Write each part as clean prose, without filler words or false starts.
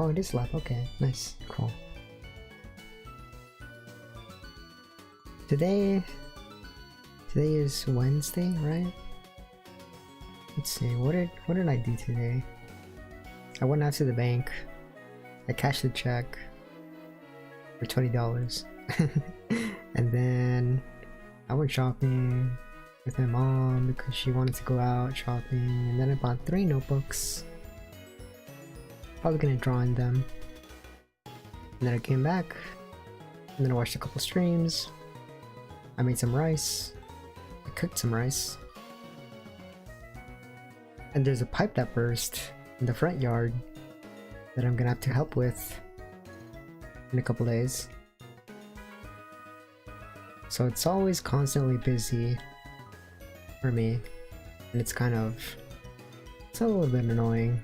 Oh, it is live. Okay, nice, cool. Today is Wednesday, right? Let's see. What did I do today? I went out to the bank. I cashed the check for $20, and then I went shopping with my mom because she wanted to go out shopping, and then I bought 3 notebooks. Probably gonna draw in them. And then I came back, and then I watched a couple streams. I made some rice. I cooked some rice. And there's a pipe that burst in the front yard that I'm gonna have to help with in a couple days. So it's always constantly busy for me, and it's a little bit annoying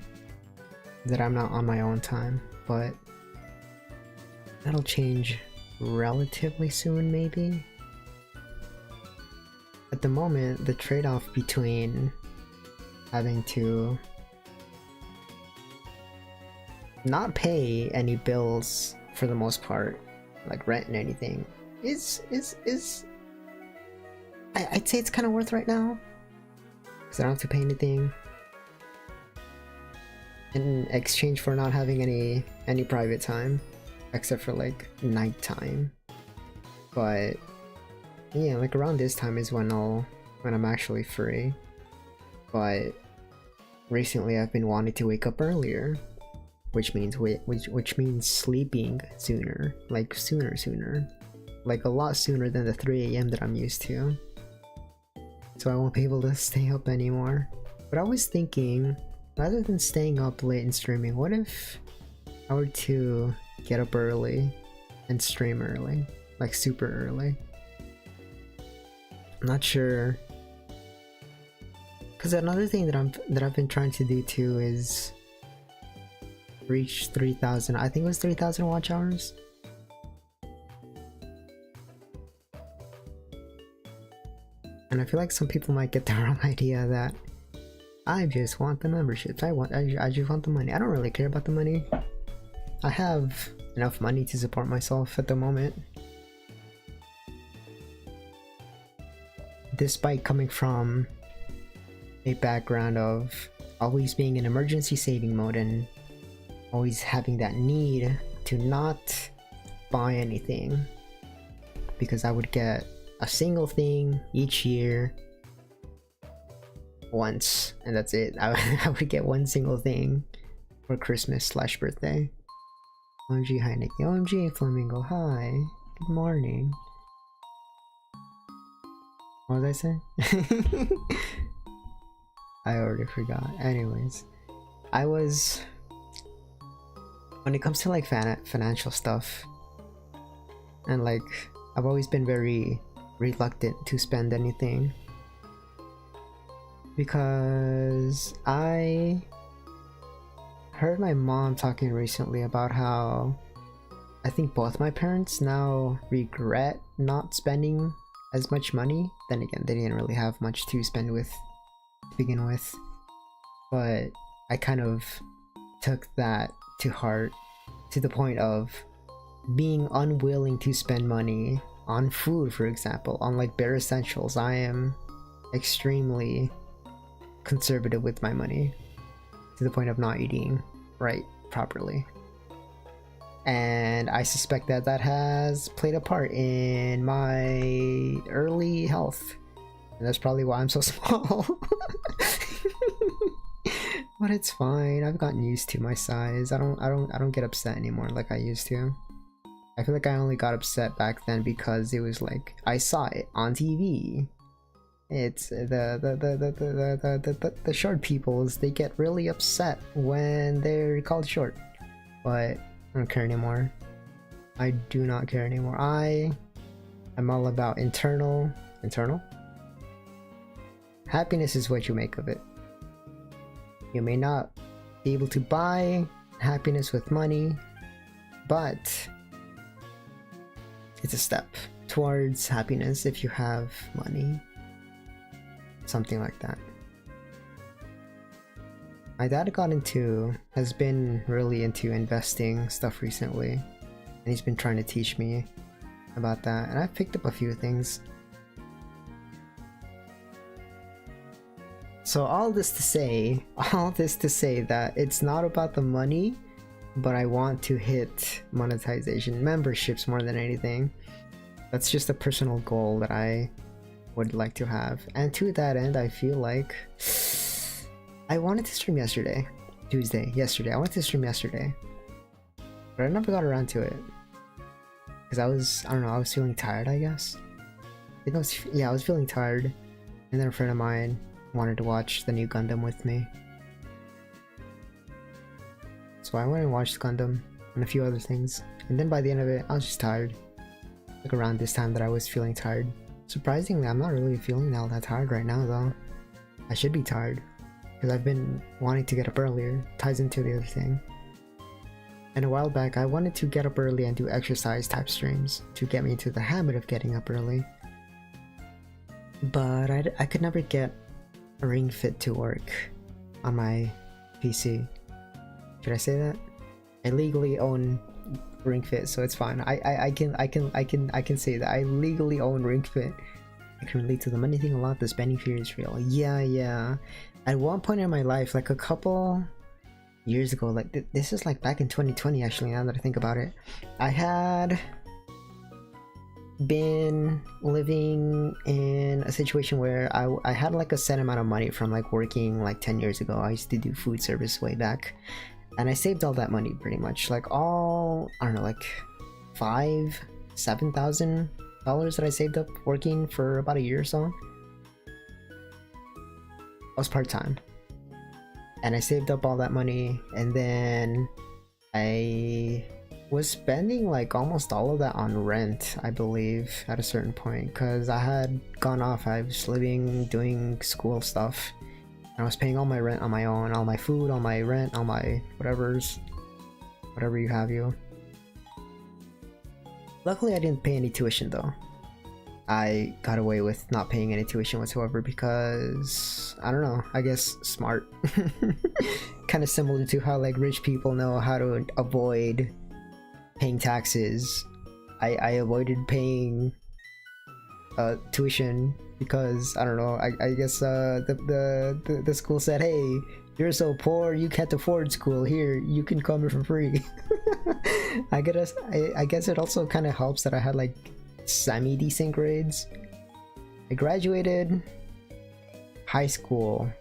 that I'm not on my own time, but that'll change relatively soon, maybe. At the moment, the trade-off between having to not pay any bills for the most part, like rent and anything, is I'd say it's kind of worth right now, because I don't have to pay anything in exchange for not having any private time, except for like nighttime. But yeah, like around this time is when I'm actually free. But recently I've been wanting to wake up earlier, which means sleeping sooner, like sooner, like a lot sooner than the 3 AM that I'm used to. So I won't be able to stay up anymore. But I was thinking, rather than staying up late and streaming, what if I were to get up early and stream early, like super early? I'm not sure, because another thing that I've been trying to do too is reach 3,000. I think it was 3,000 watch hours. And I feel like some people might get the wrong idea that I just want the memberships. I just want the money. I don't really care about the money. I have enough money to support myself at the moment. Despite coming from a background of always being in emergency saving mode and always having that need to not buy anything, because I would get a single thing each year once, and that's it. I would get one single thing for Christmas / birthday. OMG, hi Nikki. OMG, Flamingo, hi. Good morning. What was I saying? I already forgot. Anyways, when it comes to like financial stuff, and like I've always been very reluctant to spend anything, because I heard my mom talking recently about how I think both my parents now regret not spending as much money. Then again, they didn't really have much to spend with to begin with, but I kind of took that to heart, to the point of being unwilling to spend money on food, for example, on like bare essentials. I am extremely conservative with my money, to the point of not eating right properly. And I suspect that has played a part in my early health, and that's probably why I'm so small. But it's fine. I've gotten used to my size. I don't get upset anymore like I used to. I feel like I only got upset back then because it was like I saw it on TV. It's the short peoples, they get really upset when they're called short. But I don't care anymore. I do not care anymore. I am all about internal. Happiness is what you make of it. You may not be able to buy happiness with money, but it's a step towards happiness if you have money. Something like that. My dad has been really into investing stuff recently, and he's been trying to teach me about that, and I've picked up a few things. So all this to say that it's not about the money, but I want to hit monetization, memberships more than anything. That's just a personal goal that I would like to have, and to that end I feel like I wanted to stream yesterday, yesterday. I wanted to stream yesterday, but I never got around to it because I was feeling tired, I guess. I was feeling tired, and then a friend of mine wanted to watch the new Gundam with me, so I went and watched Gundam and a few other things, and then by the end of it I was just tired. Like around this time that I was feeling tired. Surprisingly, I'm not really feeling all that tired right now though. I should be tired because I've been wanting to get up earlier. Ties into the other thing. And a while back I wanted to get up early and do exercise type streams to get me into the habit of getting up early, but I could never get a Ring Fit to work on my PC. Should I say that? I legally own Ring Fit, so it's fine. I can say that I legally own Ring Fit. I can relate to the money thing a lot. The spending fear is real. Yeah. At one point in my life, like a couple years ago, like this is like back in 2020 actually, now that I think about it, I had been living in a situation where I had like a set amount of money from like working like 10 years ago. I used to do food service way back, and I saved all that money pretty much, like all, I don't know, like $7,000 that I saved up working for about a year or so. I was part-time, and I saved up all that money, and then I was spending like almost all of that on rent, I believe, at a certain point, because I had gone off. I was living, doing school stuff, and I was paying all my rent on my own, all my food, all my rent, all my whatever you have you. Luckily I didn't pay any tuition though. I got away with not paying any tuition whatsoever because, I don't know, I guess smart. Kind of similar to how like rich people know how to avoid paying taxes. I avoided paying tuition because, I don't know, I guess the school said, hey, you're so poor you can't afford school, here you can come here for free. I guess it also kind of helps that I had like semi-decent grades. I graduated high school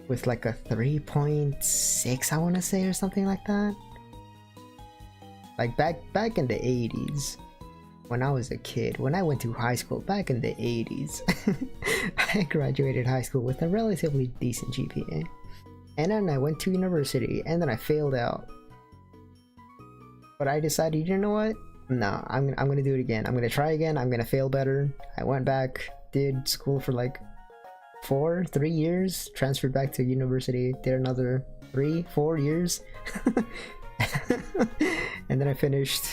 with like a 3.6, I want to say, or something like that. Like back in the 80s, when I was a kid, when I went to high school back in the 80s, I graduated high school with a relatively decent GPA, and then I went to university, and then I failed out. But I decided, you know what? No, I'm gonna do it again. I'm gonna try again. I'm gonna fail better. I went back, did school for like 3 years, transferred back to university, did another 4 years, and then I finished,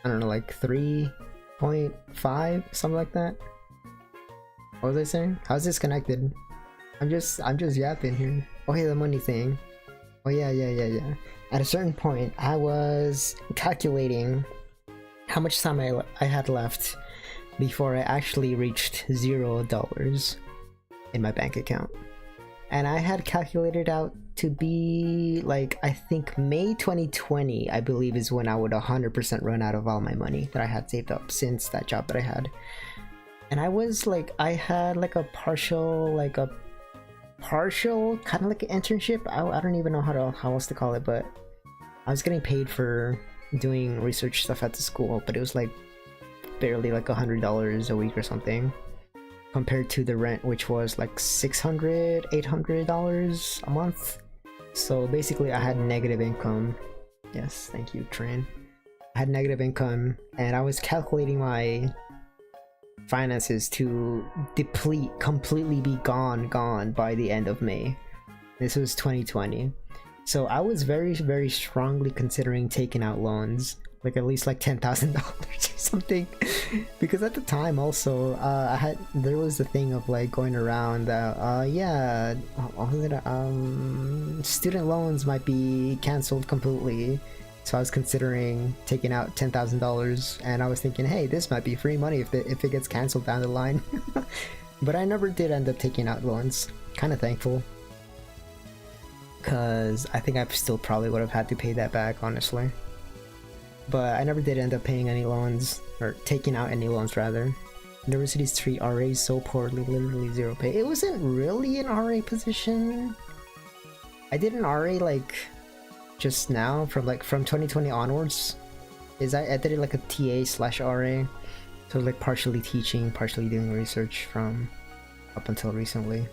I don't know, like 3.5, something like that. What was I saying? How's this connected? I'm just yapping here. Oh yeah, the money thing. Oh yeah. At a certain point, I was calculating how much time I had left before I actually reached $0 in my bank account. And I had calculated out to be like, I think May 2020, I believe, is when I would 100% run out of all my money that I had saved up since that job that I had. And I was like, I had like a partial kind of like an internship. I don't even know how else to call it, but I was getting paid for doing research stuff at the school, but it was like barely like $100 a week or something, compared to the rent, which was like $800 a month. So basically I had negative income. Yes, thank you, Train. I had negative income, and I was calculating my finances to completely be gone by the end of May. This was 2020. So I was very, very strongly considering taking out loans like at least like $10,000 or something. Because at the time also there was the thing of like going around that yeah, what was it, student loans might be canceled completely, so I was considering taking out $10,000, and I was thinking, hey, this might be free money if it gets canceled down the line. But I never did end up taking out loans. Kind of thankful, because I think I still probably would have had to pay that back, honestly. But I never did end up paying any loans, or taking out any loans rather. Universities treat RAs so poorly, literally zero pay. It wasn't really an RA position. I did an RA like just now from 2020 onwards. I did it like a TA/RA, so like partially teaching, partially doing research from up until recently.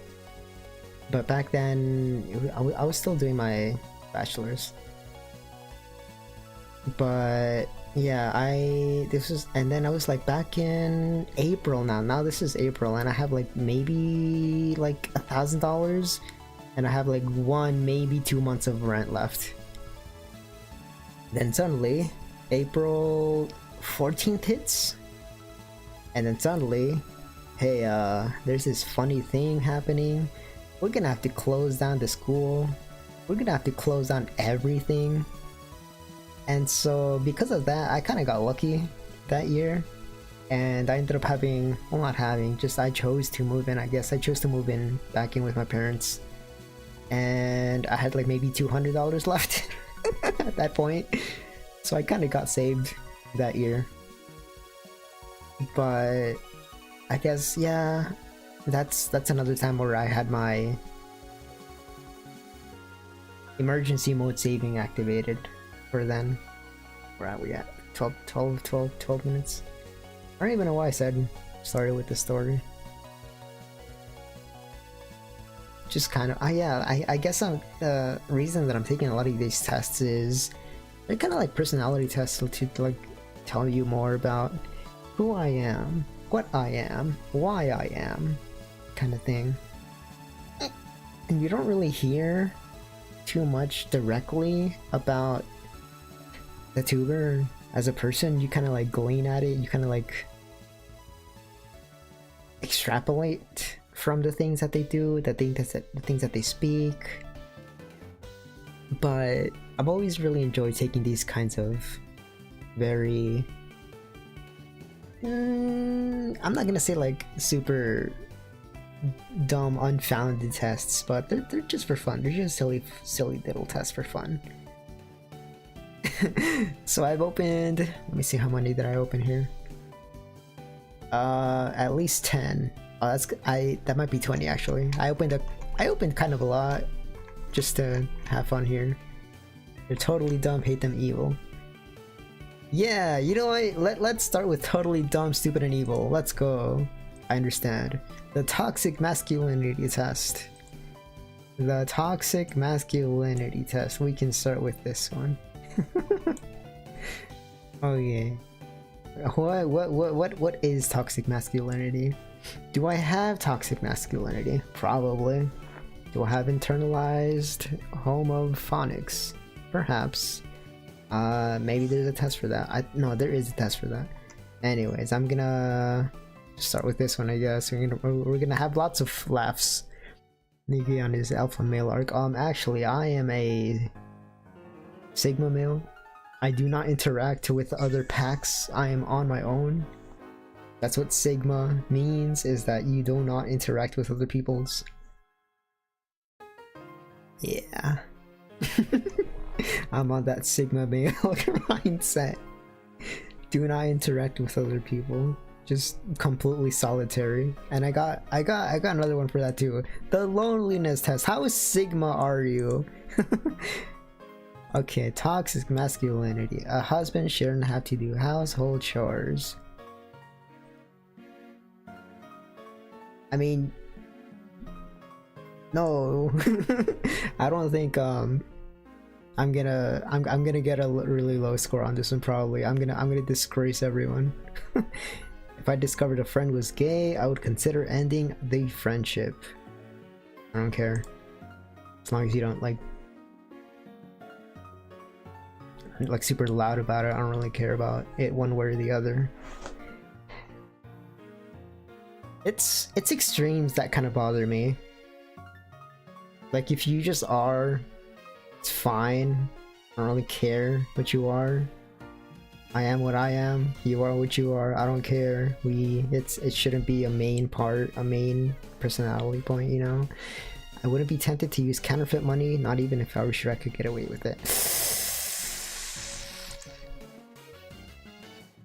But back then, I was still doing my bachelor's. But yeah, and then I was like back in April now this is April, and I have like maybe like $1,000, and I have like 1 maybe 2 months of rent left. Then suddenly April 14th hits, and then suddenly, hey, there's this funny thing happening. We're gonna have to close down the school, we're gonna have to close down everything. And so because of that, I kind of got lucky that year, and I ended up having, well, not having, just I chose to move in. I guess I chose to move in back in with my parents, and I had like maybe $200 left at that point, so I kind of got saved that year. But I guess, yeah, that's another time where I had my emergency mode saving activated. For then, where are we at? 12 minutes. I don't even know why I started with the story. Just kind of, yeah, I guess the reason that I'm taking a lot of these tests is they're kind of like personality tests to like tell you more about who I am, what I am, why I am, kind of thing. And you don't really hear too much directly about the tuber as a person. You kind of like glean at it, you kind of like extrapolate from the things that they do, the things that they speak. But I've always really enjoyed taking these kinds of very I'm not gonna say like super dumb, unfounded tests, but they're just for fun. They're just silly little tests for fun. So I've opened, let me see how many did I open here. At least 10. Oh, that might be 20 actually. I opened kind of a lot just to have fun here. They're totally dumb, hate them, evil. Yeah, you know what? Let's start with totally dumb, stupid, and evil. Let's go. I understand. The toxic masculinity test. The toxic masculinity test. We can start with this one. Okay. What is toxic masculinity? Do I have toxic masculinity? Probably. Do I have internalized homophonics? Perhaps. Maybe there's a test for that. No, there is a test for that. Anyways, I'm gonna start with this one, I guess. We're gonna have lots of laughs. Nikki on his alpha male arc. Actually, I am a Sigma male. I do not interact with other packs. I am on my own. That's what Sigma means, is that you do not interact with other peoples. Yeah. I'm on that Sigma male mindset. Do not interact with other people. Just completely solitary. And I got another one for that too. The loneliness test. How Sigma are you? Okay, toxic masculinity. A husband shouldn't have to do household chores. I mean, no. I don't think I'm gonna get a really low score on this one. Probably I'm gonna disgrace everyone. If I discovered a friend was gay, I would consider ending the friendship. I don't care, as long as you don't like like super loud about it. I don't really care about it one way or the other. It's extremes that kind of bother me. Like if you just are, it's fine. I don't really care what you are. I am what I am. You are what you are. I don't care. It shouldn't be a main part, a main personality point, you know? I wouldn't be tempted to use counterfeit money, not even if I were sure I could get away with it.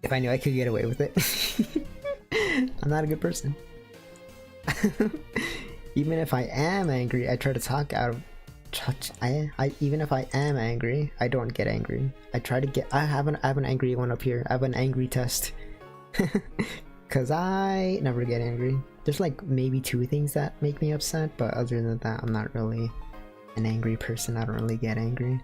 If I knew I could get away with it. I'm not a good person. Even if I am angry, I try to talk out of even if I am angry, I don't get angry. I try to get I have an angry one up here. I have an angry test. Cause I never get angry. There's like maybe 2 things that make me upset, but other than that, I'm not really an angry person. I don't really get angry.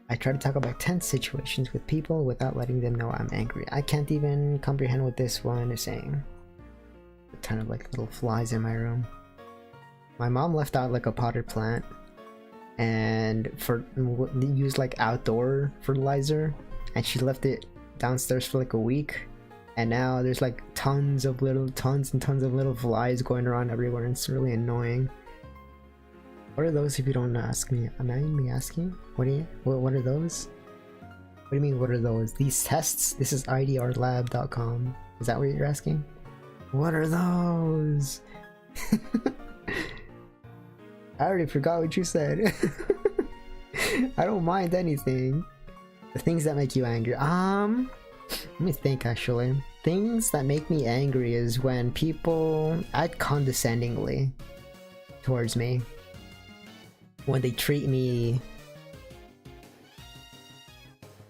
I try to talk about tense situations with people without letting them know I'm angry. I can't even comprehend what this one is saying. A ton of like little flies in my room. My mom left out like a potted plant and use like outdoor fertilizer, and she left it downstairs for like a week, and now there's like tons and tons of little flies going around everywhere, and it's really annoying. What are those, if you don't ask me? Am I me asking? What are those? What do you mean, what are those? These tests? This is idrlab.com. Is that what you're asking? What are those? I already forgot what you said. I don't mind anything. The things that make you angry. Let me think actually. Things that make me angry is when people act condescendingly towards me. When they treat me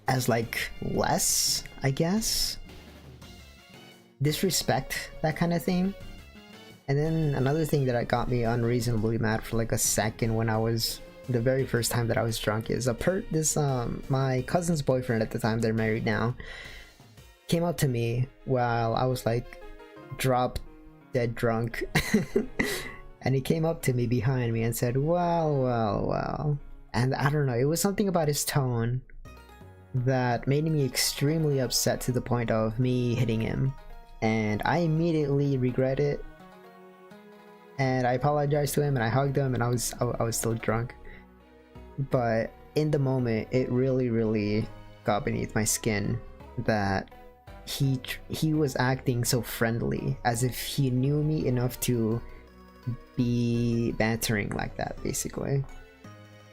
as like less, I guess. Disrespect, that kind of thing. And then another thing that got me unreasonably mad for like a second when I was the very first time that I was drunk is my cousin's boyfriend at the time, they're married now, came up to me while I was like drop dead drunk. And he came up to me behind me and said, well. And I don't know, it was something about his tone that made me extremely upset to the point of me hitting him. And I immediately regret it. And I apologized to him and I hugged him, and I was still drunk. But in the moment, it really got beneath my skin that he was acting so friendly, as if he knew me enough to be bantering like that, basically.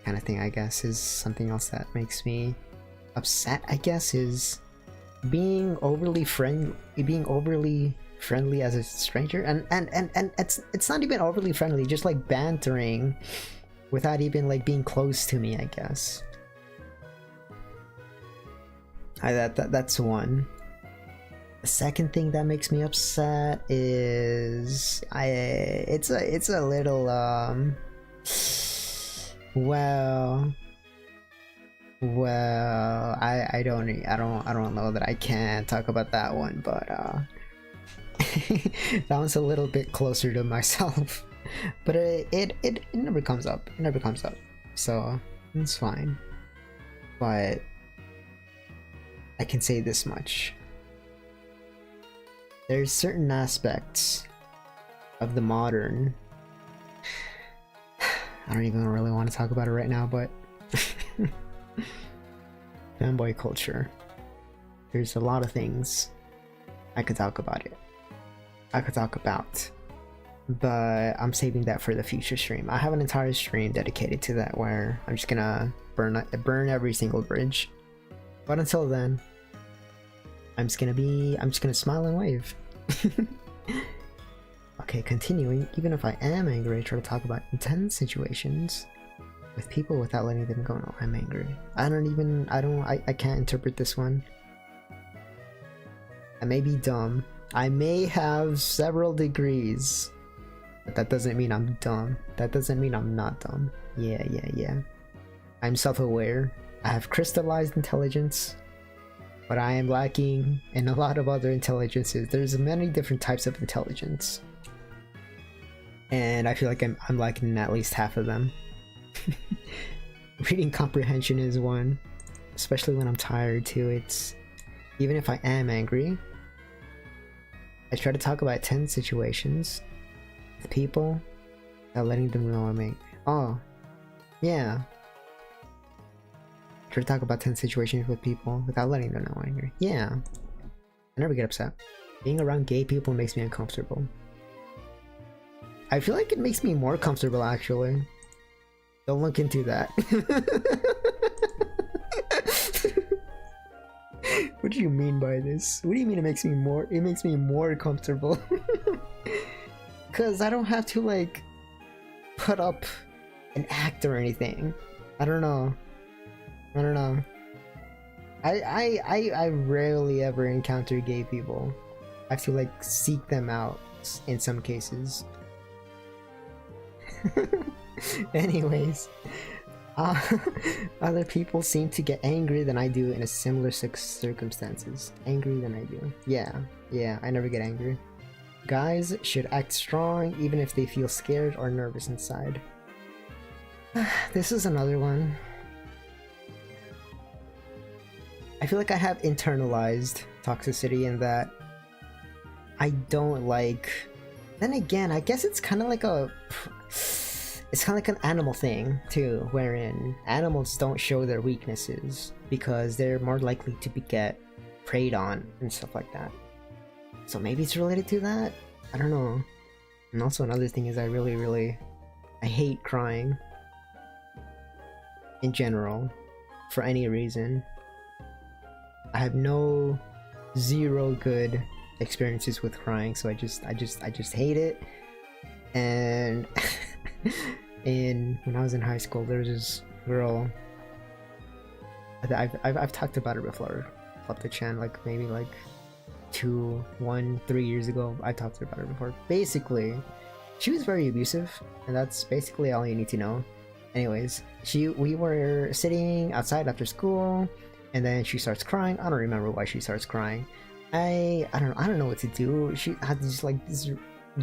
Kind of thing, I guess, is something else that makes me upset, I guess, is being overly friendly as a stranger, and it's not even overly friendly, just like bantering without even like being close to me, I guess. That's one. The second thing that makes me upset is it's a little well, I don't know that I can talk about that one, but that one's a little bit closer to myself. But it never comes up. It never comes up. So it's fine. But I can say this much. There's certain aspects of the modern, I don't even really want to talk about it right now, but fanboy culture. There's a lot of things I could talk about but I'm saving that for the future stream. I have an entire stream dedicated to that where I'm just gonna burn every single bridge. But until then, I'm just gonna smile and wave. Okay, continuing. Even if I am angry, I try to talk about intense situations with people without letting them go. No, I'm angry. I can't interpret this one. I may be dumb. I may have several degrees, but that doesn't mean I'm dumb. That doesn't mean I'm not dumb. Yeah. I'm self-aware. I have crystallized intelligence, but I am lacking in a lot of other intelligences. There's many different types of intelligence, and I feel like I'm lacking in at least half of them. Reading comprehension is one. especially when I'm tired too. It's even if I am angry, I try to talk about tense situations with people without letting them know I'm angry. Oh, yeah. Try to talk about tense situations with people without letting them know I'm angry. Yeah. I never get upset. Being around gay people makes me uncomfortable. I feel like it makes me more comfortable, actually. Don't look into that. What do you mean by this? What do you mean it makes me more comfortable? Cause I don't have to like put up an act or anything. I don't know. I rarely ever encounter gay people. I have to like seek them out in some cases. Anyways, other people seem to get angry than I do in a similar circumstances. Angry than I do. Yeah, I never get angry. Guys should act strong even if they feel scared or nervous inside. This is another one. I feel like I have internalized toxicity in that I don't like... Then again, I guess it's kind of like a... It's kind of like an animal thing, too, wherein animals don't show their weaknesses because they're more likely to get preyed on and stuff like that. So maybe it's related to that? I don't know. And also another thing is I hate crying. In general. For any reason. I have zero good experiences with crying, so I just hate it. And when I was in high school, there was this girl. I've talked about her before. Up the chan, like maybe like 3 years ago. I talked about her before. Basically, she was very abusive, and that's basically all you need to know. Anyways, we were sitting outside after school, and then she starts crying. I don't remember why she starts crying. I don't know what to do. She had this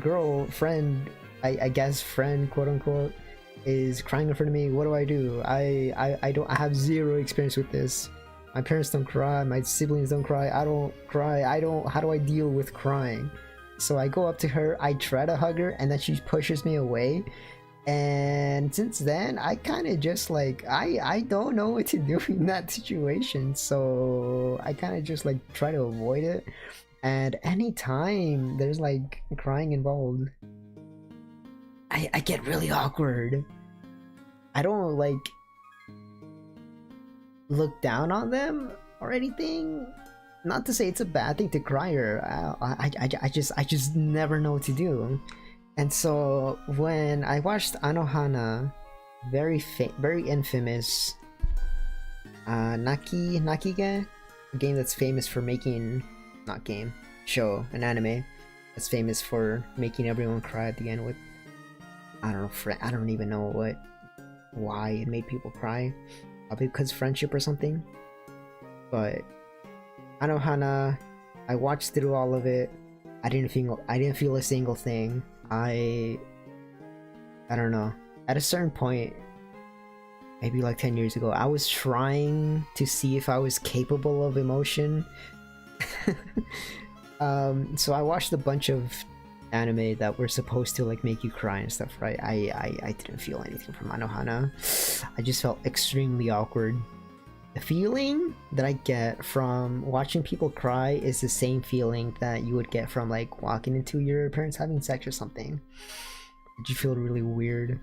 girlfriend, I guess friend, quote unquote, is crying in front of me. What do? I have zero experience with this. My parents don't cry, my siblings don't cry, I don't cry, how do I deal with crying? So I go up to her, I try to hug her, and then she pushes me away. And since then, I kind of just like, I don't know what to do in that situation, so I kind of just like try to avoid it. And anytime there's like crying involved, I get really awkward. I don't like look down on them or anything. Not to say it's a bad thing to cry, or I just never know what to do. And so when I watched Anohana, very infamous Nakige, a game that's famous for making, an anime that's famous for making everyone cry at the end with, I don't even know why it made people cry, probably because friendship or something. But Anohana, I watched through all of it. I didn't feel a single thing. I don't know. At a certain point, maybe like 10 years ago, I was trying to see if I was capable of emotion. So I watched a bunch of anime that were supposed to like make you cry and stuff, right? I didn't feel anything from Anohana. I just felt extremely awkward. The feeling that I get from watching people cry is the same feeling that you would get from like walking into your parents having sex or something. You feel really weird,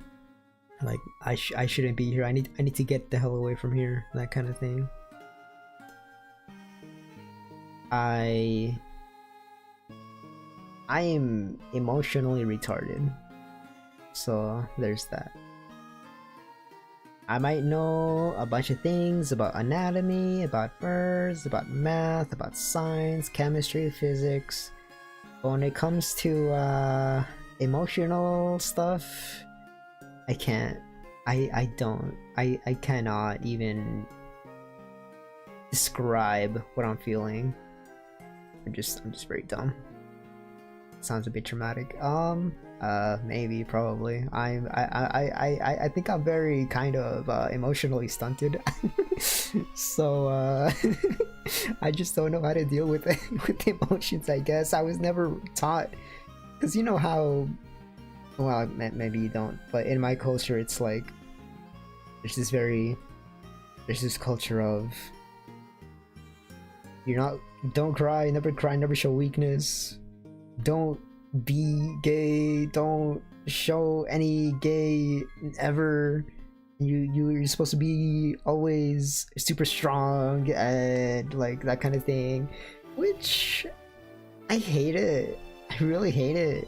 like I shouldn't be here. I need to get the hell away from here. That kind of thing. I am emotionally retarded, so there's that. I might know a bunch of things about anatomy, about birds, about math, about science, chemistry, physics. But when it comes to emotional stuff, I can't. I cannot even describe what I'm feeling. I'm just very dumb. Sounds a bit traumatic. Maybe, probably. I think I'm very kind of emotionally stunted. So I just don't know how to deal with with emotions, I guess. I was never taught, because you know how, well, maybe you don't, but in my culture it's like there's this culture of don't cry, never show weakness, don't be gay, don't show any gay ever. You're supposed to be always super strong and like that kind of thing, which I hate it. I really hate it.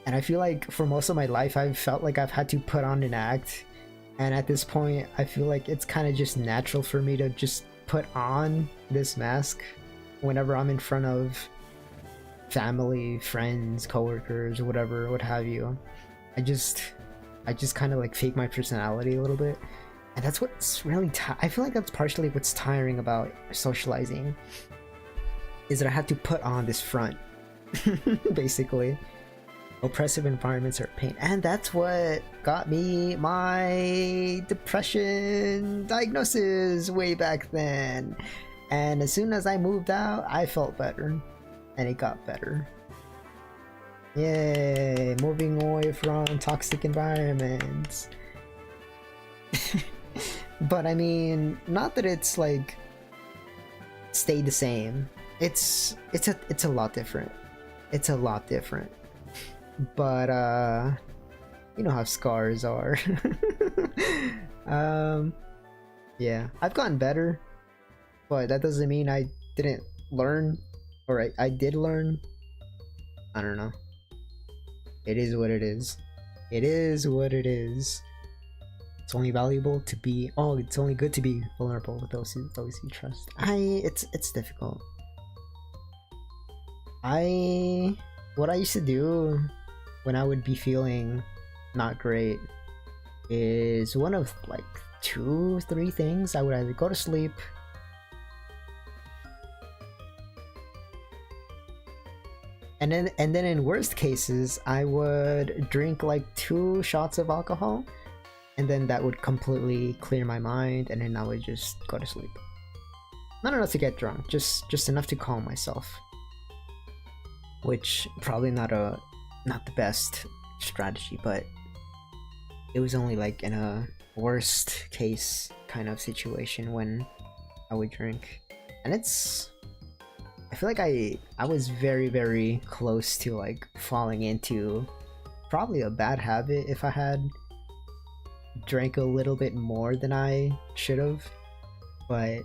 And I feel like for most of my life I've felt like I've had to put on an act, and at this point I feel like it's kind of just natural for me to just put on this mask whenever I'm in front of family, friends, coworkers, whatever, what have you. I just kind of like fake my personality a little bit, and that's what's really I feel like that's partially what's tiring about socializing, is that I have to put on this front. Basically, oppressive environments are pain, and that's what got me my depression diagnosis way back then. And as soon as I moved out, I felt better, and it got better. Yay, moving away from toxic environments. But I mean, not that it's like stayed the same. It's a lot different. It's a lot different. But you know how scars are. Yeah, I've gotten better, but that doesn't mean I didn't learn, or I did learn. I don't know. It is what it is. It is what it is. It's only valuable to be. Oh, it's only good to be vulnerable with those you trust. It's difficult. What I used to do when I would be feeling not great is one of like 2-3 things. I would either go to sleep, and then in worst cases I would drink like 2 shots of alcohol, and then that would completely clear my mind, and then I would just go to sleep. Not enough to get drunk, just enough to calm myself, which probably not the best strategy, but it was only like in a worst case kind of situation when I would drink. And I feel like I was very, very close to like falling into probably a bad habit if I had drank a little bit more than I should have. But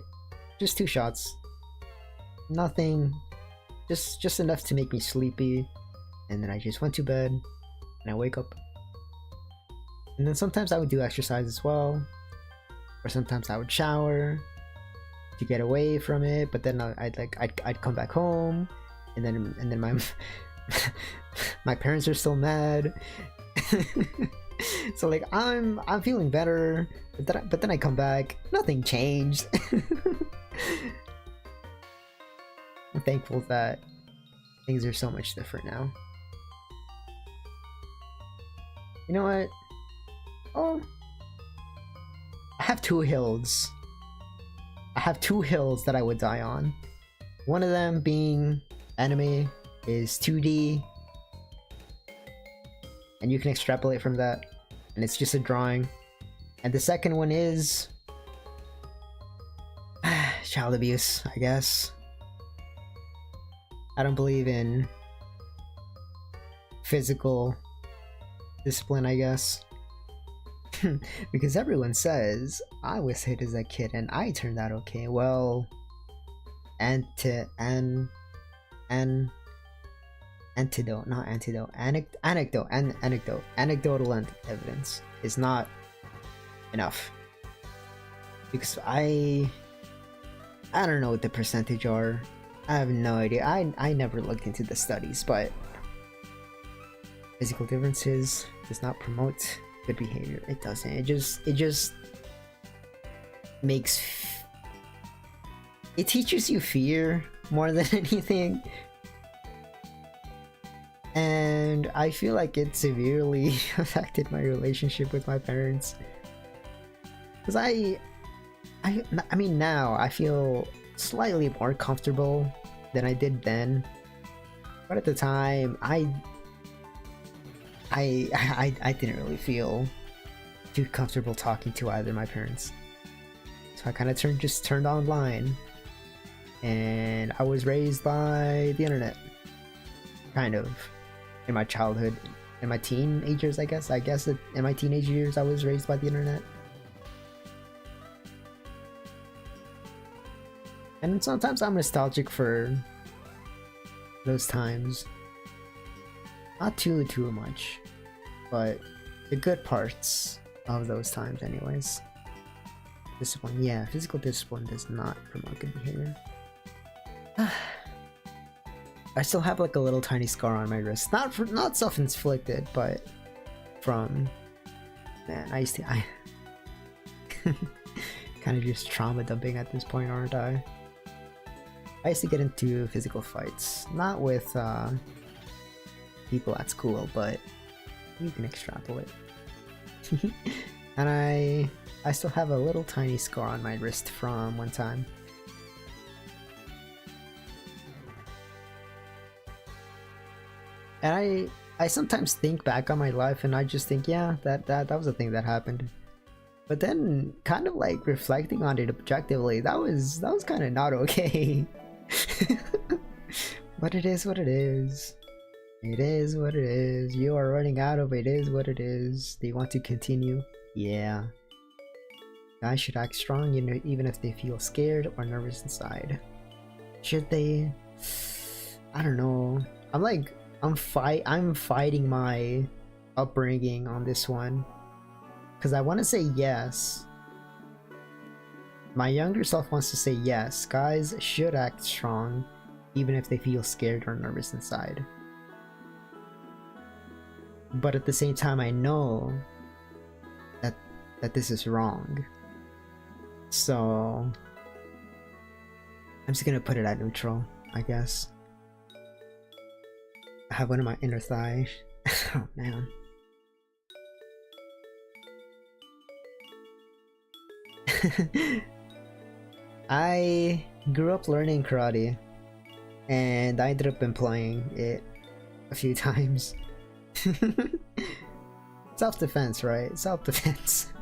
just 2 shots, nothing, just enough to make me sleepy, and then I just went to bed and I wake up. And then sometimes I would do exercise as well, or sometimes I would shower to get away from it, but then I'd come back home, and then my my parents are still mad. So like I'm feeling better, but then I come back, nothing changed. I'm thankful that things are so much different now. You know what? Oh, I have 2 hills. I have 2 hills that I would die on. One of them being anime is 2D, and you can extrapolate from that, and it's just a drawing. And the second one is child abuse, I guess. I don't believe in physical discipline, I guess. Because everyone says I was hit as a kid and I turned out okay. Well, anecdotal evidence is not enough, because I don't know what the percentage are. I have no idea. I never looked into the studies, but physical differences does not promote good behavior. It doesn't. It just makes it teaches you fear more than anything. And I feel like it severely affected my relationship with my parents, because I I mean, now I feel slightly more comfortable than I did then, but at the time I didn't really feel too comfortable talking to either of my parents, so I kind of just turned online, and I was raised by the internet, kind of, in my childhood. In my teenage years, I guess that in my teenage years I was raised by the internet. And sometimes I'm nostalgic for those times. Not too much, but the good parts of those times anyways. Discipline, yeah, physical discipline does not promote good behavior. I still have like a little tiny scar on my wrist. Not self-inflicted, but from, man, I kind of just trauma dumping at this point, aren't I? I used to get into physical fights, not with people at school, but you can extrapolate. And I still have a little tiny scar on my wrist from one time. And I sometimes think back on my life and I just think, yeah, that was a thing that happened. But then kind of like reflecting on it objectively, that was kind of not okay. But it is what it is. It is what it is. You are running out of it is what it is. Do you want to continue? Yeah. Guys should act strong, you know, even if they feel scared or nervous inside. Should they? I don't know. I'm fighting my upbringing on this one, because I want to say yes. My younger self wants to say yes. Guys should act strong, even if they feel scared or nervous inside. But at the same time, I know that this is wrong. So I'm just gonna put it at neutral, I guess. I have one in my inner thigh. Oh man. I grew up learning karate, and I ended up employing it a few times. Self-defense, right? Self-defense.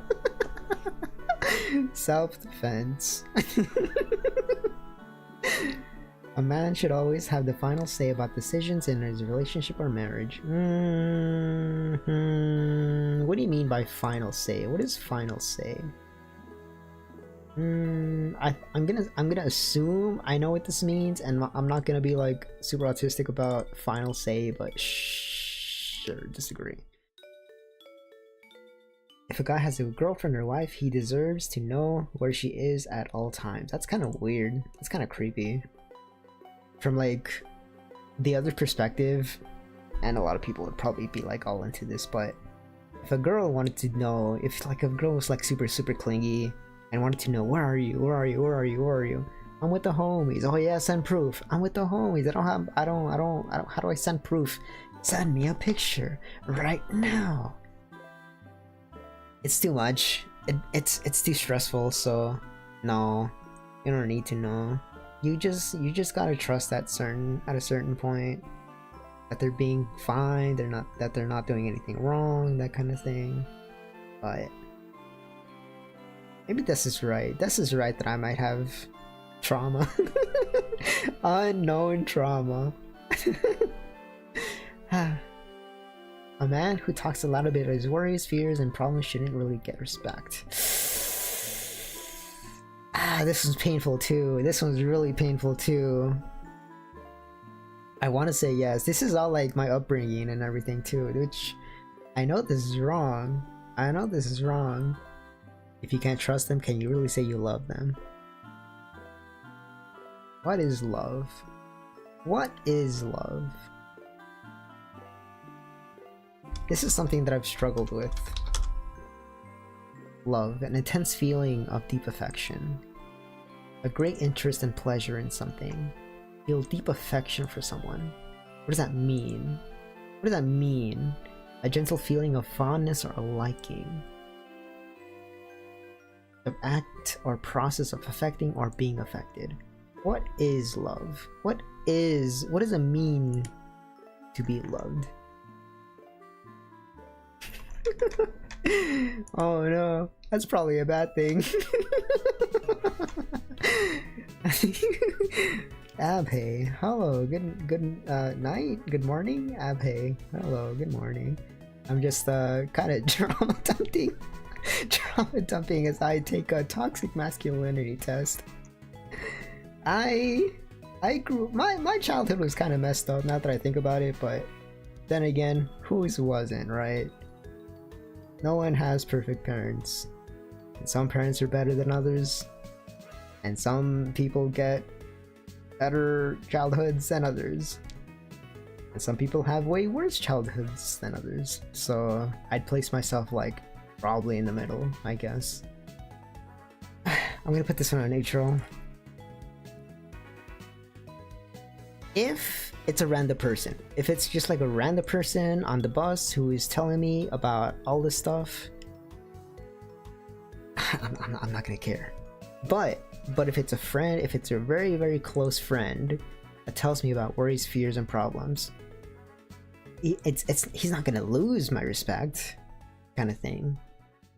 Self-defense. A man should always have the final say about decisions in his relationship or marriage. What do you mean by final say? What is final say? I'm gonna assume I know what this means, and I'm not gonna be like super autistic about final say, but sure, disagree. If a guy has a girlfriend or wife, he deserves to know where she is at all times. That's kind of weird. That's kind of creepy. From like the other perspective, and a lot of people would probably be like all into this, but if a girl wanted to know, if like a girl was like super clingy and wanted to know, where are you, I'm with the homies. Oh yeah, send proof. I'm with the homies. I don't how do I send proof? Send me a picture right now. It's too much. It's too stressful, so no, you don't need to know. You just gotta trust at a certain point that they're being fine, that they're not doing anything wrong, that kind of thing. But maybe this is right. This is right that I might have trauma. Unknown trauma. A man who talks a lot about his worries, fears, and problems shouldn't really get respect. This was painful too. This one's really painful too. I want to say yes. This is all like my upbringing and everything too, which I know this is wrong. I know this is wrong. If you can't trust them, can you really say you love them? What is love? What is love? This is something that I've struggled with. Love, an intense feeling of deep affection. A great interest and pleasure in something. Feel deep affection for someone. What does that mean? What does that mean? A gentle feeling of fondness or a liking. the act or process of affecting or being affected. What is love? What does it mean to be loved? Oh no, that's probably a bad thing. Abhay, hello, good night, good morning. Abhay, hello, good morning. I'm just kind of trauma dumping as I take a toxic masculinity test. I grew my childhood was kind of messed up, not that I think about it, but then again, whose wasn't, right? No one has perfect parents. And some parents are better than others, and some people get better childhoods than others, and some people have way worse childhoods than others. So I'd place myself like probably in the middle, I guess. I'm gonna put this one on neutral. If it's a random person, if it's just like a random person on the bus who is telling me about all this stuff, I'm not gonna care. But if it's a friend, if it's a very, very close friend that tells me about worries, fears, and problems, he's not gonna lose my respect, kind of thing.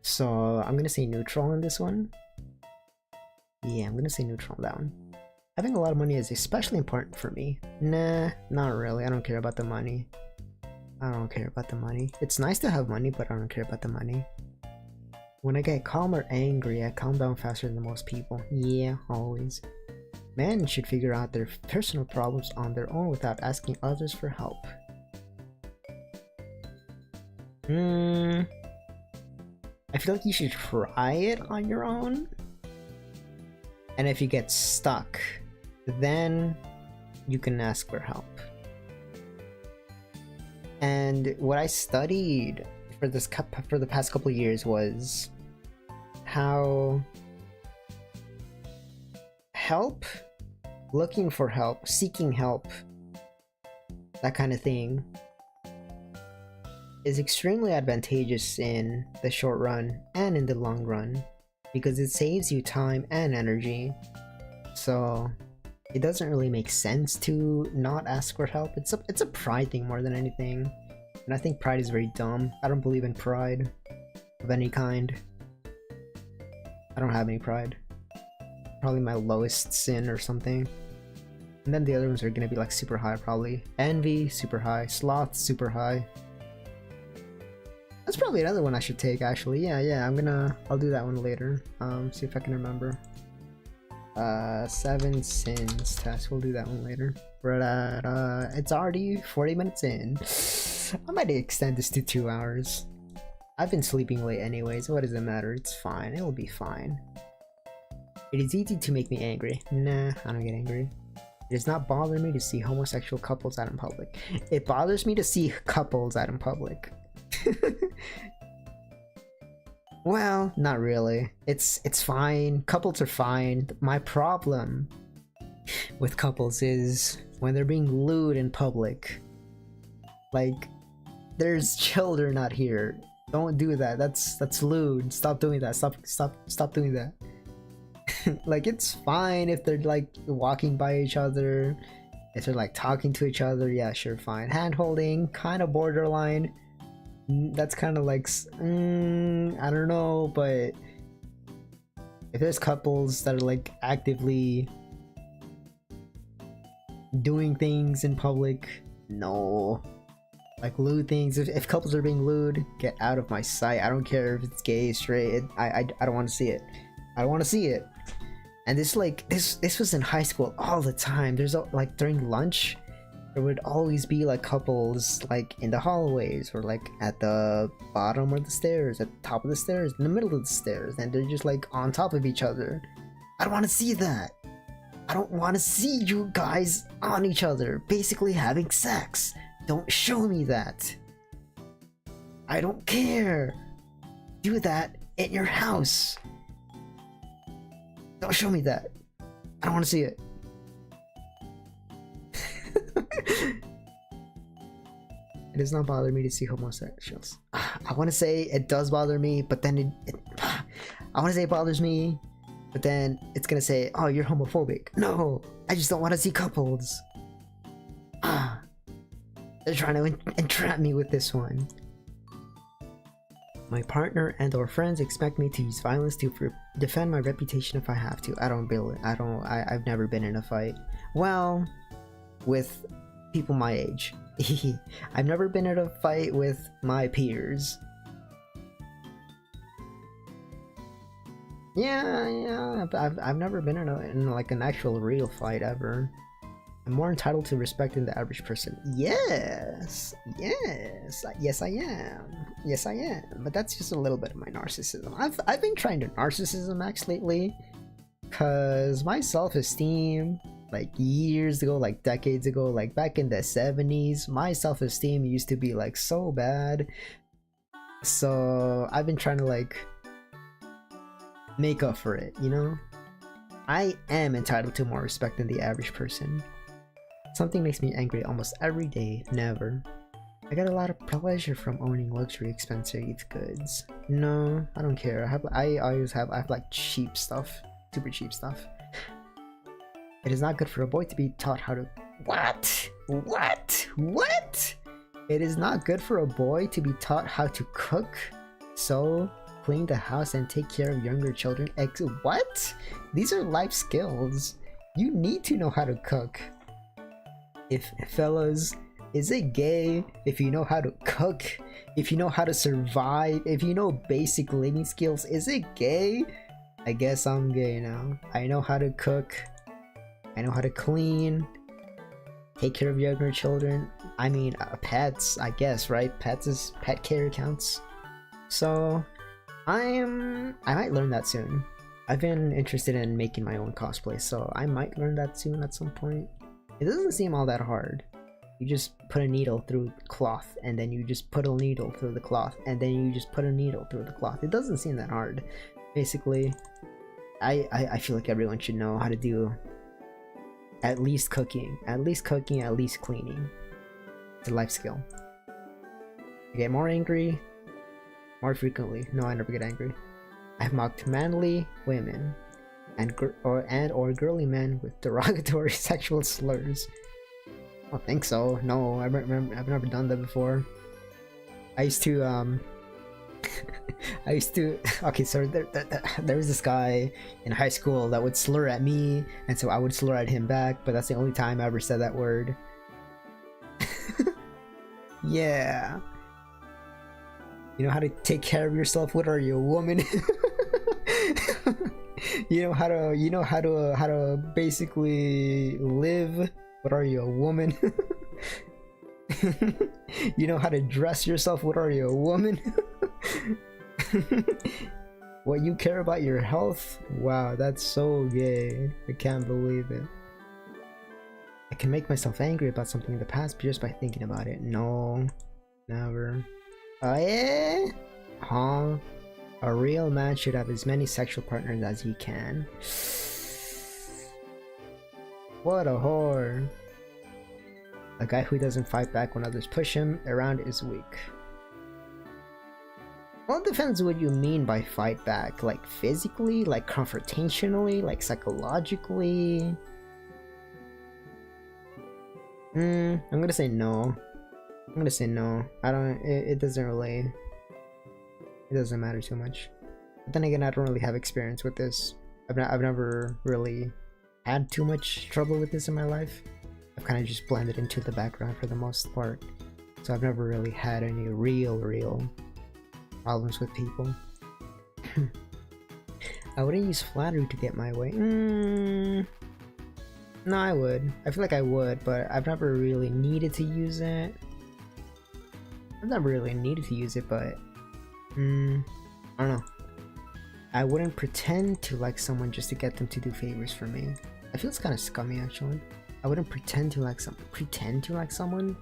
So I'm gonna say neutral on this one. Yeah, I'm gonna say neutral on that one. Having a lot of money is especially important for me. Nah, not really. I don't care about the money. I don't care about the money. It's nice to have money, but I don't care about the money. When I get calm or angry, I calm down faster than most people. Yeah, always. Men should figure out their personal problems on their own without asking others for help. I feel like you should try it on your own. And if you get stuck, then you can ask for help. And what I studied for the past couple of years was how looking for help, seeking help, that kind of thing is extremely advantageous in the short run and in the long run, because it saves you time and energy. So it doesn't really make sense to not ask for help. It's a pride thing more than anything, and I think pride is very dumb. I don't believe in pride of any kind. I don't have any pride. Probably my lowest sin or something. And then the other ones are gonna be like super high, probably. Envy, super high. Sloth, super high. That's probably another one I should take, actually. Yeah, I'll do that one later. See if I can remember. 7 sins test. We'll do that one later. We're at, it's already 40 minutes in. I might extend this to 2 hours. I've been sleeping late anyways. What does it matter? It's fine. It'll be fine. It is easy to make me angry. Nah, I don't get angry. It does not bother me to see homosexual couples out in public. It bothers me to see couples out in public. Well, not really. It's fine. Couples are fine. My problem with couples is when they're being lewd in public. Like, there's children out here. Don't do that. That's lewd. Stop doing that. Stop doing that. Like, it's fine if they're like walking by each other, if they're like talking to each other. Yeah, sure, fine. Hand holding, kind of borderline. That's kind of like, I don't know, but if there's couples that are like actively doing things in public, no. Like lewd things, if couples are being lewd, get out of my sight. I don't care if it's gay, straight, I don't want to see it. I don't want to see it. And this was in high school all the time. There's like during lunch, there would always be like couples like in the hallways or like at the bottom of the stairs, at the top of the stairs, in the middle of the stairs, and they're just like on top of each other. I don't want to see that. I don't want to see you guys on each other, basically having sex. Don't show me that. I don't care. Do that in your house. Don't show me that. I don't want to see it. It does not bother me to see homosexuals. I want to say it does bother me, but then I want to say it bothers me, but then it's gonna say, oh, you're homophobic. No, I just don't want to see couples. They're trying to entrap me with this one. My partner and or friends expect me to use violence to defend my reputation if I have to. I've never been in a fight. Well, with people my age. I've never been in a fight with my peers. Yeah, I've never been in like an actual real fight ever. I'm more entitled to respect than the average person. Yes, I am. But that's just a little bit of my narcissism. I've been trying to narcissism max lately, cause my self-esteem, like years ago, like decades ago, like back in the 70s, my self-esteem used to be like so bad. So I've been trying to like make up for it, you know? I am entitled to more respect than the average person. Something makes me angry almost every day. Never. I get a lot of pleasure from owning luxury expensive goods. No, I don't care. I have like cheap stuff, super cheap stuff. It is not good for a boy to be taught how to... What? It is not good for a boy to be taught how to cook, sew, clean the house, and take care of younger children. What? These are life skills. You need to know how to cook. Fellas, is it gay if you know how to cook? If you know how to survive? If you know basic living skills? Is it gay? I guess I'm gay now. I know how to cook. I know how to clean. Take care of younger children. I mean, pets, I guess, right? Pet care counts. So, I might learn that soon. I've been interested in making my own cosplay, so I might learn that soon at some point. It doesn't seem all that hard. You just put a needle through cloth, and then you just put a needle through the cloth, and then you just put a needle through the cloth. It doesn't seem that hard. Basically, I feel like everyone should know how to do at least cooking, at least cleaning. It's a life skill. I get more angry more frequently. No, I never get angry. I've mocked manly women and or girly men with derogatory sexual slurs. I don't think so. No, I've never done that before. I used to okay, so there was this guy in high school that would slur at me, and so I would slur at him back, but that's the only time I ever said that word. Yeah. You know how to take care of yourself? What are you, a woman? you know how to basically live? What are you, a woman? You know how to dress yourself? What are you, a woman? What, you care about your health? Wow, that's so gay. I can't believe it. I can make myself angry about something in the past just by thinking about it. No, never. Oh yeah? Huh? A real man should have as many sexual partners as he can. What a whore. A guy who doesn't fight back when others push him around is weak. Well, it depends what you mean by fight back. Like physically? Like confrontationally? Like psychologically? I'm gonna say no. I don't... It doesn't really... It doesn't matter too much. But then again, I don't really have experience with this. I've never really had too much trouble with this in my life. I've kind of just blended into the background for the most part. So I've never really had any real problems with people. I wouldn't use flattery to get my way. No, I would. I feel like I would, but I've never really needed to use it. But I don't know. I wouldn't pretend to like someone just to get them to do favors for me. I feel it's kind of scummy, actually. I wouldn't pretend to like someone.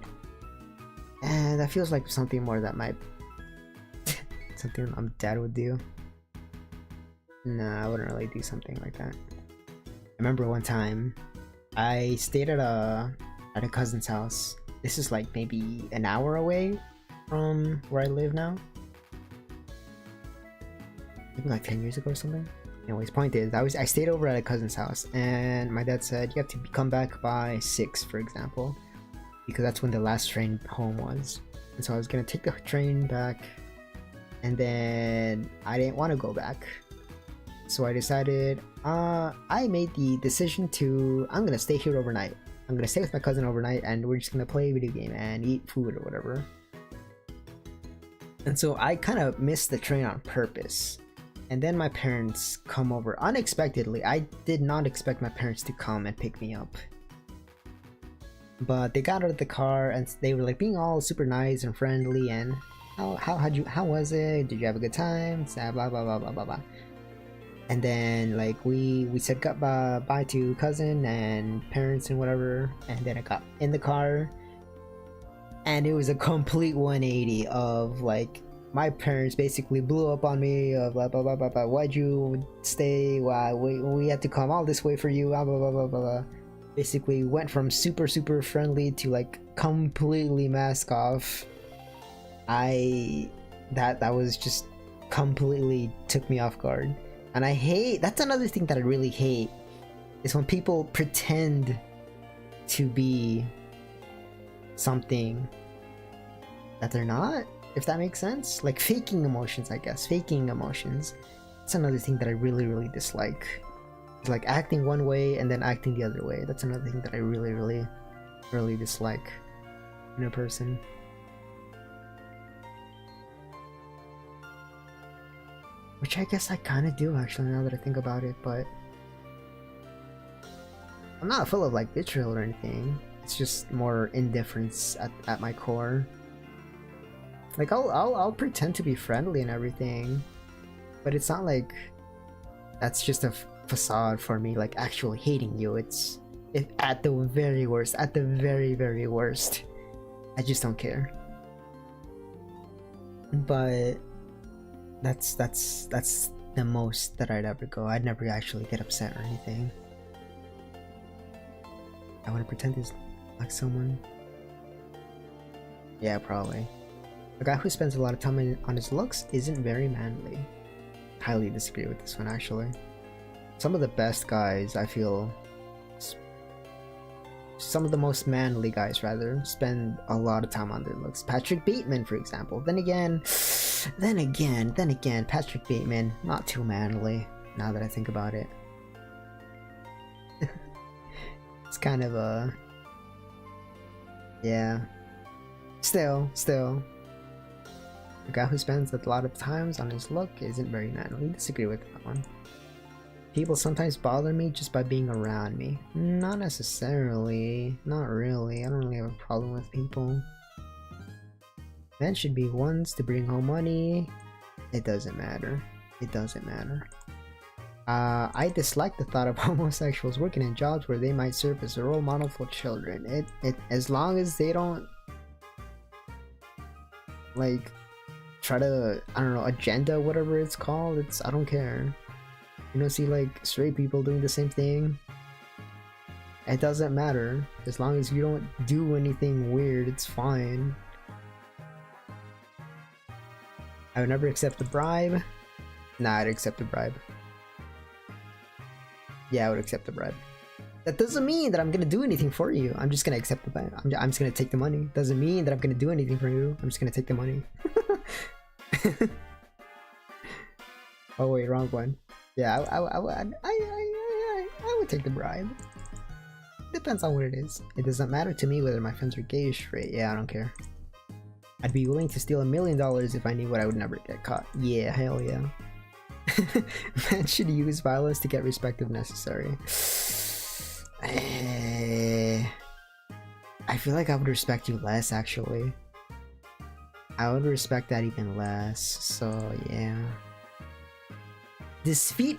And that feels like something more that might... something my dad would do. Nah, I wouldn't really do something like that. I remember one time I stayed at a cousin's house. This is like maybe an hour away from where I live now. Maybe like 10 years ago or something. Anyways, point is, I stayed over at a cousin's house, and my dad said you have to come back by 6, for example, because that's when the last train home was. And so I was gonna take the train back, and then I didn't want to go back, so I decided I made the decision to I'm gonna stay here overnight. I'm gonna stay with my cousin overnight, and we're just gonna play a video game and eat food or whatever. And so I kind of missed the train on purpose. And then my parents come over unexpectedly. I did not expect my parents to come and pick me up. But they got out of the car and they were like being all super nice and friendly, and how was it? Did you have a good time? Blah blah blah blah blah blah. And then like we said goodbye to cousin and parents and whatever, and then I got in the car, and it was a complete 180 of like my parents basically blew up on me of blah blah blah blah blah. Why'd you stay? Why we had to come all this way for you? Blah blah blah blah blah. Basically went from super friendly to like completely mask off. That was just completely took me off guard. And I hate, that's another thing that I really hate, is when people pretend to be something that they're not, if that makes sense. Like faking emotions, I guess. Faking emotions. That's another thing that I really dislike. It's like acting one way and then acting the other way. That's another thing that I really dislike in a person. Which I guess I kind of do actually, now that I think about it, but I'm not full of like vitriol or anything. It's just more indifference at my core. Like I'll pretend to be friendly and everything, but it's not like that's just a facade for me like actually hating you. It's at the very worst, at the very worst, I just don't care. But that's the most that I'd ever go. I'd never actually get upset or anything. I want to pretend to like someone. Yeah, probably. A guy who spends a lot of time on his looks isn't very manly. Highly disagree with this one actually. Some of the best guys, I feel, some of the most manly guys rather, spend a lot of time on their looks. Patrick Bateman, for example. Then again, Patrick Bateman, not too manly, now that I think about it. It's kind of a... yeah. Still. A guy who spends a lot of times on his look isn't very manly. Disagree with that one. People sometimes bother me just by being around me. Not necessarily. Not really. I don't really have a problem with people. Men should be ones to bring home money. It doesn't matter. It doesn't matter. I dislike the thought of homosexuals working in jobs where they might serve as a role model for children. As long as they don't like try to, I don't know, agenda, whatever it's called, I don't care. You know, see like straight people doing the same thing. It doesn't matter. As long as you don't do anything weird, it's fine. I would never accept a bribe. Nah, I'd accept a bribe. Yeah, I would accept the bribe. That doesn't mean that I'm gonna do anything for you. I'm just gonna accept the bribe. I'm just gonna take the money. Doesn't mean that I'm gonna do anything for you. I'm just gonna take the money. Oh wait, wrong one. Yeah, I would take the bribe. Depends on what it is. It doesn't matter to me whether my friends are gay or straight. Yeah, I don't care. I'd be willing to steal $1 million if I knew what I would never get caught. Yeah, hell yeah. Men should use violence to get respect if necessary. I feel like I would respect you less, actually. I would respect that even less, so yeah. Wait,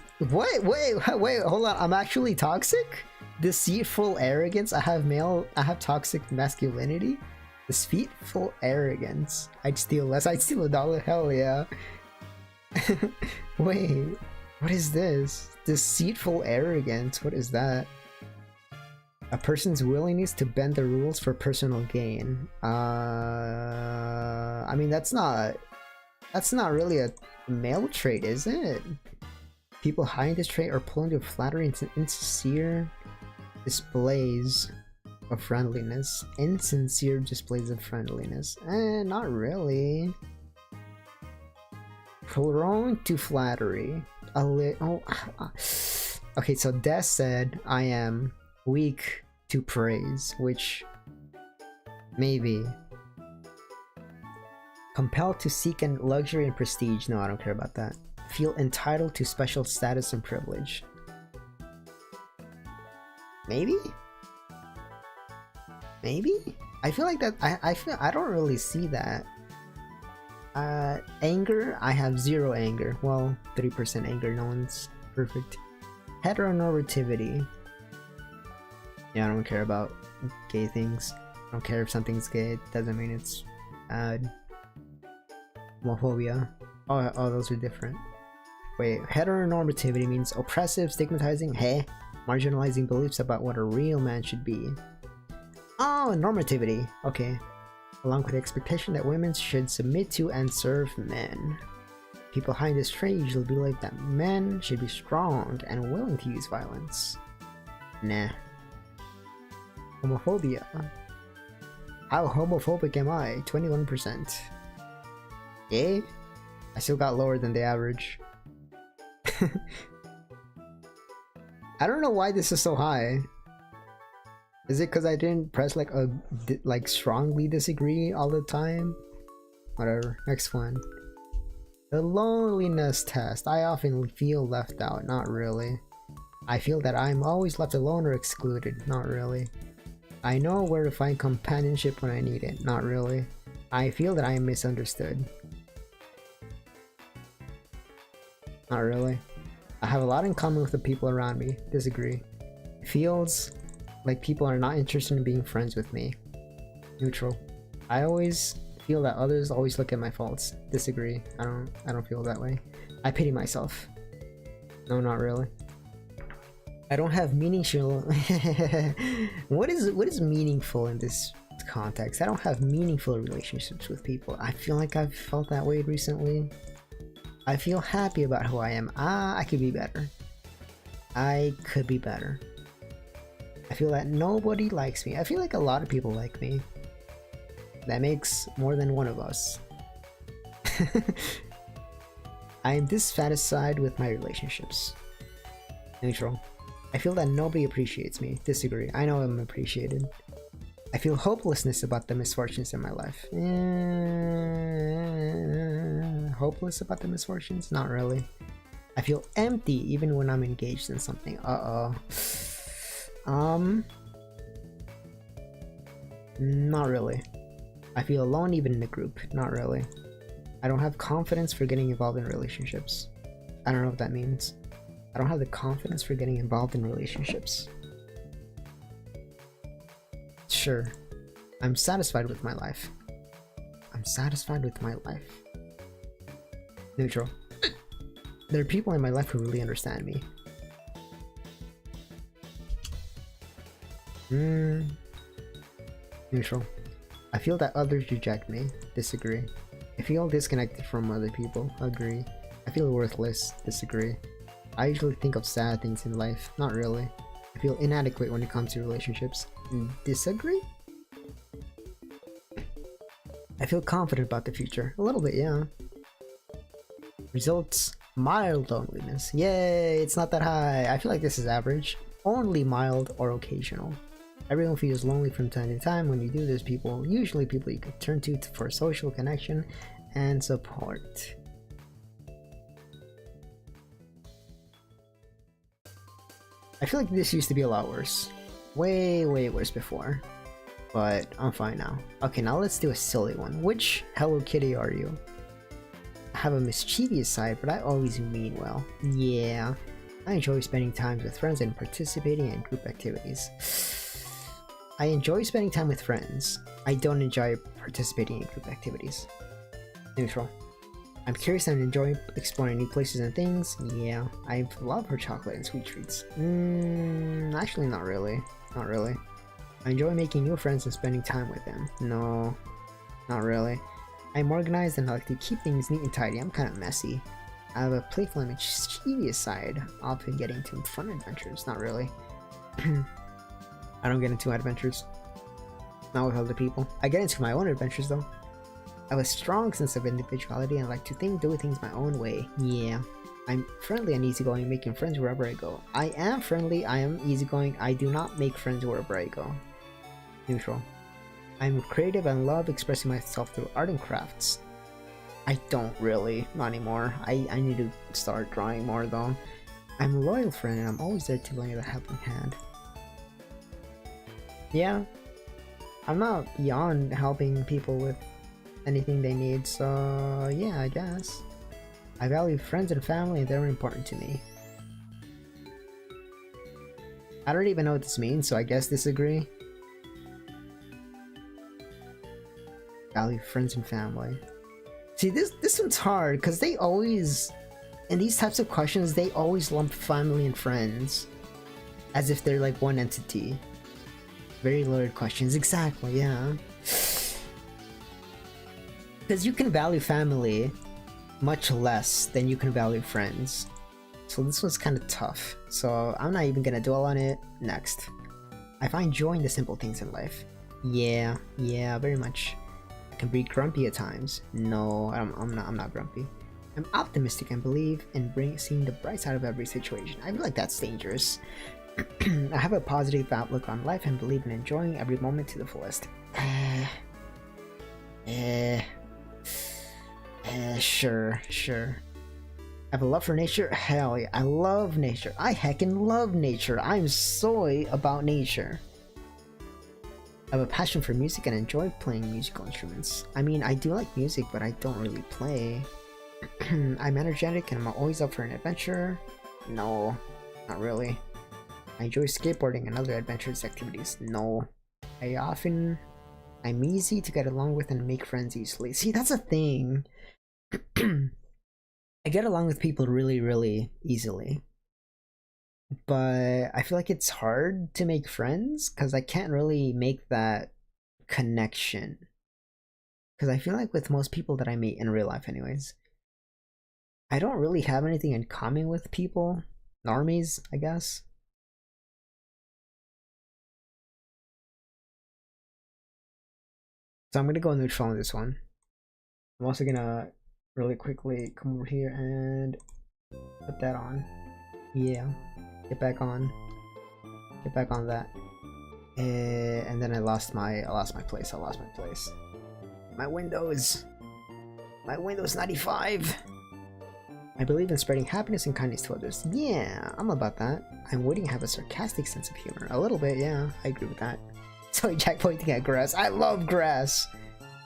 hold on, I'm actually toxic? Deceitful arrogance? I have toxic masculinity? Deceitful arrogance. I'd steal less, I'd steal $1, hell yeah. Wait, what is this? Deceitful arrogance, what is that? A person's willingness to bend the rules for personal gain. I mean, that's not really a male trait, is it? People hiding this trait are pulling to flattery and insincere displays of friendliness. Insincere displays of friendliness. Not really. Prone to flattery. Okay, so Des said I am weak to praise, which maybe. Compelled to seek in luxury and prestige. No, I don't care about that. Feel entitled to special status and privilege. Maybe? Maybe? I feel like that I don't really see that. Anger, I have 0 anger. Well, 3% anger, no one's perfect. Heteronormativity. Yeah, I don't care about gay things. I don't care if something's gay, it doesn't mean it's bad. Homophobia. Oh, those are different. Wait, heteronormativity means oppressive, stigmatizing, marginalizing beliefs about what a real man should be. Oh, normativity. Okay. Along with the expectation that women should submit to and serve men. People behind this trait usually believe that men should be strong and willing to use violence. Nah. Homophobia. How homophobic am I? 21%. Yeah? I still got lower than the average. I don't know why this is so high. Is it because I didn't press like strongly disagree all the time? Whatever. Next one. The loneliness test. I often feel left out. Not really. I feel that I'm always left alone or excluded. Not really. I know where to find companionship when I need it. Not really. I feel that I am misunderstood. Not really. I have a lot in common with the people around me. Disagree. Feels like people are not interested in being friends with me. Neutral. I always feel that others always look at my faults. Disagree. I don't feel that way. I pity myself. No, not really. I don't have meaningful what is meaningful in this context? I don't have meaningful relationships with people. I feel like I've felt that way recently. I feel happy about who I am. I could be better. I could be better. I feel that nobody likes me. I feel like a lot of people like me. That makes more than one of us. I am dissatisfied with my relationships. Neutral. I feel that nobody appreciates me. Disagree. I know I'm appreciated. I feel hopelessness about the misfortunes in my life. Hopeless about the misfortunes? Not really. I feel empty even when I'm engaged in something. Not really. I feel alone even in a group. Not really. I don't have confidence for getting involved in relationships. I don't know what that means. I don't have the confidence for getting involved in relationships. Sure. I'm satisfied with my life. I'm satisfied with my life. Neutral. There are people in my life who really understand me. Neutral. I feel that others reject me. Disagree. I feel disconnected from other people. Agree. I feel worthless. Disagree. I usually think of sad things in life. Not really. I feel inadequate when it comes to relationships. Disagree? I feel confident about the future. A little bit, yeah. Results. Mild loneliness. Yay, it's not that high. I feel like this is average. Only mild or occasional. Everyone feels lonely from time to time. When you do, there's usually people you can turn to for social connection and support. I feel like this used to be a lot worse. Way worse before. But I'm fine now. Okay, now let's do a silly one. Which Hello Kitty are you? I have a mischievous side, but I always mean well. Yeah. I enjoy spending time with friends and participating in group activities. I enjoy spending time with friends. I don't enjoy participating in group activities. Neutral. I'm curious and enjoy exploring new places and things. Yeah, I love her chocolate and sweet treats. Actually not really. not really. I enjoy making new friends and spending time with them. No, not really. I'm organized and I like to keep things neat and tidy. I'm kind of messy. I have a playful and mischievous side, often getting into fun adventures. Not really. I don't get into adventures. Not with other people. I get into my own adventures though. I have a strong sense of individuality and like to do things my own way. Yeah. I'm friendly and easygoing, making friends wherever I go. I am friendly, I am easygoing, I do not make friends wherever I go. Neutral. I'm creative and love expressing myself through art and crafts. I don't really, not anymore. I need to start drawing more though. I'm a loyal friend and I'm always there to lend a helping hand. Yeah. I'm not beyond helping people with anything they need, so yeah, I guess. I value friends and family and they're important to me. I don't even know what this means, so I guess disagree. Value friends and family. See, this one's hard because they always, in these types of questions, they always lump family and friends as if they're like one entity. Very loaded questions. Exactly, yeah. Because you can value family much less than you can value friends. So this was kind of tough. So I'm not even gonna dwell on it. Next. I find joy in the simple things in life. Yeah, very much. I can be grumpy at times. No, I'm not grumpy. I'm optimistic and believe in seeing the bright side of every situation. I feel like that's dangerous. I have a positive outlook on life and believe in enjoying every moment to the fullest. Sure. I have a love for nature? Hell yeah, I love nature. I heckin' love nature. I'm soy about nature. I have a passion for music and enjoy playing musical instruments. I mean, I do like music, but I don't really play. I'm energetic and I'm always up for an adventure. No, not really. I enjoy skateboarding and other adventurous activities. No. I'm easy to get along with and make friends easily. See, that's a thing. I get along with people really easily. But I feel like it's hard to make friends because I can't really make that connection. Because I feel like with most people that I meet in real life anyways, I don't really have anything in common with people. Normies, I guess. So I'm gonna go neutral on this one. I'm also gonna really quickly come over here and put that on. Yeah, get back on that. And then I lost my place. My Windows 95. I believe in spreading happiness and kindness to others. Yeah, I'm about that. I'm witty and have a sarcastic sense of humor. A little bit, yeah, I agree with that. So Jack pointing at grass. I love grass.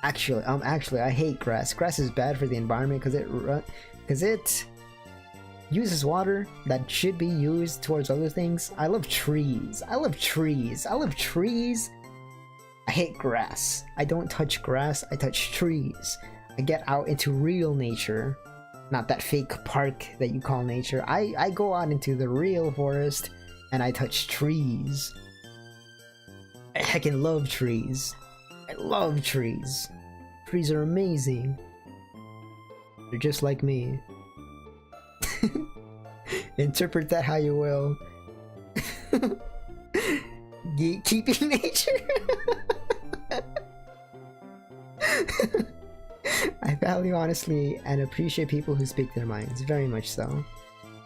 Actually, I hate grass. Grass is bad for the environment because it uses water that should be used towards other things. I love trees. I hate grass. I don't touch grass. I touch trees. I get out into real nature, not that fake park that you call nature. I go out into the real forest and I touch trees. I heckin' love trees. I love trees. Trees are amazing. They're just like me. Interpret that how you will. Gatekeeping nature. I value honestly and appreciate people who speak their minds, very much so.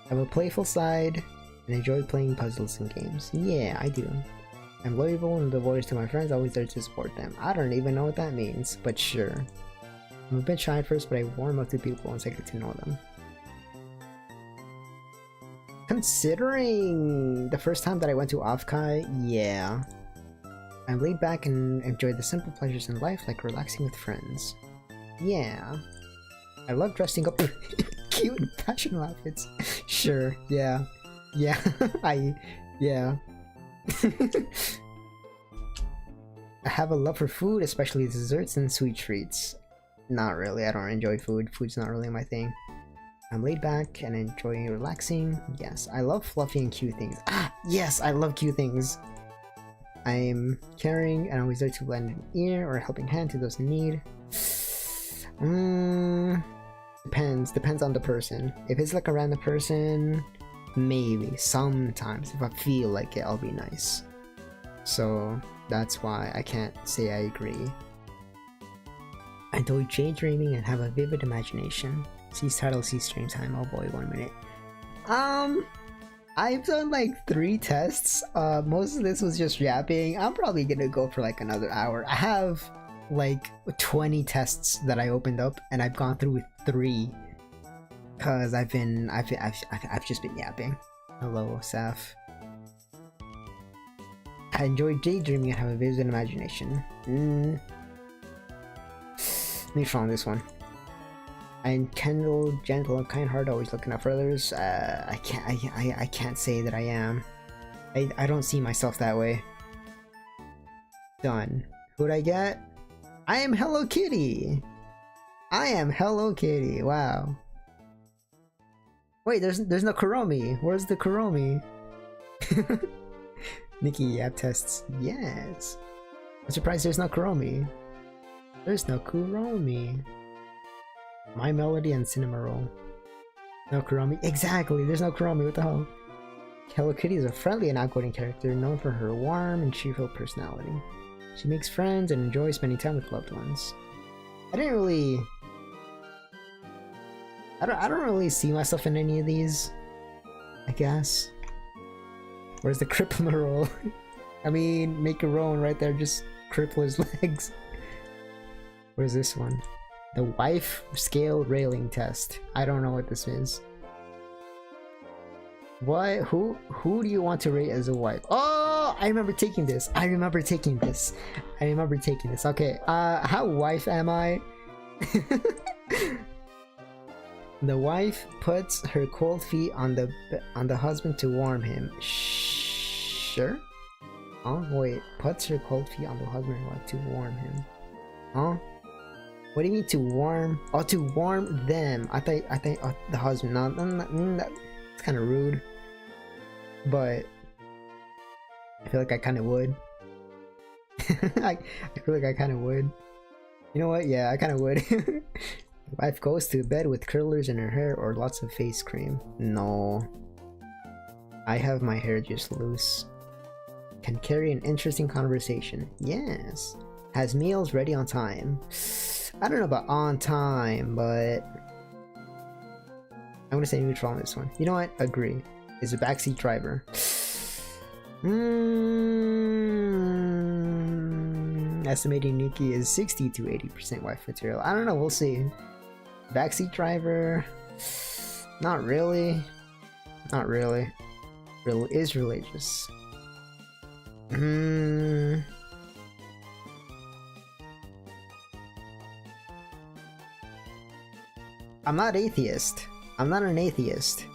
I have a playful side and enjoy playing puzzles and games. Yeah, I do. I'm loyal and devoted to my friends, always there to support them. I don't even know what that means, but sure. I'm a bit shy at first, but I warm up to people once I get to know them. Considering the first time that I went to Offkai, yeah. I'm laid back and enjoy the simple pleasures in life, like relaxing with friends. Yeah. I love dressing up in cute and fashionable outfits. Sure, yeah. Yeah, yeah. I have a love for food, especially desserts and sweet treats. Not really, I don't enjoy food. Food's not really my thing. I'm laid back and enjoying relaxing. Yes, I love fluffy and cute things. Ah, yes, I love cute things. I'm caring and always there to lend an ear or a helping hand to those in need. Depends on the person. If it's like a random person, maybe. Sometimes, if I feel like it, I'll be nice. So that's why I can't say I agree. I enjoy daydreaming and have a vivid imagination. See title, see stream time. Oh boy, 1 minute. I've done like 3 tests. Most of this was just yapping. I'm probably gonna go for like another hour. I have like 20 tests that I opened up, and I've gone through 3 because I've just been yapping. Hello, Saf. I enjoy daydreaming and have a vivid imagination. Neutral on this one. I'm Kendall, gentle and kind-hearted, always looking out for others. I can't say that I am. I don't see myself that way. Done. Who'd I get? I am Hello Kitty. I am Hello Kitty. Wow. Wait, there's no Kuromi. Where's the Kuromi? Nikki Yap tests. Yes. I'm surprised there's no Kuromi. There's no Kuromi. My Melody and Cinema Roll. No Kuromi. Exactly, there's no Kuromi. What the hell? Hello Kitty is a friendly and outgoing character known for her warm and cheerful personality. She makes friends and enjoys spending time with loved ones. I don't really see myself in any of these, I guess. Where's the crippler roll? I mean, make your own right there, just cripple his legs. Where's this one? The wife scale railing test. I don't know what this is. What? Who do you want to rate as a wife? Oh, I remember taking this. Okay, how wife am I? The wife puts her cold feet on the husband to warm him. Sure? Oh wait, puts her cold feet on the husband to warm him. Huh? What do you mean to warm? Oh, to warm them. I think the husband. No, that's kind of rude. But I feel like I kind of would. I feel like I kind of would. You know what? Yeah, I kind of would. Wife goes to bed with curlers in her hair or lots of face cream. No. I have my hair just loose. Can carry an interesting conversation. Yes. Has meals ready on time. I don't know about on time, but I'm gonna say neutral on this one. You know what? Agree. Is a backseat driver. Estimating Nikki is 60 to 80% wife material. I don't know, we'll see. Backseat driver. Not really. Not really. Is religious. I'm not atheist. I'm not an atheist.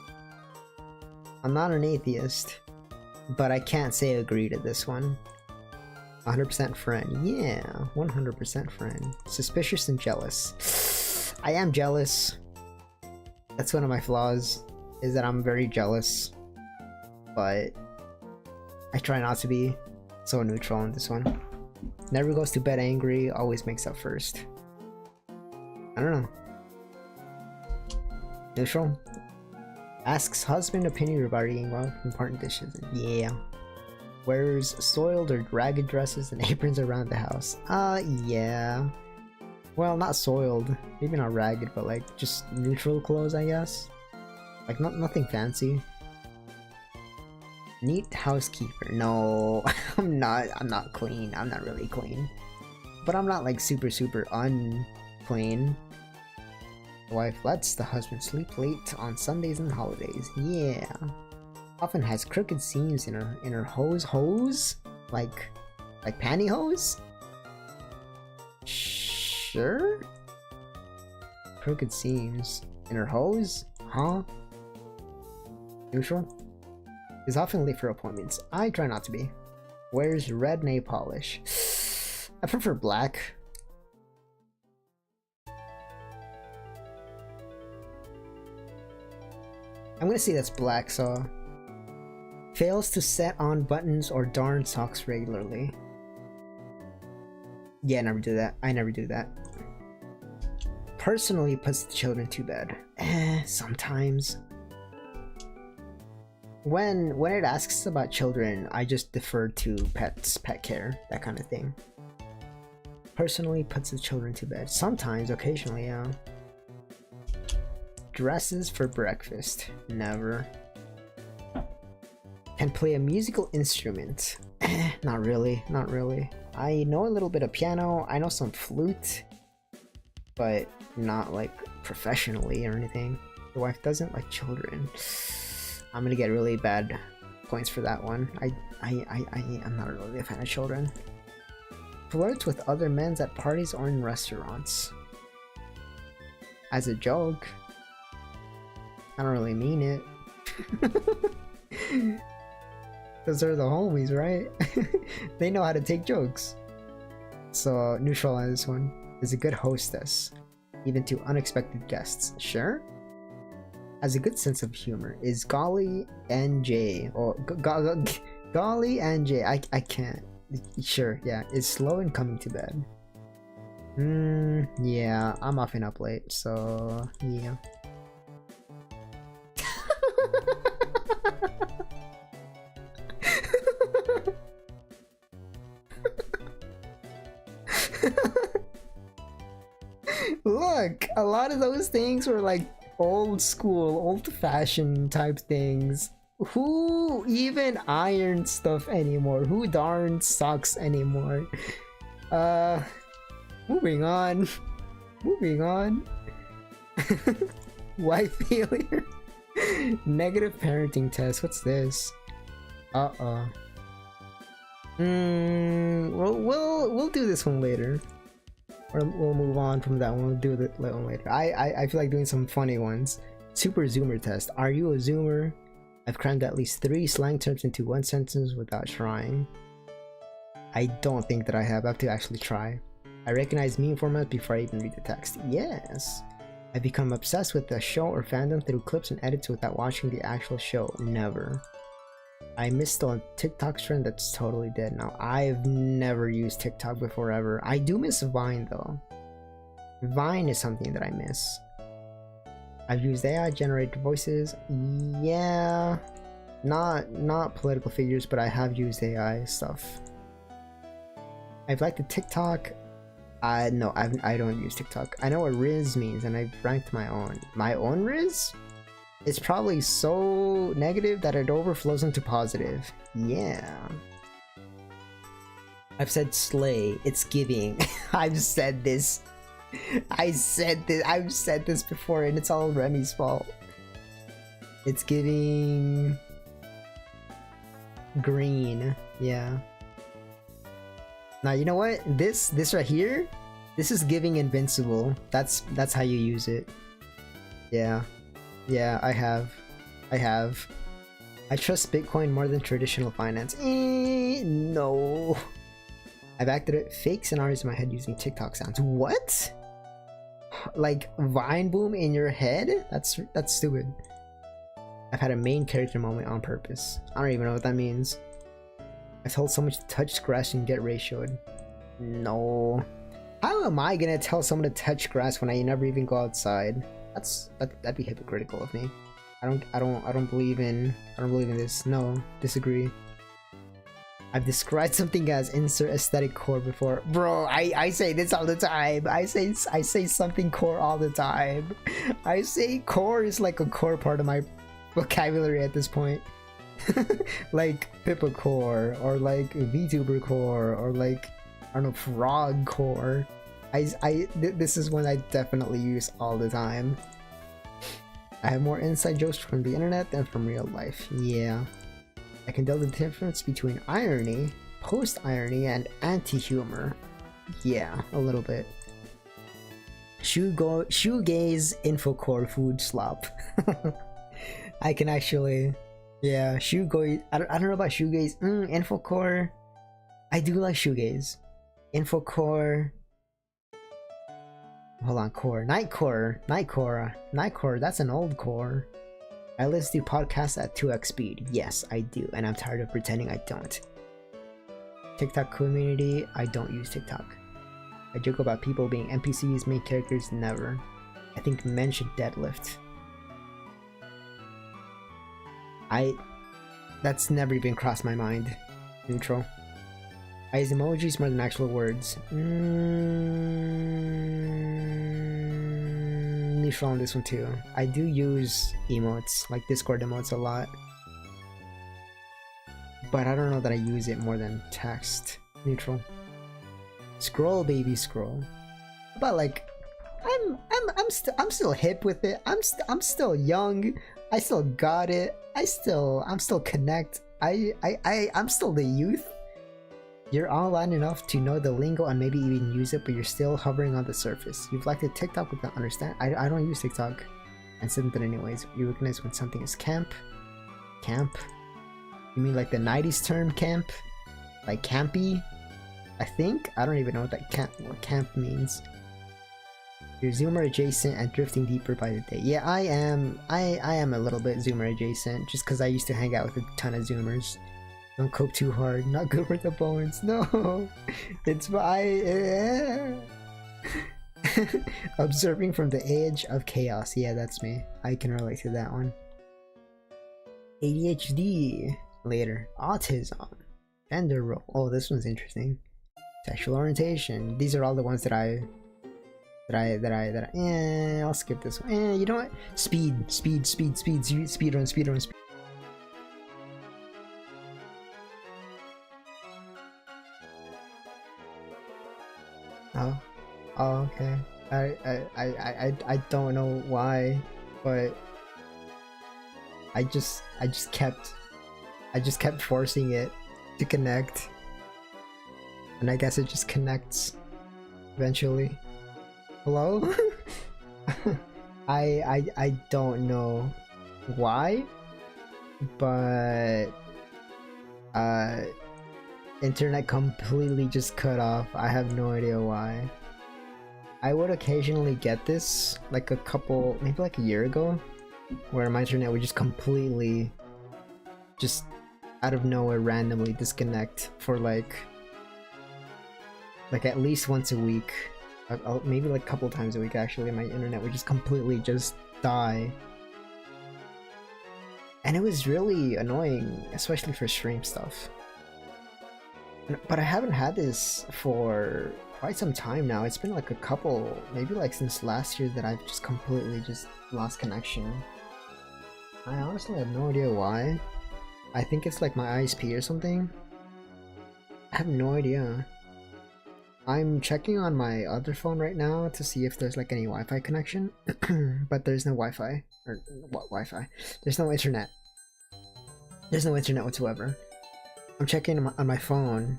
But I can't say agree to this one. 100% friend. Yeah, 100% friend. Suspicious and jealous. I am jealous. That's one of my flaws, is that I'm very jealous. But I try not to be. So neutral on this one. Never goes to bed angry, always makes up first. I don't know. Neutral. Asks husband opinion regarding important dishes. Yeah. Wears soiled or ragged dresses and aprons around the house. Yeah. Well, not soiled. Maybe not ragged, but like just neutral clothes, I guess. Like nothing fancy. Neat housekeeper. No, I'm not clean. I'm not really clean. But I'm not like super unclean. The wife lets the husband sleep late on Sundays and holidays. Yeah. Often has crooked seams in her hose? Like pantyhose? Sure? Crooked seams in her hose? Huh? Neutral? Is often late for appointments. I try not to be. Wears red nail polish. I prefer black. I'm gonna say that's black, so Fails to set on buttons or darn socks regularly. Yeah, I never do that. I never do that. Personally puts the children to bed. Sometimes. When it asks about children, I just defer to pets, pet care, that kind of thing. Personally puts the children to bed. Sometimes, occasionally, yeah. Dresses for breakfast. Never. Can play a musical instrument. Not really, not really. I know a little bit of piano, I know some flute, but not like professionally or anything. Your wife doesn't like children. I'm gonna get really bad points for that one. I'm not really a fan of children. Flirts with other men at parties or in restaurants. As a joke. I don't really mean it. Those are the homies, right? They know how to take jokes. So neutralize this one. Is a good hostess, even to unexpected guests. Sure. Has a good sense of humor. Is golly NJ or golly NJ? I can't. Sure, yeah. Is slow in coming to bed. Yeah. I'm often up late, so yeah. Look, a lot of those things were like old school, old-fashioned type things. Who even irons stuff anymore? Who darns socks anymore? Moving on. Moving on. Wife failure. Negative parenting test. What's this? We'll do this one later. Or we'll move on from that one. We'll do that one later. I feel like doing some funny ones. Super Zoomer test. Are you a Zoomer? I've crammed at least 3 slang terms into one sentence without trying. I don't think that I have. I have to actually try. I recognize meme formats before I even read the text. Yes. I've become obsessed with the show or fandom through clips and edits without watching the actual show. Never. I missed on TikTok trend that's totally dead now. I've never used TikTok before ever. I do miss Vine though. Vine is something that I miss. I've used AI generated voices. Yeah, not political figures, but I have used AI stuff. I've liked the TikTok. No, I don't use TikTok. I know what Riz means, and I've ranked my own. My own Riz? It's probably so negative that it overflows into positive. Yeah. I've said slay. It's giving. I've said this. I've said this before, and it's all Remy's fault. It's giving green. Yeah. Now you know what? This right here, this is giving invincible. That's how you use it. Yeah. Yeah, I have. I trust Bitcoin more than traditional finance. No. I've acted fake scenarios in my head using TikTok sounds. What? Like Vine boom in your head? That's stupid. I've had a main character moment on purpose. I don't even know what that means. I've told someone to touch grass and get ratioed. No. How am I gonna tell someone to touch grass when I never even go outside? That'd be hypocritical of me. I don't believe in this. No, disagree. I've described something as insert aesthetic core before. Bro, I say this all the time. I say something core all the time. I say core is like a core part of my vocabulary at this point. Like Pippa core, or like VTuber core, or like, I don't know, frog core. This is one I definitely use all the time. I have more inside jokes from the internet than from real life. Yeah. I can tell the difference between irony, post-irony, and anti-humor. Yeah, a little bit. Shoegaze infocore food slop. I can actually... Yeah, shoegaze... I don't know about shoegaze. Infocore... I do like shoegaze. Infocore... Hold on, core. Nightcore, that's an old core. I listen to podcasts at 2x speed. Yes, I do, and I'm tired of pretending I don't. TikTok community, I don't use TikTok. I joke about people being NPCs, main characters, never. I think men should deadlift. That's never even crossed my mind. Neutral. I use emojis more than actual words. Neutral on this one too. I do use emotes, like Discord emotes a lot. But I don't know that I use it more than text. Neutral. Scroll, baby, scroll. But like, I'm still hip with it. I'm still young. I still got it. I'm still connect. I'm still the youth. You're online enough to know the lingo and maybe even use it, but you're still hovering on the surface. You've liked a TikTok without understand. I don't use TikTok, and said that anyways. You recognize when something is camp. Camp. You mean like the 90s term camp? Like campy? I think? I don't even know what camp means. You're Zoomer adjacent and drifting deeper by the day. Yeah, I am a little bit Zoomer adjacent, just because I used to hang out with a ton of Zoomers. Don't cope too hard, not good for the bones. No! It's observing from the edge of chaos. Yeah, that's me. I can relate to that one. ADHD. Later. Autism. Gender role. Oh, this one's interesting. Sexual orientation. These are all the ones that I'll skip this one. You know what? Speed run. Oh, okay. I don't know why, but I just kept forcing it to connect, and I guess it just connects eventually. Hello? I don't know why, but internet completely just cut off. I have no idea why. I would occasionally get this like maybe like a year ago, where my internet would just completely just out of nowhere randomly disconnect for like at least once a week. Maybe like a couple times a week actually. My internet would just completely just die, and it was really annoying, especially for stream stuff. But I haven't had this for quite some time now. It's been like a couple, maybe like since last year, that I've just completely just lost connection. I honestly have no idea why. I think it's like my ISP or something. I have no idea. I'm checking on my other phone right now to see if there's like any Wi-Fi connection, but there's no Wi-Fi. Or what Wi-Fi? There's no internet. There's no internet whatsoever. I'm checking on my phone,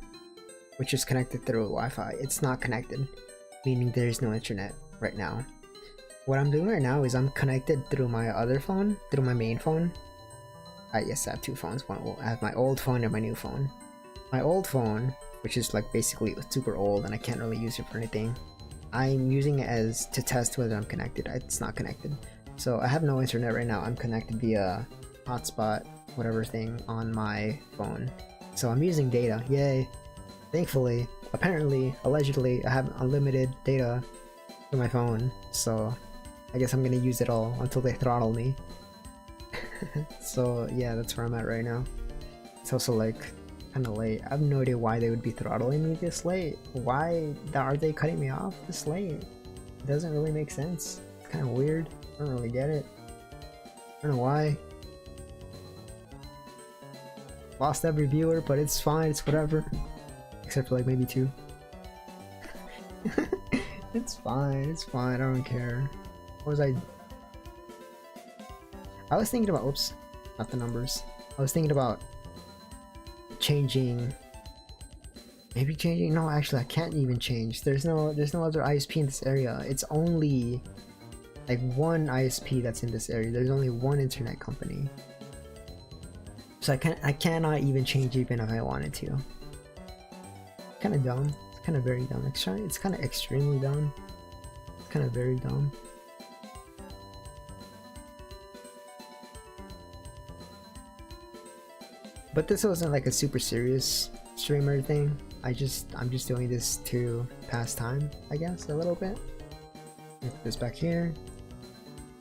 which is connected through Wi-Fi. It's not connected, meaning there's no internet right now. What I'm doing right now is I'm connected through my other phone, through my main phone. Yes, I have two phones. I have my old phone and my new phone. My old phone, which is like basically super old and I can't really use it for anything, I'm using it as to test whether I'm connected. It's not connected. So I have no internet right now. I'm connected via hotspot, whatever thing, on my phone. So I'm using data. Yay. Thankfully, apparently, allegedly, I have unlimited data for my phone. So I guess I'm gonna use it all until they throttle me. So yeah, that's where I'm at right now. It's also like kind of late. I have no idea why they would be throttling me this late. Why are they cutting me off this late? It doesn't really make sense. It's kind of weird. I don't really get it. I don't know why. Lost every viewer, but it's fine. It's whatever. Except for like maybe two. It's fine. It's fine. I don't care. What was I was thinking about, oops, not the numbers. I was thinking about changing, no, actually I can't even change. There's no other ISP in this area. It's only like one ISP that's in this area. There's only one internet company. So I cannot even change even if I wanted to. Kind of dumb. It's kind of very dumb. It's kind of extremely dumb. It's kind of very dumb. But this wasn't like a super serious streamer thing. I'm just doing this to pass time, I guess, a little bit. Put this back here.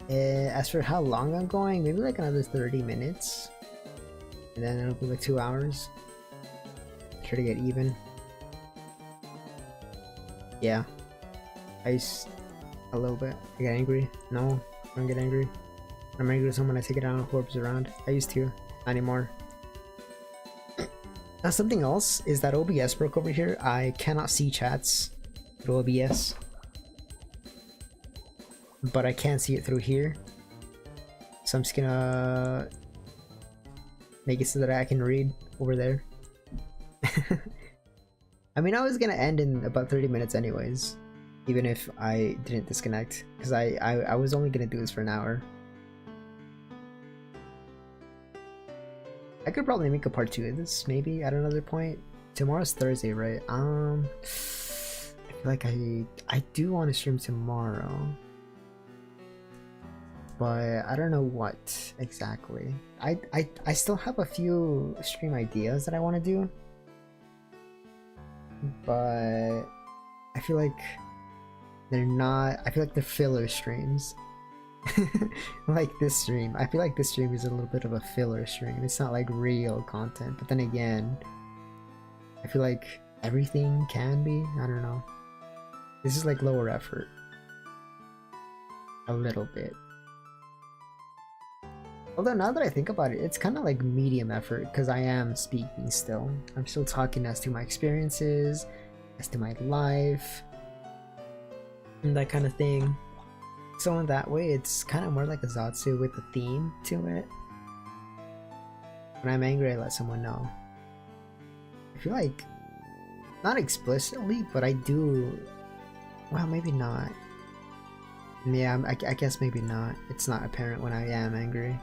As for how long I'm going, maybe like another 30 minutes. And then it'll be like 2 hours. Try to get even. Yeah. Ice a little bit. I get angry. No, I don't get angry. When I'm angry with someone, I take it out on whoever's around. I used to, not anymore. Now something else is that OBS broke over here. I cannot see chats through OBS. But I can see it through here. So I'm just gonna make it so that I can read over there. I mean, I was gonna end in about 30 minutes anyways, even if I didn't disconnect, because I was only gonna do this for an hour. I could probably make a part 2 of this, maybe at another point. Tomorrow's Thursday, right? I feel like I do want to stream tomorrow, but I don't know what exactly. I still have a few stream ideas that I want to do, but I feel like they're not. I feel like they're filler streams. Like this stream. I feel like this stream is a little bit of a filler stream. It's not like real content, but then again, I feel like everything can be. I don't know. This is like lower effort. A little bit. Although now that I think about it, it's kind of like medium effort because I am speaking still. I'm still talking as to my experiences, as to my life, and that kind of thing. So in that way, it's kind of more like a Zatsu with a theme to it. When I'm angry, I let someone know. I feel like, not explicitly, but I do. Well, maybe not. Yeah, I guess maybe not. It's not apparent when I am angry.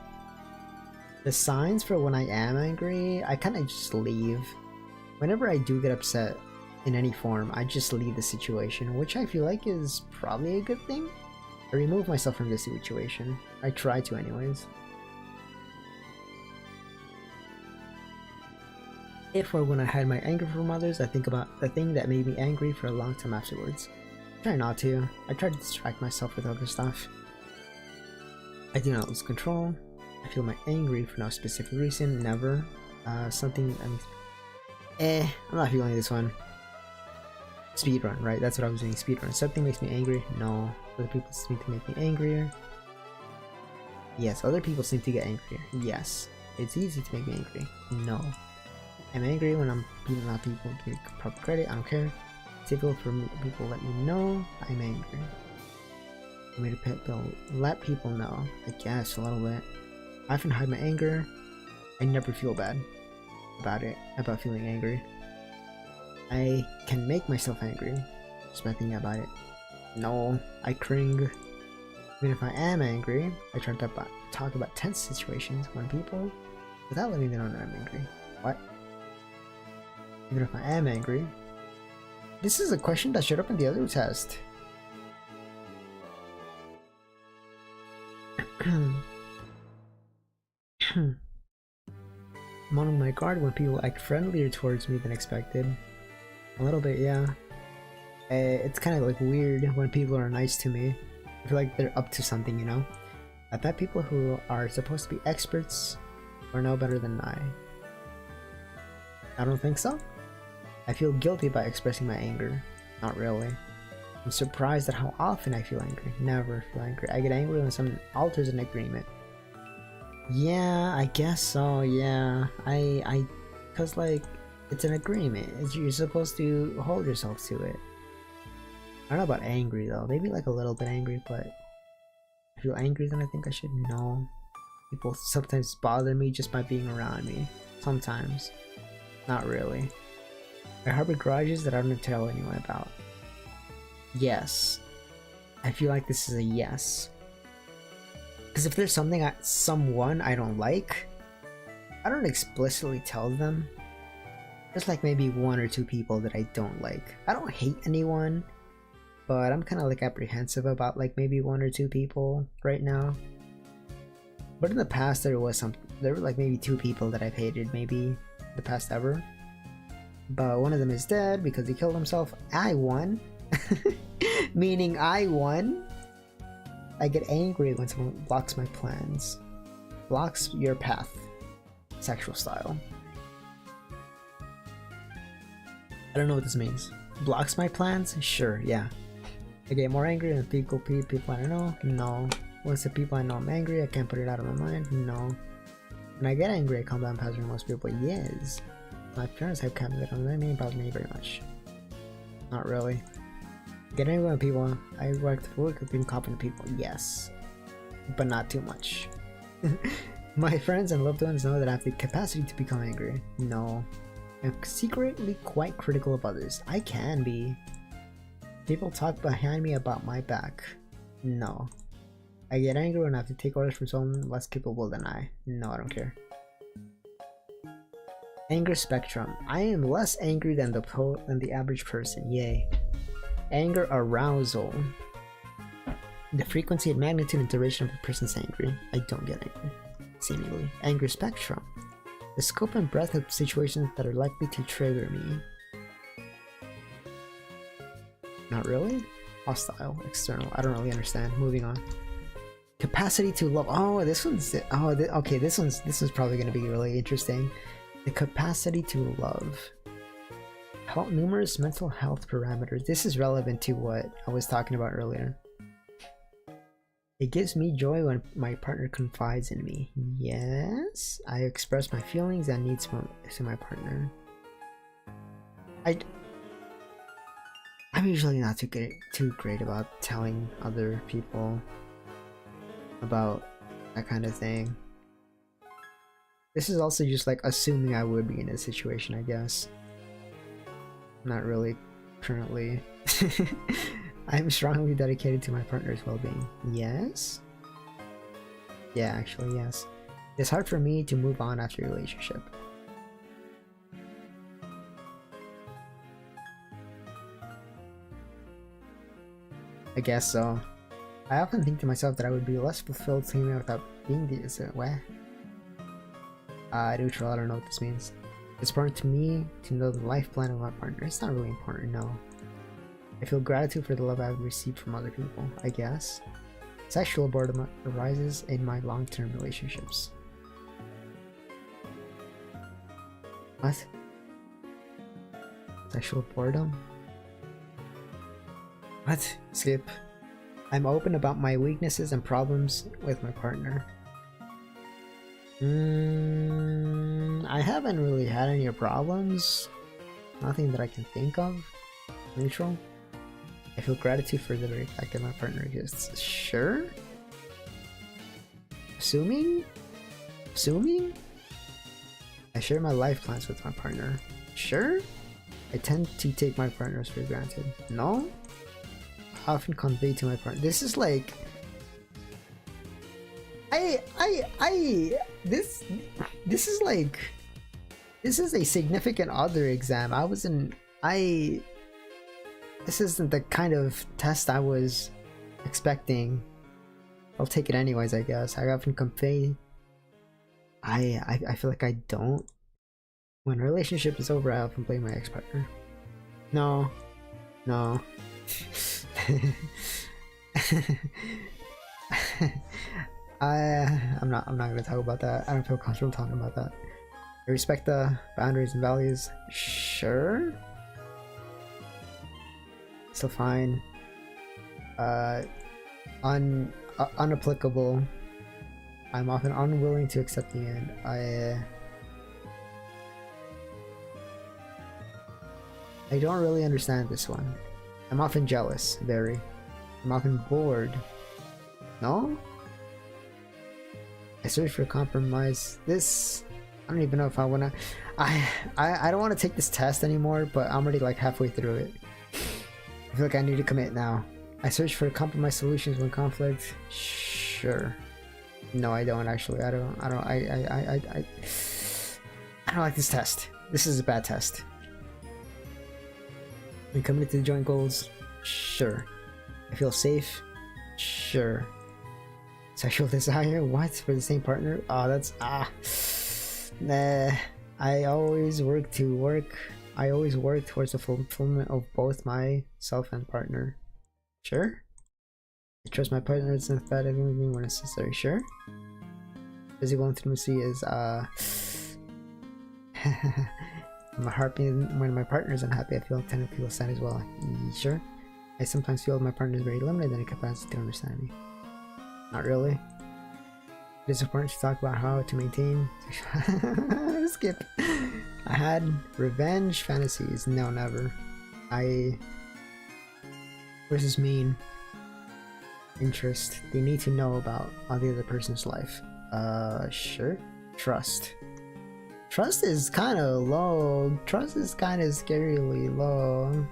The signs for when I am angry, I kind of just leave. Whenever I do get upset in any form, I just leave the situation, which I feel like is probably a good thing. I remove myself from the situation. I try to anyways. If or when I hide my anger from others, I think about the thing that made me angry for a long time afterwards. I try not to. I try to distract myself with other stuff. I do not lose control. I feel my angry for no specific reason. Never. Something I'm not feeling this one. Speedrun, right? That's what I was doing. Speedrun. Something makes me angry. No. Other people seem to make me angrier. Yes, other people seem to get angrier. Yes. It's easy to make me angry. No. I'm angry when I'm beating out people. Give me proper credit. I don't care. It's difficult for people to let me know I'm angry. I made a let people know. I guess a little bit. I often hide my anger. I never feel bad about it. About feeling angry. I can make myself angry just by thinking about it. No, I cring. Even if I am angry, I try to talk about tense situations when people without letting them know that I'm angry. What? Even if I am angry. This is a question that showed up in the other test. I'm on my guard when people act friendlier towards me than expected. A little bit, yeah. It's kind of like weird when people are nice to me. I feel like they're up to something, you know? I've met people who are supposed to be experts or know better than I don't think so. I feel guilty by expressing my anger. Not really. I'm surprised at how often I feel angry. Never feel angry. I get angry when someone alters an agreement. Yeah, I guess so, yeah. Cause like, it's an agreement. You're supposed to hold yourself to it. I don't know about angry though. Maybe like a little bit angry, but if I feel angry, then I think I should know. People sometimes bother me just by being around me. Sometimes. Not really. I harbor grudges that I don't tell anyone about. Yes. I feel like this is a yes. Because if there's someone I don't like, I don't explicitly tell them. There's like maybe 1 or 2 people that I don't like. I don't hate anyone, but I'm kind of like apprehensive about like maybe 1 or 2 people right now. But in the past there was There were like maybe 2 people that I've hated maybe the past ever. But one of them is dead because he killed himself. I won. Meaning I won. I get angry when someone blocks my plans. Blocks your path. Sexual style. I don't know what this means. Blocks my plans? Sure, yeah. I get more angry than people I don't know? No. Once the people I know I'm angry, I can't put it out of my mind? No. When I get angry, I calm down faster than most people? Yes. My parents have kept it on their name about me very much. Not really. Get angry with people. I work with being confident people. Yes. But not too much. My friends and loved ones know that I have the capacity to become angry. No. I'm secretly quite critical of others. I can be. People talk behind me about my back. No. I get angry when I have to take orders from someone less capable than I. No, I don't care. Anger spectrum. I am less angry than the average person. Yay. Anger arousal. The frequency and magnitude and duration of a person's angry. I don't get angry. Seemingly. Anger spectrum. The scope and breadth of situations that are likely to trigger me. Not really? Hostile. External. I don't really understand. Moving on. Capacity to love. Oh, this one's... Oh, okay. This one's probably going to be really interesting. The capacity to love. Numerous mental health parameters. This is relevant to what I was talking about earlier. It gives me joy when my partner confides in me. Yes, I express my feelings and needs to my partner. I'm usually not too great about telling other people about that kind of thing. This is also just like assuming I would be in a situation, I guess. Not really currently. I'm strongly dedicated to my partner's well-being. Yes? Yeah, actually, yes. It's hard for me to move on after a relationship. I guess so. I often think to myself that I would be less fulfilled teaming without being what? Neutral, I don't know what this means. It's important to me to know the life plan of my partner. It's not really important, no. I feel gratitude for the love I've received from other people, I guess. Sexual boredom arises in my long-term relationships. What? Sexual boredom? What? Skip. I'm open about my weaknesses and problems with my partner. I haven't really had any problems. Nothing that I can think of. Neutral. I feel gratitude for the very fact that my partner exists. Sure? Assuming? I share my life plans with my partner. Sure? I tend to take my partners for granted. No? I often convey to my partner. This is like... This is a significant other exam. This isn't the kind of test I was expecting. I'll take it anyways, I guess. I often convey. I feel like I don't. When a relationship is over, I often blame my ex-partner. No. I'm not gonna talk about that. I don't feel comfortable talking about that. I respect the boundaries and values. Sure. Still fine. Unapplicable. I'm often unwilling to accept the end. I don't really understand this one. I'm often jealous, very. I'm often bored. No? I search for compromise. This... I don't even know if I wanna... I don't want to take this test anymore, but I'm already like halfway through it. I feel like I need to commit now. I search for compromise solutions when conflict. Sure. No, I don't actually. I don't like this test. This is a bad test. I'm committed to joint goals. Sure. I feel safe. Sure. Sexual desire? What? For the same partner? Oh, that's nah. I always work towards the fulfillment of both myself and partner. Sure. I trust my partner is sympathetic when necessary. Sure. Physical intimacy is when my partner is unhappy, I tend to feel sad as well. Sure. I sometimes feel my partner is very limited in capacity to understand me. Not really. It is important to talk about how to maintain. Skip. I had revenge fantasies. No, never. What does this mean? Interest. They need to know about the other person's life. Sure. Trust. Trust is kind of low. Trust is kind of scarily low.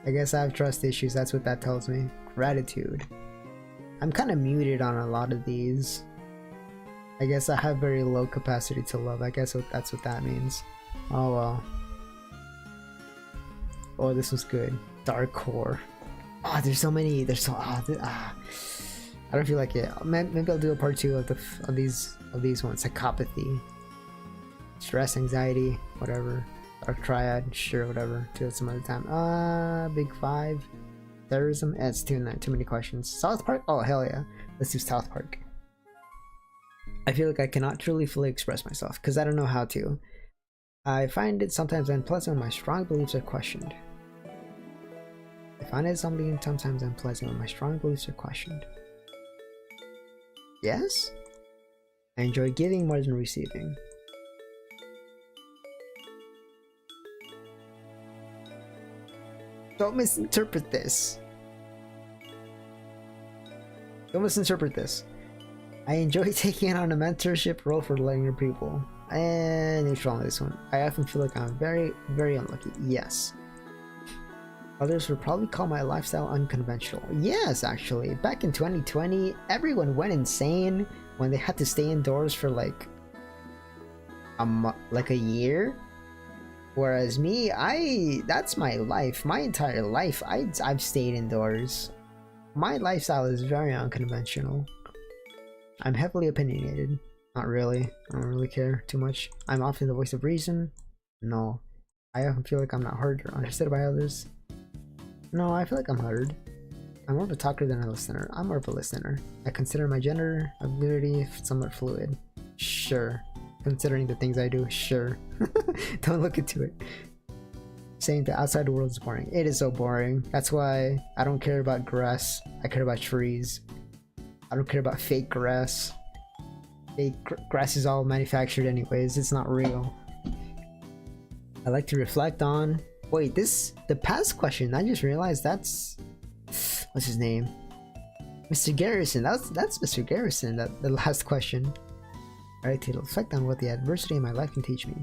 I guess I have trust issues. That's what that tells me. Gratitude. I'm kind of muted on a lot of these. I guess I have very low capacity to love. I guess that's what that means. Oh well. Oh, this was good. Dark core. Oh, there's so many. There's so. I don't feel like it. Maybe I'll do a part 2 of these ones. Psychopathy, stress, anxiety, whatever. Dark triad. Sure, whatever. Do it some other time. Big 5. Terrorism. It's too many questions. South Park. Oh hell yeah. Let's do South Park. I feel like I cannot truly fully express myself because I don't know how to. I find it sometimes unpleasant when my strong beliefs are questioned. I find it sometimes unpleasant when my strong beliefs are questioned. Yes? I enjoy giving more than receiving. Don't misinterpret this. Don't misinterpret this. I enjoy taking on a mentorship role for younger people. And neutral on this one. I often feel like I'm very, very unlucky. Yes. Others would probably call my lifestyle unconventional. Yes, actually. Back in 2020, everyone went insane when they had to stay indoors for like a year. Whereas me, that's my life. My entire life, I've stayed indoors. My lifestyle is very unconventional. I'm heavily opinionated. Not really. I don't really care too much. I'm often the voice of reason. No. I often feel like I'm not heard or understood by others. No, I feel like I'm heard. I'm more of a talker than a listener. I'm more of a listener. I consider my gender ability somewhat fluid. Sure. Considering the things I do, sure. Don't look into it. Saying the outside world is boring. It is so boring. That's why I don't care about grass. I care about trees. I don't care about fake grass. Fake grass is all manufactured anyways. It's not real. I like to reflect on. Wait, the past question. I just realized that's what's his name, Mr. Garrison. That's Mr. Garrison. The last question. I like to reflect on what the adversity in my life can teach me.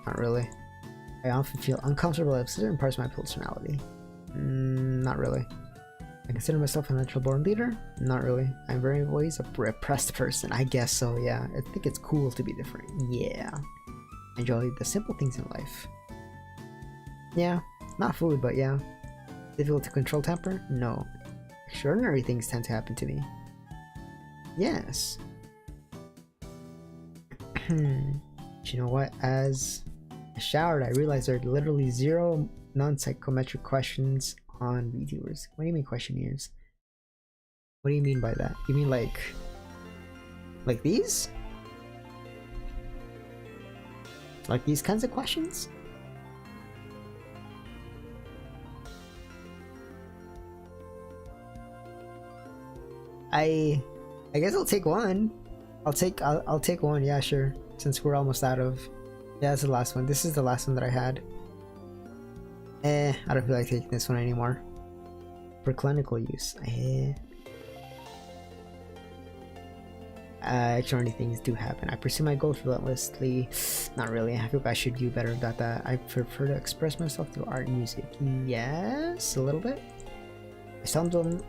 Not really. I often feel uncomfortable with certain parts of my personality. Not really. I consider myself a natural born leader? Not really. I'm very always a repressed person. I guess so, yeah. I think it's cool to be different. Yeah. I enjoy the simple things in life. Yeah. Not food, but yeah. Difficult to control temper? No. Extraordinary things tend to happen to me. Yes. You know what? As I showered, I realized there are literally 0 non-psychometric questions on VTubers. What do you mean questionnaires? What do you mean by that? You mean like these? Like these kinds of questions? I guess I'll take one. I'll take one, yeah, sure. Since we're almost out of. Yeah, that's the last one. This is the last one that I had. I don't feel like taking this one anymore. For clinical use. Extraordinary things do happen. I pursue my goals relentlessly. Not really. I feel like I should do better about that. I prefer to express myself through art and music. Yes, a little bit. I seldom.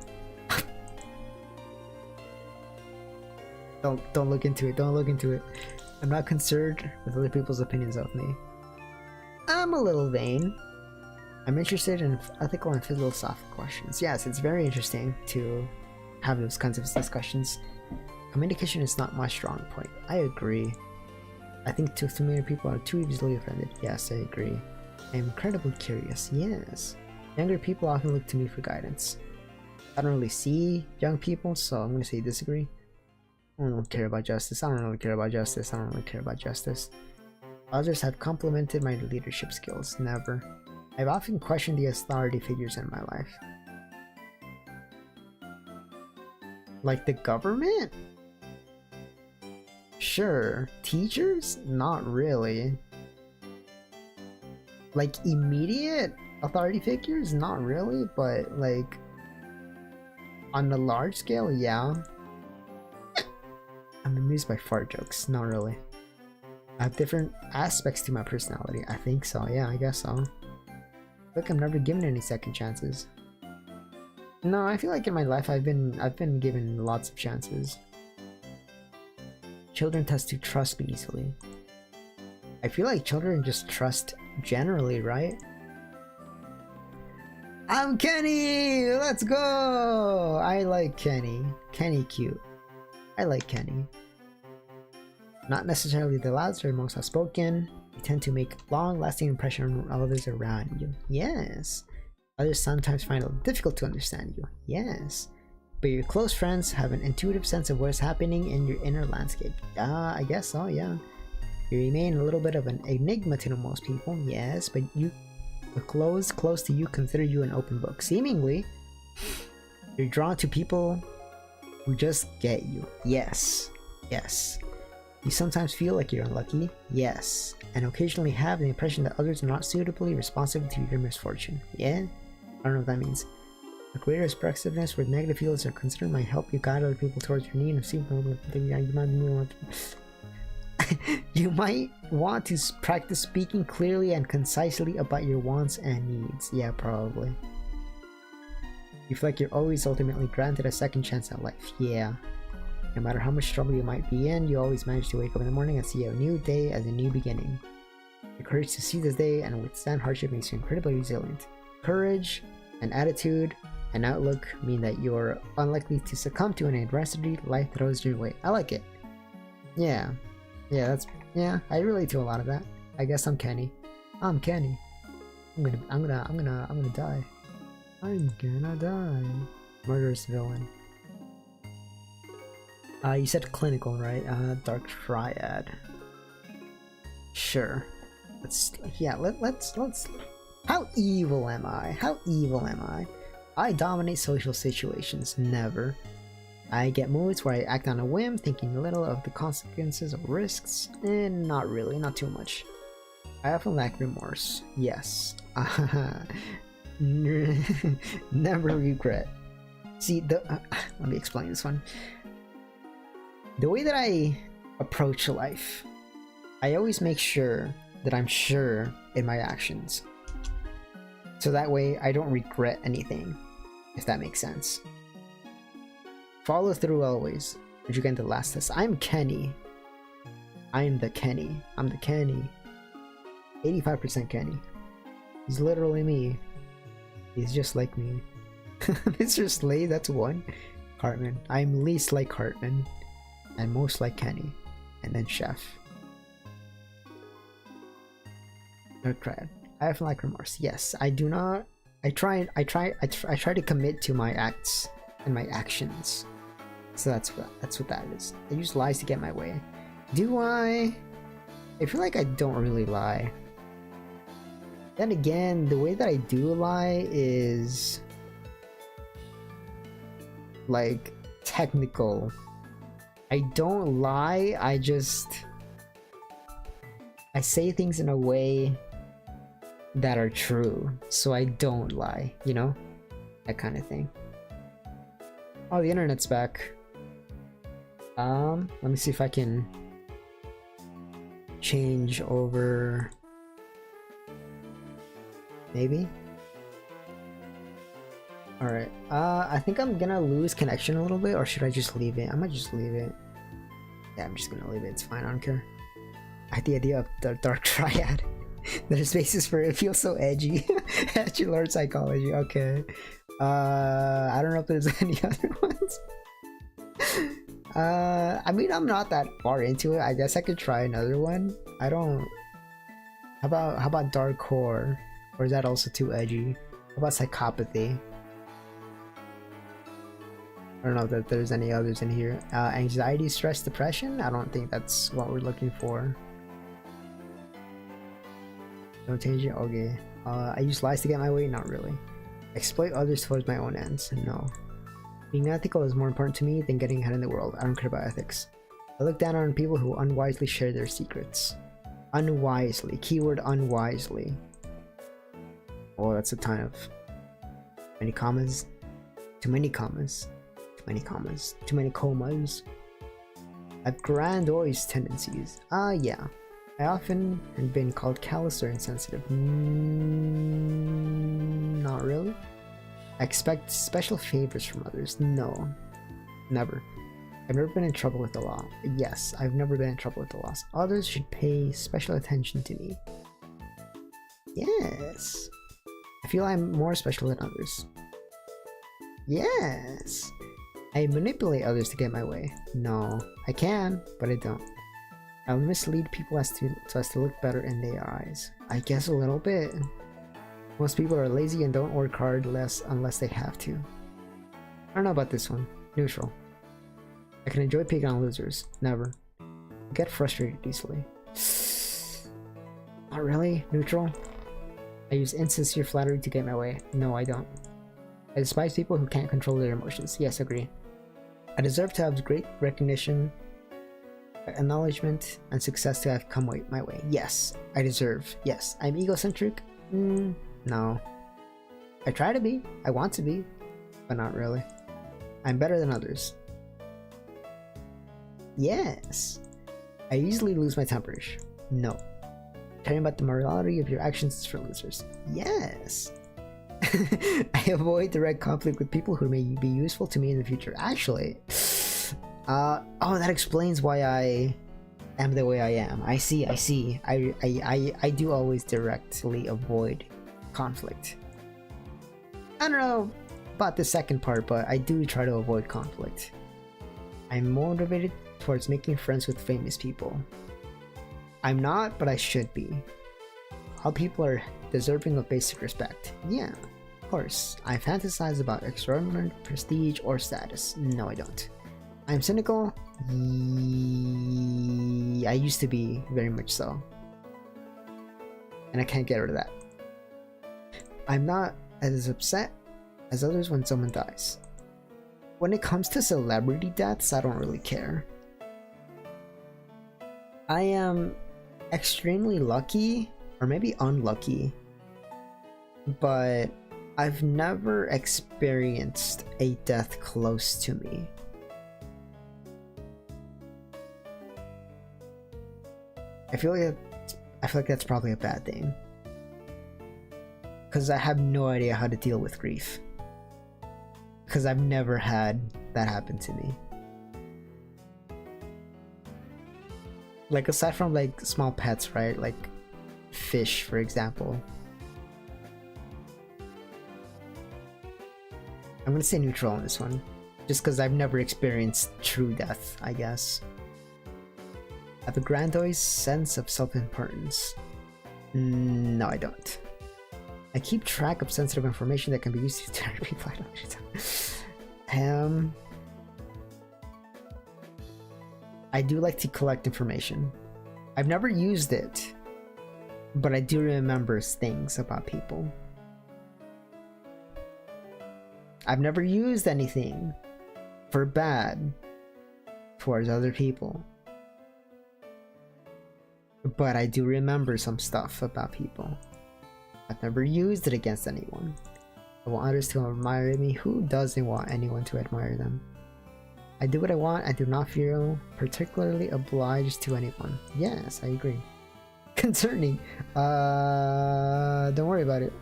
Don't look into it. Don't look into it. I'm not concerned with other people's opinions of me. I'm a little vain. I'm interested in ethical and philosophical questions. Yes, it's very interesting to have those kinds of discussions. Communication is not my strong point. I agree. I think too many people are too easily offended. Yes, I agree. I am incredibly curious. Yes. Younger people often look to me for guidance. I don't really see young people, so I'm gonna say disagree. I don't really care about justice. I don't really care about justice. I don't really care about justice. Others have complimented my leadership skills. Never. I've often questioned the authority figures in my life. Like the government? Sure. Teachers? Not really. Like immediate authority figures? Not really, but like on the large scale, yeah. I'm amused by fart jokes. Not really. I have different aspects to my personality. I think so. Yeah, I guess so. Look, I'm never given any second chances. No, I feel like in my life I've been given lots of chances. Children tend to trust me easily. I feel like children just trust generally, right? I'm Kenny! Let's go! I like Kenny. Kenny cute. I like Kenny. Not necessarily the loudest or most outspoken. You tend to make long-lasting impression on others around you. Yes. Others sometimes find it difficult to understand you. Yes. But your close friends have an intuitive sense of what is happening in your inner landscape. I guess so, yeah. You remain a little bit of an enigma to most people. Yes, but the close to you consider you an open book. Seemingly, you're drawn to people who just get you. Yes. Yes. You sometimes feel like you're unlucky. Yes. And occasionally have the impression that others are not suitably responsive to your misfortune. Yeah? I don't know what that means. A greater expressiveness where negative feelings are considered might help you guide other people towards your need of You might want to practice speaking clearly and concisely about your wants and needs. Yeah, probably. You feel like you're always ultimately granted a second chance at life. Yeah. No matter how much trouble you might be in, you always manage to wake up in the morning and see a new day as a new beginning. The courage to see this day and withstand hardship makes you incredibly resilient. Courage, an attitude, and outlook mean that you're unlikely to succumb to an adversity life throws your way. I like it. Yeah. Yeah, I relate to a lot of that. I guess I'm Kenny. I'm Kenny. I'm gonna die. I'm gonna die. Murderous villain. You said clinical, right? Dark Triad. Sure. Let's. How evil am I? How evil am I? I dominate social situations. Never. I get moods where I act on a whim, thinking little of the consequences or risks, and not really, not too much. I often lack remorse. Yes. Never regret. See, let me explain this one. The way that I approach life, I always make sure that I'm sure in my actions. So that way I don't regret anything, if that makes sense. Follow through always. Did you get the last test? I'm Kenny. I'm the Kenny. I'm the Kenny. 85% Kenny. He's literally me. He's just like me. Mr. Slade, that's one. Cartman. I'm least like Cartman. And most like Kenny. And then Chef. Dark Triad. I often like remorse. Yes, I do not. I try to commit to my acts and my actions. So that's what that is. I use lies to get my way. Do I? I feel like I don't really lie. Then again, the way that I do lie is like technical. I don't lie, I say things in a way that are true, so I don't lie, you know? That kind of thing. Oh, the internet's back. Let me see if I can change over. Maybe? Alright, I think I'm gonna lose connection a little bit, or should I just leave it? I might just leave it. Yeah, I'm just gonna leave it, it's fine, I don't care. I had the idea of the Dark Triad. There's basis for it, feels so edgy. Edgy Lord Psychology, okay. I don't know if there's any other ones. I mean, I'm not that far into it. I guess I could try another one. I don't. How about dark core? Or is that also too edgy? How about psychopathy? I don't know that there's any others in here. Anxiety, stress, depression? I don't think that's what we're looking for. No change it? Okay. I use lies to get my way? Not really. Exploit others towards my own ends? No. Being ethical is more important to me than getting ahead in the world. I don't care about ethics. I look down on people who unwisely share their secrets. Unwisely. Keyword unwisely. Oh, that's a ton of... many commas. Too many commas. Too many commas. Too many comas. I have grandiose tendencies. Yeah. I often have been called callous or insensitive. Not really. I expect special favors from others. No. Never. I've never been in trouble with the law. Yes, I've never been in trouble with the law. Others should pay special attention to me. Yes. I feel I'm more special than others. Yes. I manipulate others to get my way. No. I can, but I don't. I'll mislead people so as to look better in their eyes. I guess a little bit. Most people are lazy and don't work hard unless they have to. I don't know about this one. Neutral. I can enjoy picking on losers. Never. I get frustrated easily. Not really. Neutral. I use insincere flattery to get my way. No, I don't. I despise people who can't control their emotions. Yes, agree. I deserve to have great recognition, acknowledgement, and success to have come my way. Yes, I deserve. Yes. I'm egocentric? No. I try to be. I want to be. But not really. I'm better than others. Yes. I easily lose my temper. No. Caring about the morality of your actions is for losers. Yes. I avoid direct conflict with people who may be useful to me in the future. Actually, oh, that explains why I am the way I am. I see. I do always directly avoid conflict. I don't know about the second part, but I do try to avoid conflict. I'm motivated towards making friends with famous people. I'm not, but I should be. All people are deserving of basic respect. Yeah, of course. I fantasize about extraordinary prestige or status. No, I don't. I'm cynical. I used to be very much so. And I can't get rid of that. I'm not as upset as others when someone dies. When it comes to celebrity deaths, I don't really care. I am extremely lucky, or maybe unlucky, but I've never experienced a death close to me. I feel like that's probably a bad thing, because I have no idea how to deal with grief, because I've never had that happen to me. Like, aside from like small pets, right, like fish for example. I'm gonna say neutral on this one, just because I've never experienced true death, I guess. I have a grandiose sense of self-importance. No, I don't. I keep track of sensitive information that can be used to turn people I don't. I do like to collect information. I've never used it, but I do remember things about people. I've never used anything for bad towards other people, but I do remember some stuff about people. I've never used it against anyone. I want others to admire me. Who doesn't want anyone to admire them? I do what I want. I do not feel particularly obliged to anyone. Yes, I agree. Concerning, don't worry about it.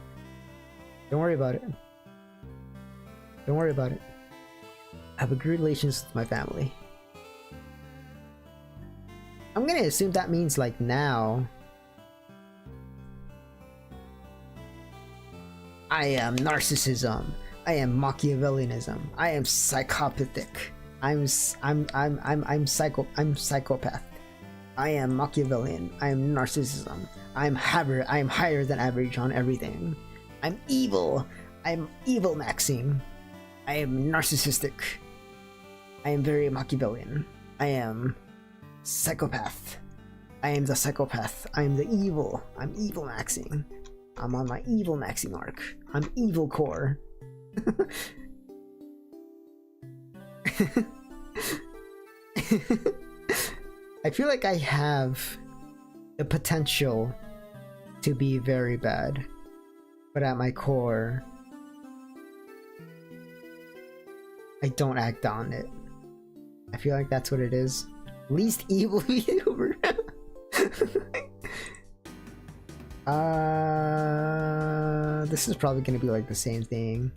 Don't worry about it. Don't worry about it. I have a good relations with my family. I'm gonna assume that means like now. I am narcissism. I am Machiavellianism. I am psychopathic. I'm psychopath. I am Machiavellian. I am narcissism. I am higher than average on everything. I'm evil. I'm evil, Maxime. I am narcissistic. I am very Machiavellian. I am psychopath. I am the psychopath. I am the evil. I'm evil, Maxime. I'm on my evil Maxime arc. I'm evil core. I feel like I have the potential to be very bad, but at my core, I don't act on it. I feel like that's what it is. Least evil VTuber. This is probably gonna be like the same thing.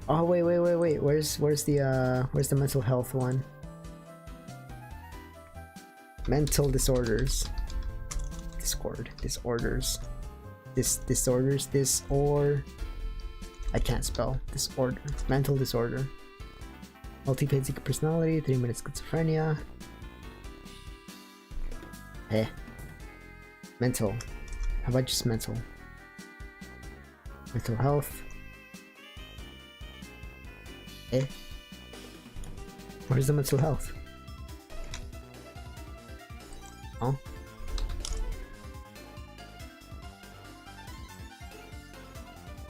Oh wait. Where's the mental health one? Mental disorders. Disorders. I can't spell. Disorder. Mental disorder. Multiphasic personality, 3-minute schizophrenia. Eh. Mental. How about just mental? Mental health. Eh. Where's the mental health? Oh.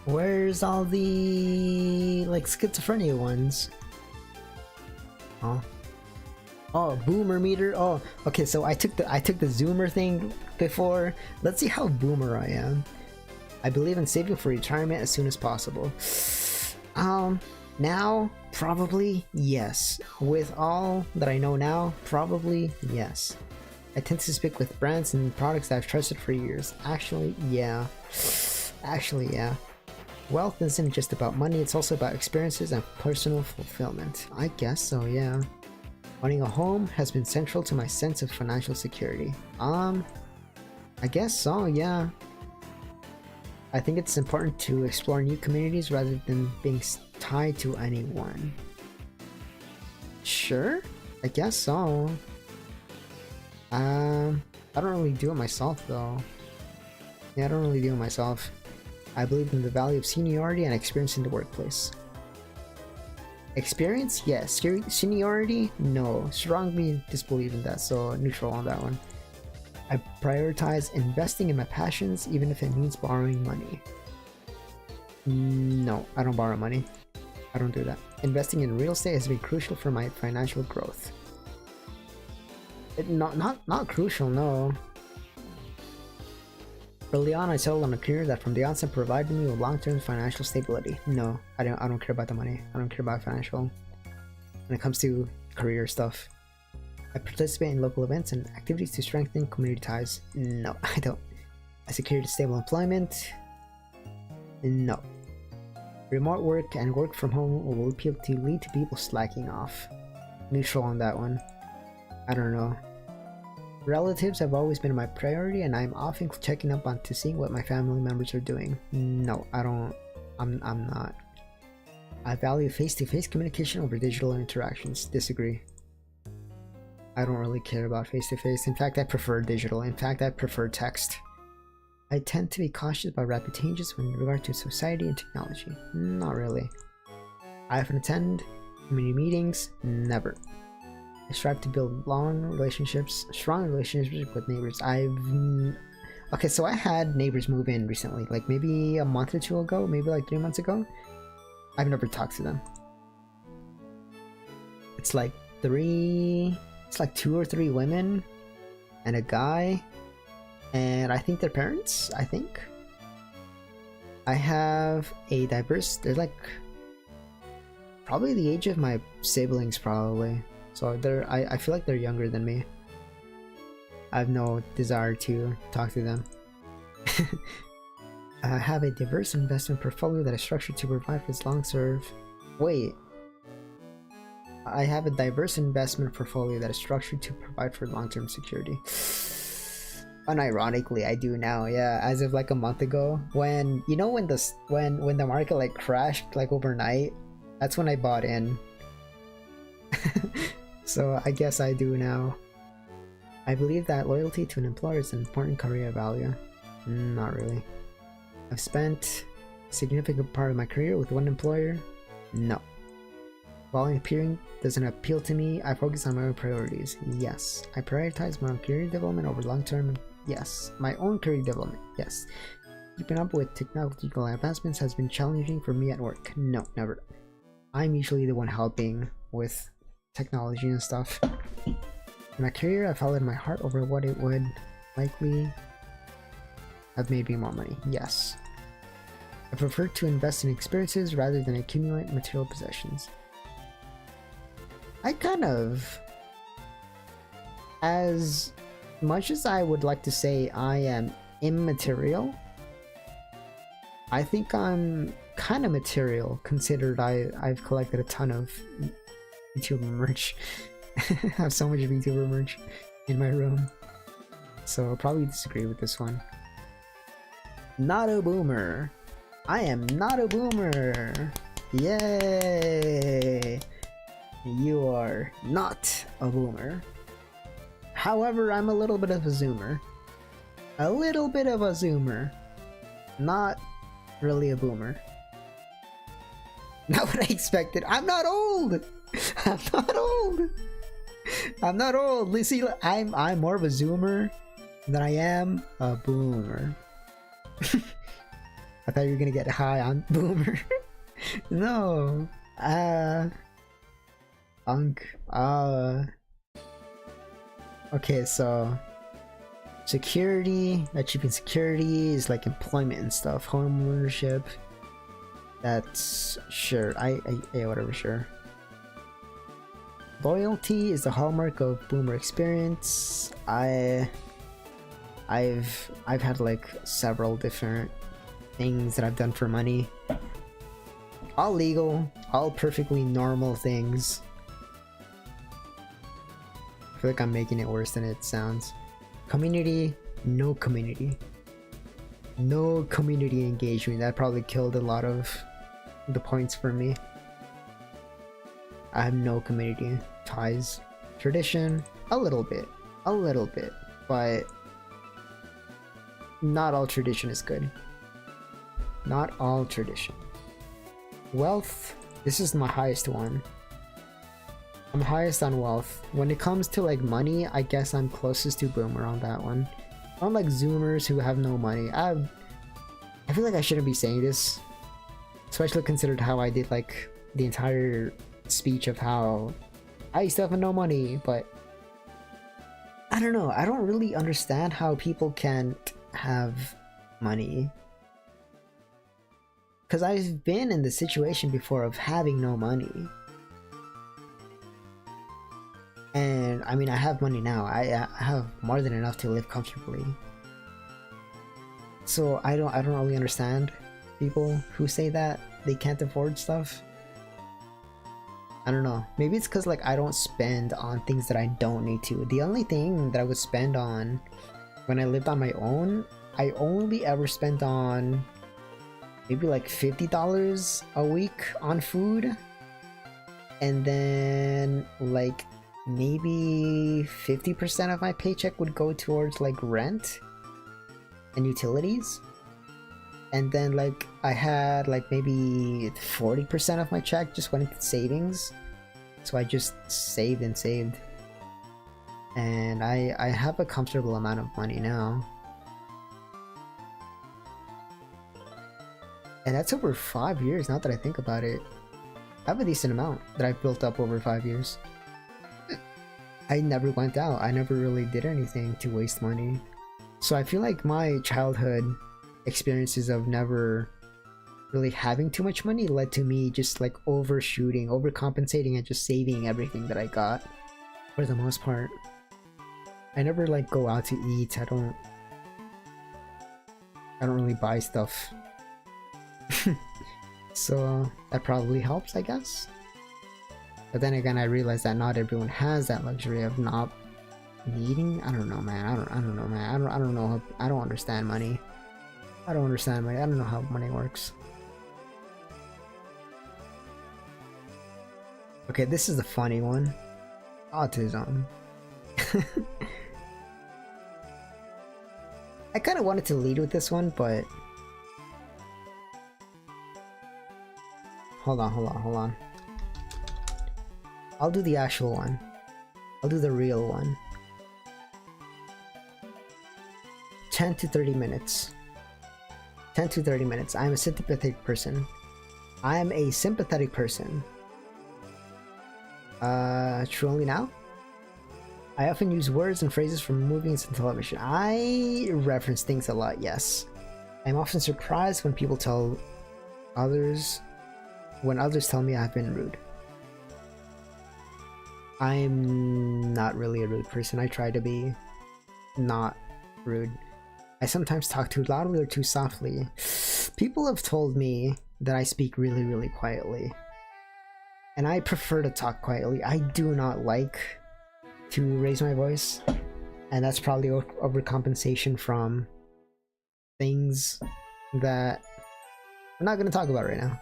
Where's all the like schizophrenia ones? Oh, boomer meter. Oh, okay. So I took the zoomer thing before. Let's see how boomer I am. I believe in saving for retirement as soon as possible. Now probably yes. With all that I know now, probably yes. I tend to stick with brands and products that I've trusted for years. Actually, yeah. Wealth isn't just about money, it's also about experiences and personal fulfillment. I guess so, yeah. Owning a home has been central to my sense of financial security. I guess so, yeah. I think it's important to explore new communities rather than being tied to anyone. Sure, I guess so. I don't really do it myself though. Yeah, I don't really do it myself. I believe in the value of seniority and experience in the workplace. Experience? Yes. Seniority? No. Strongly disbelieve in that, so neutral on that one. I prioritize investing in my passions even if it means borrowing money. No, I don't borrow money. I don't do that. Investing in real estate has been crucial for my financial growth. Not crucial, no. Early on, I settled on a career that from the onset provided me with long-term financial stability. No, I don't care about the money. I don't care about financial. When it comes to career stuff, I participate in local events and activities to strengthen community ties. No, I don't. I secured stable employment. No. Remote work and work from home will appeal to lead to people slacking off. Neutral on that one. I don't know. Relatives have always been my priority, and I'm often checking up on to seeing what my family members are doing. No, I don't. I'm not. I value face-to-face communication over digital interactions. Disagree. I don't really care about face-to-face. In fact, I prefer digital. In fact, I prefer text. I tend to be cautious about rapid changes with regard to society and technology. Not really. I often attend community meetings. Never. I strive to build strong relationships with neighbors. Okay, so I had neighbors move in recently, like maybe a month or two ago, maybe like 3 months ago. I've never talked to them. It's like 2 or 3 women and a guy, and I think they're parents. I think I have a diverse. They're like probably the age of my siblings, probably. So I feel like they're younger than me. I have no desire to talk to them. I have a diverse investment portfolio that is structured to provide for its long-term. Wait. I have a diverse investment portfolio that is structured to provide for long-term security. Unironically, I do now. Yeah, as of like a month ago, when you know when the market like crashed like overnight, that's when I bought in. So I guess I do now. I believe that loyalty to an employer is an important career value. Not really. I've spent a significant part of my career with one employer. No. Volunteering doesn't appeal to me. I focus on my own priorities. Yes. I prioritize my own career development over long-term. Yes. My own career development. Yes. Keeping up with technological advancements has been challenging for me at work. No, never. I'm usually the one helping with technology and stuff. In my career, I followed my heart over what it would likely have made me more money. Yes. I prefer to invest in experiences rather than accumulate material possessions. I kind of, as much as I would like to say I am immaterial, I think I'm kind of material, considered I've collected a ton of VTuber merch. I have so much VTuber merch in my room. So I'll probably disagree with this one. Not a boomer. I am not a boomer. Yay! You are not a boomer. However, I'm a little bit of a zoomer. A little bit of a zoomer. Not really a boomer. Not what I expected. I'm not old! I'm not old! I'm not old! See, I'm more of a zoomer than I am a boomer. I thought you were gonna get high on boomer. No. Okay, so security, achieving security is like employment and stuff, home ownership. That's sure. Yeah, whatever, sure. Loyalty is the hallmark of boomer experience. I've had like several different things that I've done for money. All legal, all perfectly normal things. I feel like I'm making it worse than it sounds. Community, no community. No community engagement. That probably killed a lot of the points for me. I have no community ties. Tradition, a little bit, but not all tradition is good. Not all tradition. Wealth, this is my highest one. I'm highest on wealth. When it comes to like money, I guess I'm closest to boomer on that one. Unlike zoomers who have no money. I feel like I shouldn't be saying this, especially considered how I did like the entire speech of how I used to have no money, but I don't know. I don't really understand how people can't have money. Because I've been in the situation before of having no money. And I mean, I have money now. I have more than enough to live comfortably. So I don't really understand people who say that they can't afford stuff. I don't know. Maybe it's because like I don't spend on things that I don't need to. The only thing that I would spend on when I lived on my own, I only ever spent on maybe like $50 a week on food, and then like maybe 50% of my paycheck would go towards like rent and utilities, and then like I had like maybe 40% of my check just went into savings. So I just saved and saved, and I have a comfortable amount of money now. And that's over 5 years, now that I think about it. I have a decent amount that I've built up over 5 years. I never went out. I never really did anything to waste money. So I feel like my childhood experiences of never really having too much money led to me just like overshooting, overcompensating, and just saving everything that I got for the most part. I never like go out to eat. I don't really buy stuff. So that probably helps, I guess. But then again, I realized that not everyone has that luxury of not needing? I don't know, man. I don't know, man. I don't know how, I don't understand money. I don't understand money. I don't know how money works. Okay, this is the funny one. Autism. I kind of wanted to lead with this one, but hold on. I'll do the actual one. I'll do the real one. 10 to 30 minutes. 10 to 30 minutes. I'm a sympathetic person. I am a sympathetic person. True only now? I often use words and phrases from movies and television. I reference things a lot, yes. I'm often surprised when people tell others, when others tell me I've been rude. I'm not really a rude person. I try to be not rude. I sometimes talk too loudly or too softly. People have told me that I speak really, really quietly. And I prefer to talk quietly. I do not like to raise my voice. And that's probably overcompensation from things that we're not going to talk about right now.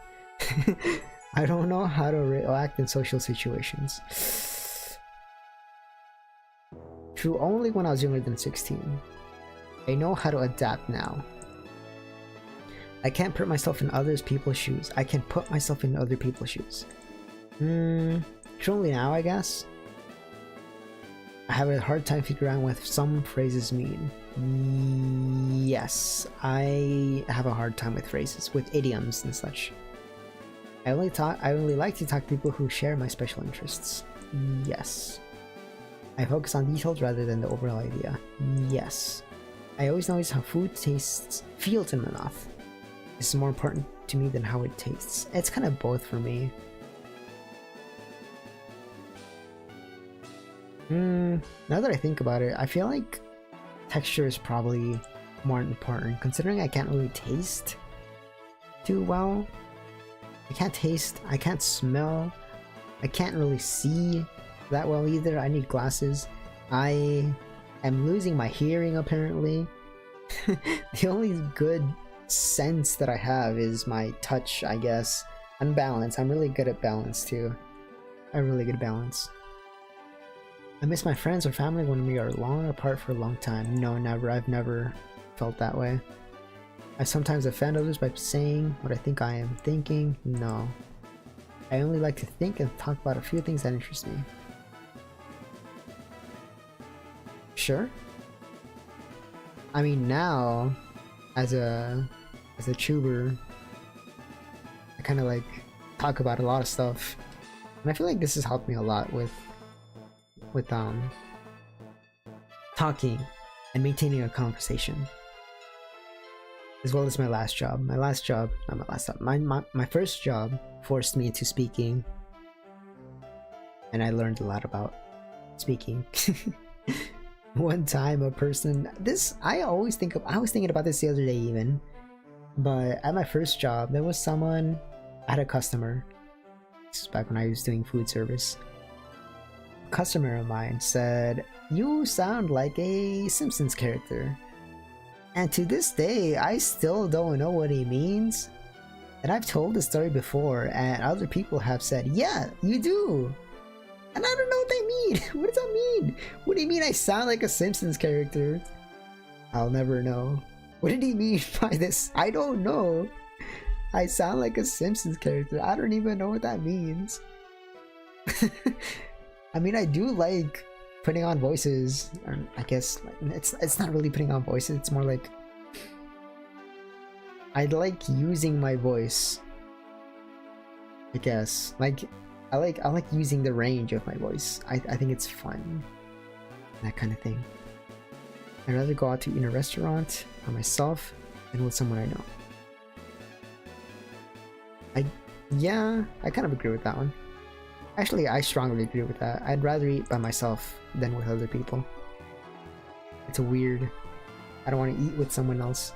I don't know how to react in social situations. True only when I was younger than 16. I know how to adapt now. I can't put myself in other people's shoes. I can put myself in other people's shoes. True only now, I guess. I have a hard time figuring out what some phrases mean. Yes, I have a hard time with phrases, with idioms and such. I only like to talk to people who share my special interests. Yes. I focus on details rather than the overall idea. Yes. I always notice how food feels in my mouth. This is more important to me than how it tastes. It's kind of both for me. Now that I think about it, I feel like texture is probably more important, considering I can't really taste too well. I can't taste, I can't smell, I can't really see that well either. I need glasses. I am losing my hearing apparently. The only good sense that I have is my touch, I guess, and balance. I'm really good at balance too. I'm really good at balance. I miss my friends or family when we are long apart for a long time. No, never. I've never felt that way. I sometimes offend others by saying what I think I am thinking. No. I only like to think and talk about a few things that interest me. Sure. I mean, now, as a tuber, I kind of like talk about a lot of stuff, and I feel like this has helped me a lot with talking and maintaining a conversation, as well as my last job. My first job forced me into speaking, and I learned a lot about speaking. One time I was thinking about this the other day even, but at my first job there was someone, I had a customer, this is back when I was doing food service. A customer of mine said, "You sound like a Simpsons character." And to this day I still don't know what he means, and I've told the story before and other people have said, "Yeah, you do." And I don't know what they mean. What does that mean? What do you mean I sound like a Simpsons character? I'll never know. What did he mean by this? I don't know. I sound like a Simpsons character. I don't even know what that means. I mean, I do like putting on voices. Or I guess it's not really putting on voices. It's more like I like using my voice, I guess. I like using the range of my voice. I think it's fun. That kind of thing. I'd rather go out to eat in a restaurant by myself than with someone I know. Yeah, I kind of agree with that one. Actually, I strongly agree with that. I'd rather eat by myself than with other people. It's a weird. I don't want to eat with someone else.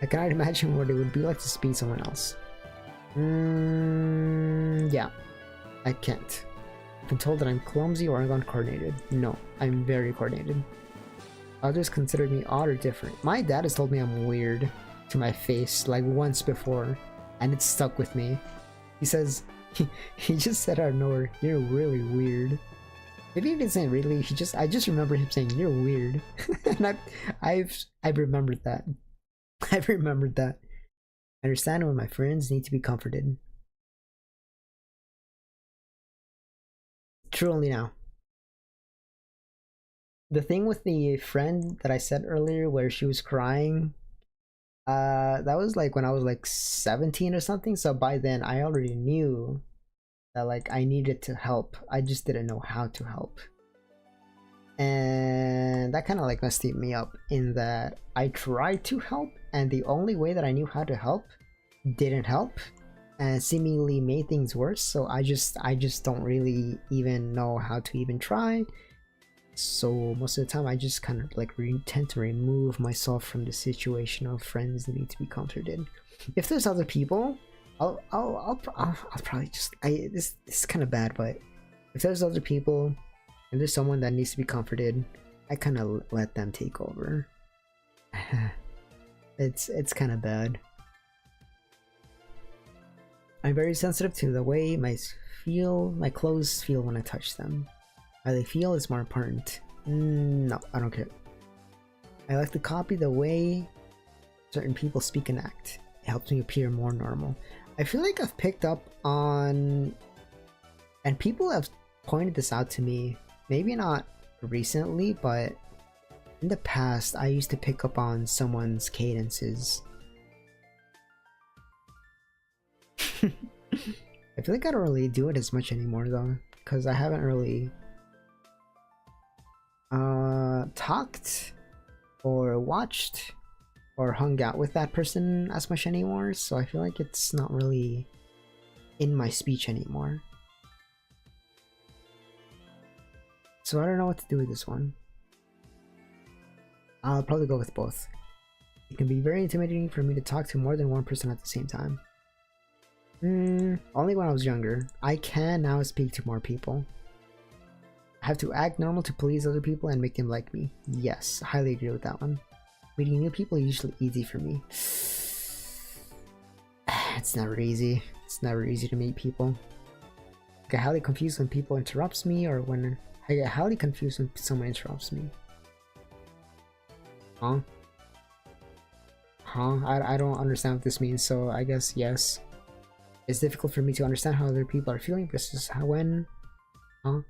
I cannot imagine what it would be like to speak to someone else. Yeah. I can't. been told that I'm clumsy or uncoordinated. No, I'm very coordinated. Others consider me odd or different. My dad has told me I'm weird to my face like once before, and it stuck with me. He says, he just said out of nowhere, "You're really weird." Maybe he didn't say really, I just remember him saying, "You're weird." And I've remembered that. I've remembered that. I understand when my friends need to be comforted. True only now. The thing with the friend that I said earlier where she was crying, that was like when I was like 17 or something, so by then I already knew that like I needed to help. I just didn't know how to help. And that kind of like messed me up in that I tried to help, and the only way that I knew how to help didn't help and seemingly made things worse. So I just don't really even know how to even try. So most of the time I just kind of like tend to remove myself from the situation of friends that need to be comforted. If there's other people, I'll probably just this is kind of bad, but if there's other people and there's someone that needs to be comforted, I kind of let them take over. It's kind of bad. I'm very sensitive to the way my clothes feel when I touch them. How they feel is more important. No, I don't care. I like to copy the way certain people speak and act. It helps me appear more normal. I feel like I've picked up on, and people have pointed this out to me, maybe not recently, but in the past I used to pick up on someone's cadences. I feel like I don't really do it as much anymore though, because I haven't really talked or watched or hung out with that person as much anymore, so I feel like it's not really in my speech anymore. So I don't know what to do with this one. I'll probably go with both. It can be very intimidating for me to talk to more than one person at the same time. Only when I was younger. I can now speak to more people. I have to act normal to please other people and make them like me. Yes, I highly agree with that one. Meeting new people is usually easy for me. It's never easy. It's never easy to meet people. I get highly confused when people interrupts me, or when I get highly confused when someone interrupts me. Huh? I don't understand what this means, so I guess yes. It's difficult for me to understand how other people are feeling. This is how when... Huh?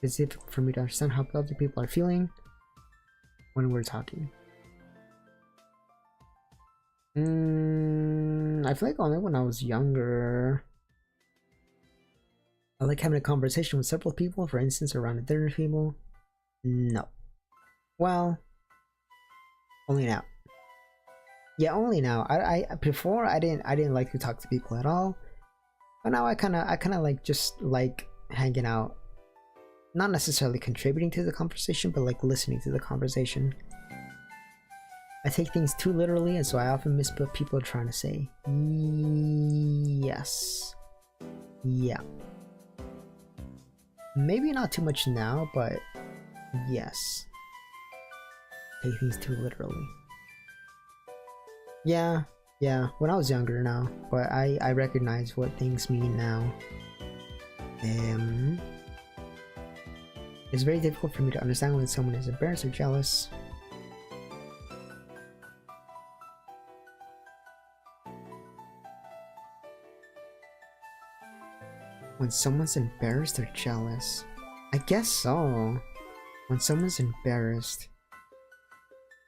It's difficult for me to understand how other people are feeling when we're talking. I feel like only when I was younger. I like having a conversation with several people, for instance, around a dinner table. No. Well, only now. Yeah, only now. I before I didn't like to talk to people at all. But now I kinda like just like hanging out. Not necessarily contributing to the conversation, but like listening to the conversation. I take things too literally, and so I often miss what people are trying to say. Yes. Yeah. Maybe not too much now, but yes. Take things too literally. Yeah, when I was younger now, but I recognize what things mean now. It's very difficult for me to understand when someone is embarrassed or jealous. When someone's embarrassed or jealous? I guess so. When someone's embarrassed.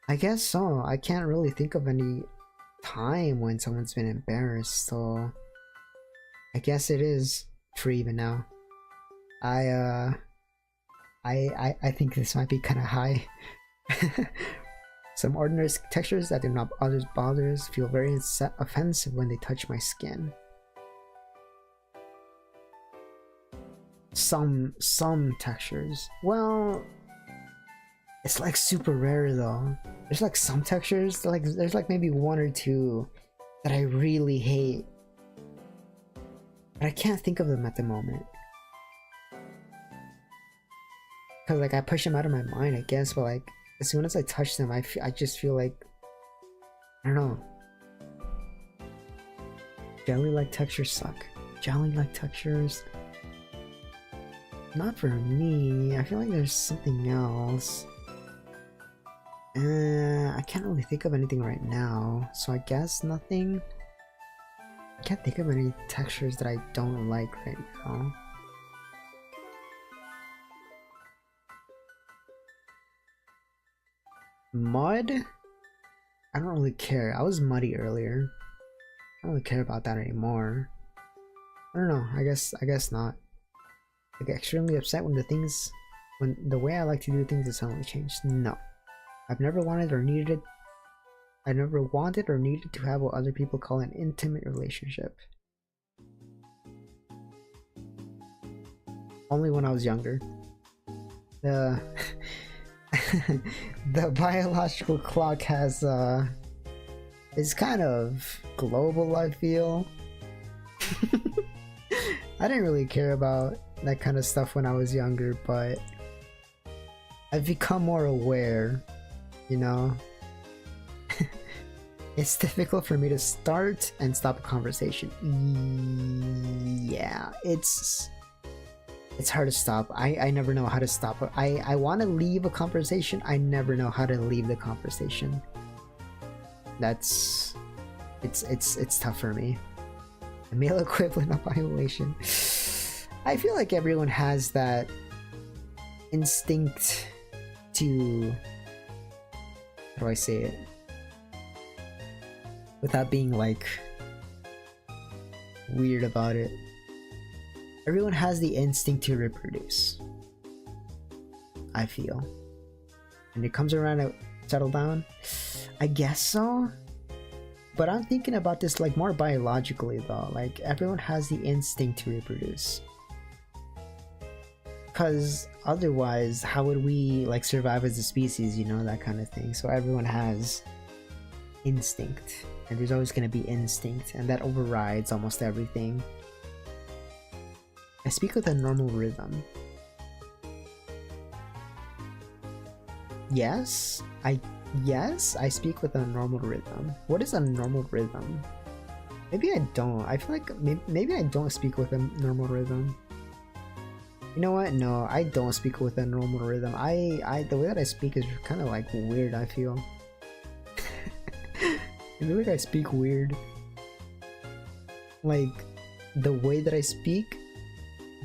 I guess so. I can't really think of any time when someone's been embarrassed, so I guess it is true even now. I think this might be kind of high. Some ordinary textures that do not bother us feel very offensive when they touch my skin. Some textures. Well, it's like super rare though. There's like some textures, like there's like maybe one or two that I really hate, but I can't think of them at the moment. Cause like I push them out of my mind, I guess, but like as soon as I touch them, I just feel like, I don't know. Jelly-like textures suck. Jelly-like textures, not for me. I feel like there's something else. I can't really think of anything right now, so I guess nothing. I can't think of any textures that I don't like right now. Mud? I don't really care. I was muddy earlier. I don't really care about that anymore. I don't know. I guess not. I get extremely upset when the way I like to do things is suddenly changed. No. I've never wanted or needed it. I never wanted or needed to have what other people call an intimate relationship. Only when I was younger. The the biological clock has is kind of global, I feel. I didn't really care about that kind of stuff when I was younger, but I've become more aware, you know. It's difficult for me to start and stop a conversation. Yeah, it's hard to stop. I never know how to stop it. I want to leave a conversation. I never know how to leave the conversation. It's tough for me. The male equivalent of violation. I feel like everyone has that instinct to, how do I say it without being like weird about it? Everyone has the instinct to reproduce, I feel. And it comes around to settle down, I guess so. But I'm thinking about this like more biologically though. Like everyone has the instinct to reproduce, because otherwise how would we like survive as a species, you know, that kind of thing. So everyone has instinct, and there's always going to be instinct, and that overrides almost everything. I speak with a normal rhythm. Yes, I speak with a normal rhythm. What is a normal rhythm? Maybe I don't. I feel like maybe I don't speak with a normal rhythm. You know what? No, I don't speak with a normal rhythm. The way that I speak is kind of like weird, I feel. I feel like I speak weird. Like the way that I speak,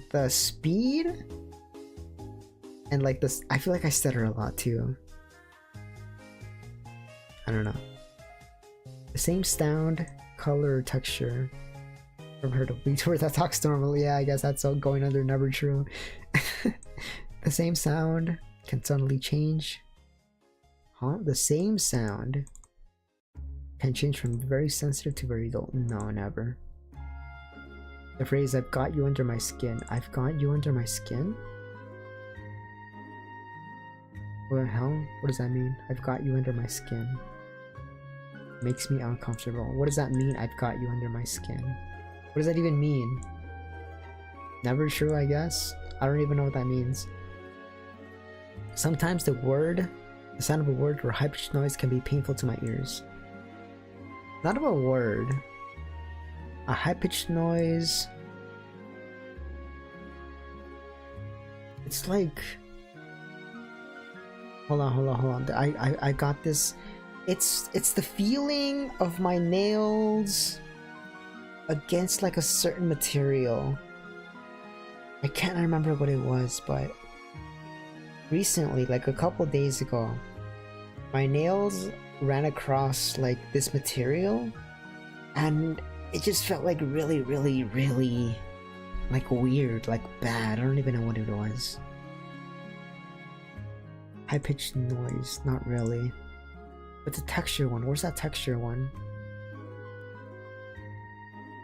the speed, and like this, I feel like I stutter a lot too. I don't know. The same sound, color, or texture. I've heard of VTuber that talks normally. Yeah, I guess that's all going under never true. The same sound can suddenly change. Huh? The same sound can change from very sensitive to very dull. No, never. The phrase, I've got you under my skin. I've got you under my skin? What the hell? What does that mean? I've got you under my skin. Makes me uncomfortable. What does that mean, I've got you under my skin? What does that even mean? Never true, I guess? I don't even know what that means. Sometimes the sound of a word or high-pitched noise can be painful to my ears. Not of a word. A high-pitched noise. It's like... Hold on. I got this. It's the feeling of my nails against like a certain material. I can't remember what it was, but recently, like a couple days ago, my nails ran across like this material, and it just felt like really like weird, like bad. I don't even know what it was. High-pitched noise, not really. But the texture one, where's that texture one?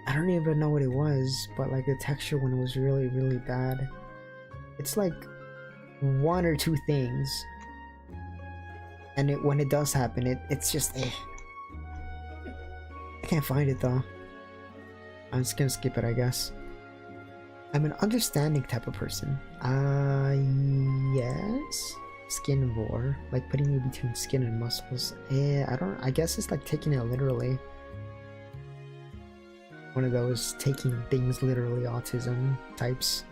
I don't even know what it was, but like the texture one was really bad. It's like one or two things, and when it does happen, it's just I can't find it though. I'm just gonna skip it, I guess. I'm an understanding type of person. Yes. Skinvore, like putting you between skin and muscles. I guess it's like taking it literally. One of those taking things literally autism types.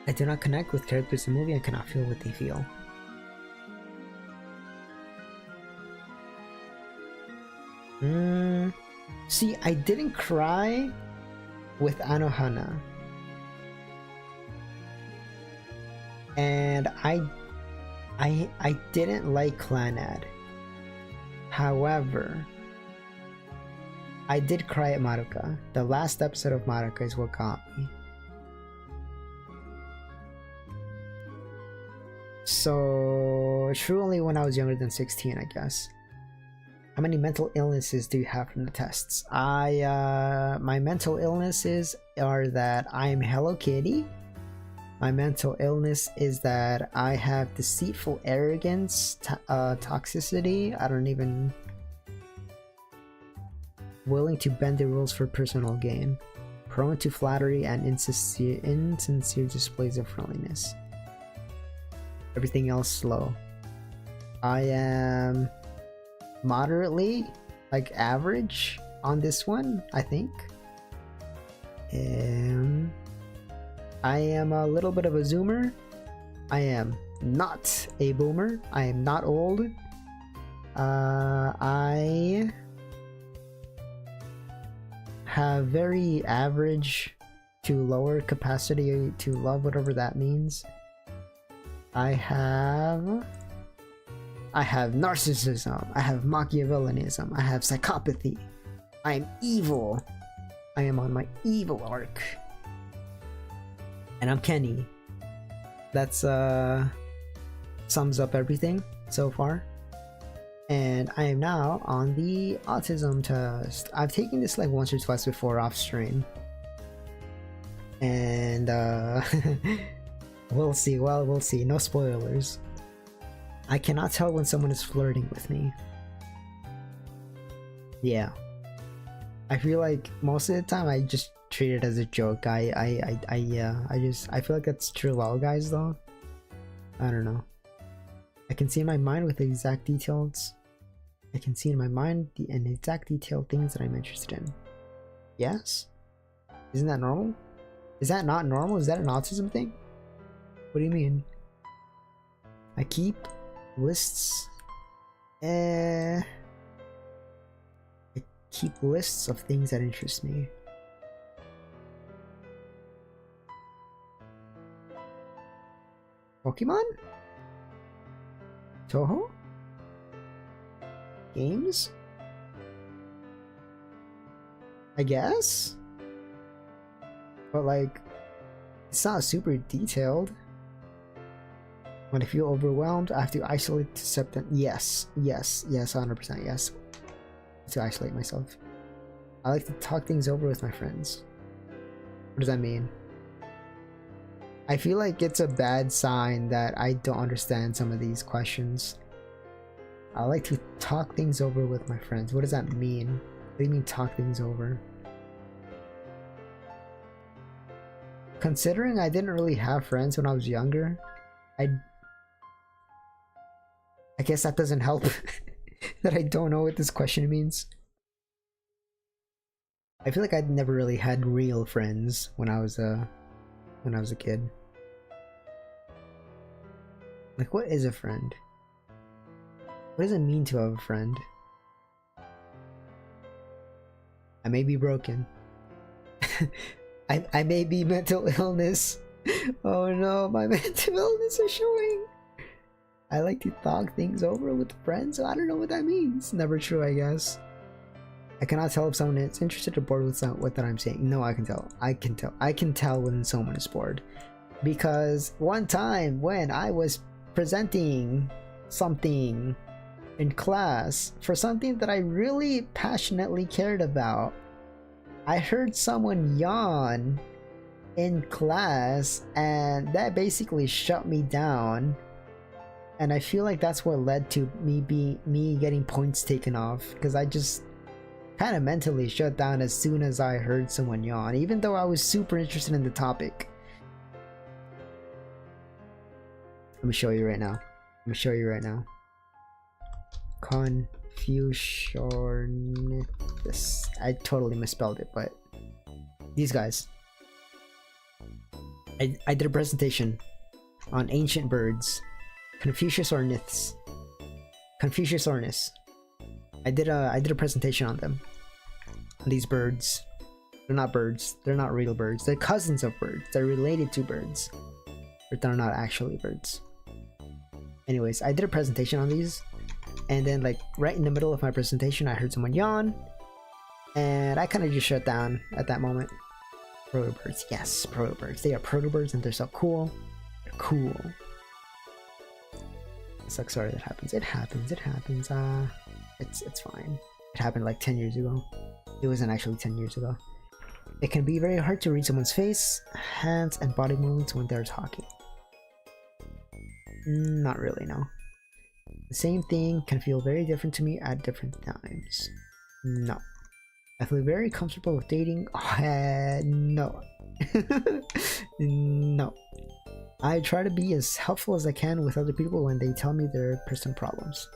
I do not connect with characters in the movie. I cannot feel what they feel. See, I didn't cry with Anohana. And I didn't like Clanad. However, I did cry at Maruka. The last episode of Maruka is what got me. So, truly when I was younger than 16, I guess. How many mental illnesses do you have from the tests? My mental illnesses are that I am Hello Kitty. My mental illness is that I have deceitful arrogance, toxicity. I don't even... willing to bend the rules for personal gain. Prone to flattery and insincere displays of friendliness. Everything else slow. I am moderately, like average on this one, I think. I am a little bit of a zoomer. I am not a boomer. I am not old. I have very average to lower capacity to love, whatever that means. I have narcissism. I have Machiavellianism. I have psychopathy. I am evil. I am on my evil arc. And I'm Kenny. That's sums up everything so far. And I am now on the autism test. I've taken this like once or twice before off stream. And we'll see. Well, we'll see. No spoilers. I cannot tell when someone is flirting with me. Yeah. I feel like most of the time I just treat it as a joke. I feel like that's true of all guys though. I don't know. I can see in my mind with the exact details. I can see in my mind the exact detailed things that I'm interested in. Yes? Isn't that normal? Is that not normal? Is that an autism thing? What do you mean? I keep lists. I keep lists of things that interest me. Pokemon? Toho? Games? I guess? But like, it's not super detailed. When I feel overwhelmed, I have to isolate to accept. Yes, 100% yes. To isolate myself. I like to talk things over with my friends. What does that mean? I feel like it's a bad sign that I don't understand some of these questions. I like to talk things over with my friends. What does that mean? What do you mean talk things over? Considering I didn't really have friends when I was younger, I guess that doesn't help that I don't know what this question means. I feel like I'd never really had real friends when I was a kid. Like, what is a friend? What does it mean to have a friend? I may be broken. I may be mental illness. Oh no, my mental illness is showing. I like to talk things over with friends, so I don't know what that means. Never true, I guess. I cannot tell if someone is interested or bored with what I'm saying. No, I can tell. I can tell when someone is bored. Because one time when I was presenting something in class for something that I really passionately cared about, I heard someone yawn in class, and that basically shut me down. And I feel like that's what led to me getting points taken off, because I just kind of mentally shut down as soon as I heard someone yawn, even though I was super interested in the topic. Let me show you right now. Confuciornithus. I totally misspelled it, but these guys. I did a presentation on ancient birds. Confuciusorniths. Confuciusornis. I did a presentation on them. On these birds. They're not birds. They're not real birds. They're cousins of birds. They're related to birds. But they're not actually birds. Anyways, I did a presentation on these. And then like right in the middle of my presentation, I heard someone yawn. And I kind of just shut down at that moment. Protobirds. Yes, protobirds. They are protobirds and they're so cool. They're cool. It's like, sorry that happens. It happens. It's fine. It happened like 10 years ago. It wasn't actually 10 years ago. It can be very hard to read someone's face, hands, and body movements when they're talking. Not really, no. The same thing can feel very different to me at different times. No. I feel very comfortable with dating. No. No. I try to be as helpful as I can with other people when they tell me their personal problems.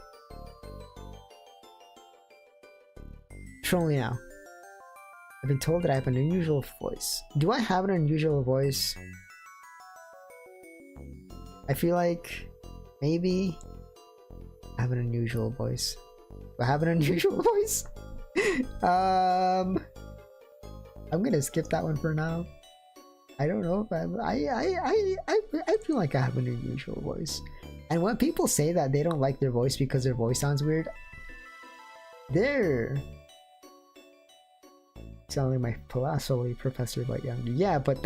Truly now. I've been told that I have an unusual voice. Do I have an unusual voice? I feel like maybe I have an unusual voice. Do I have an unusual voice? I'm gonna skip that one for now. I don't know if I feel like I have an unusual voice. And when people say that they don't like their voice because their voice sounds weird, they're sounding like my philosophy professor but younger. Yeah, but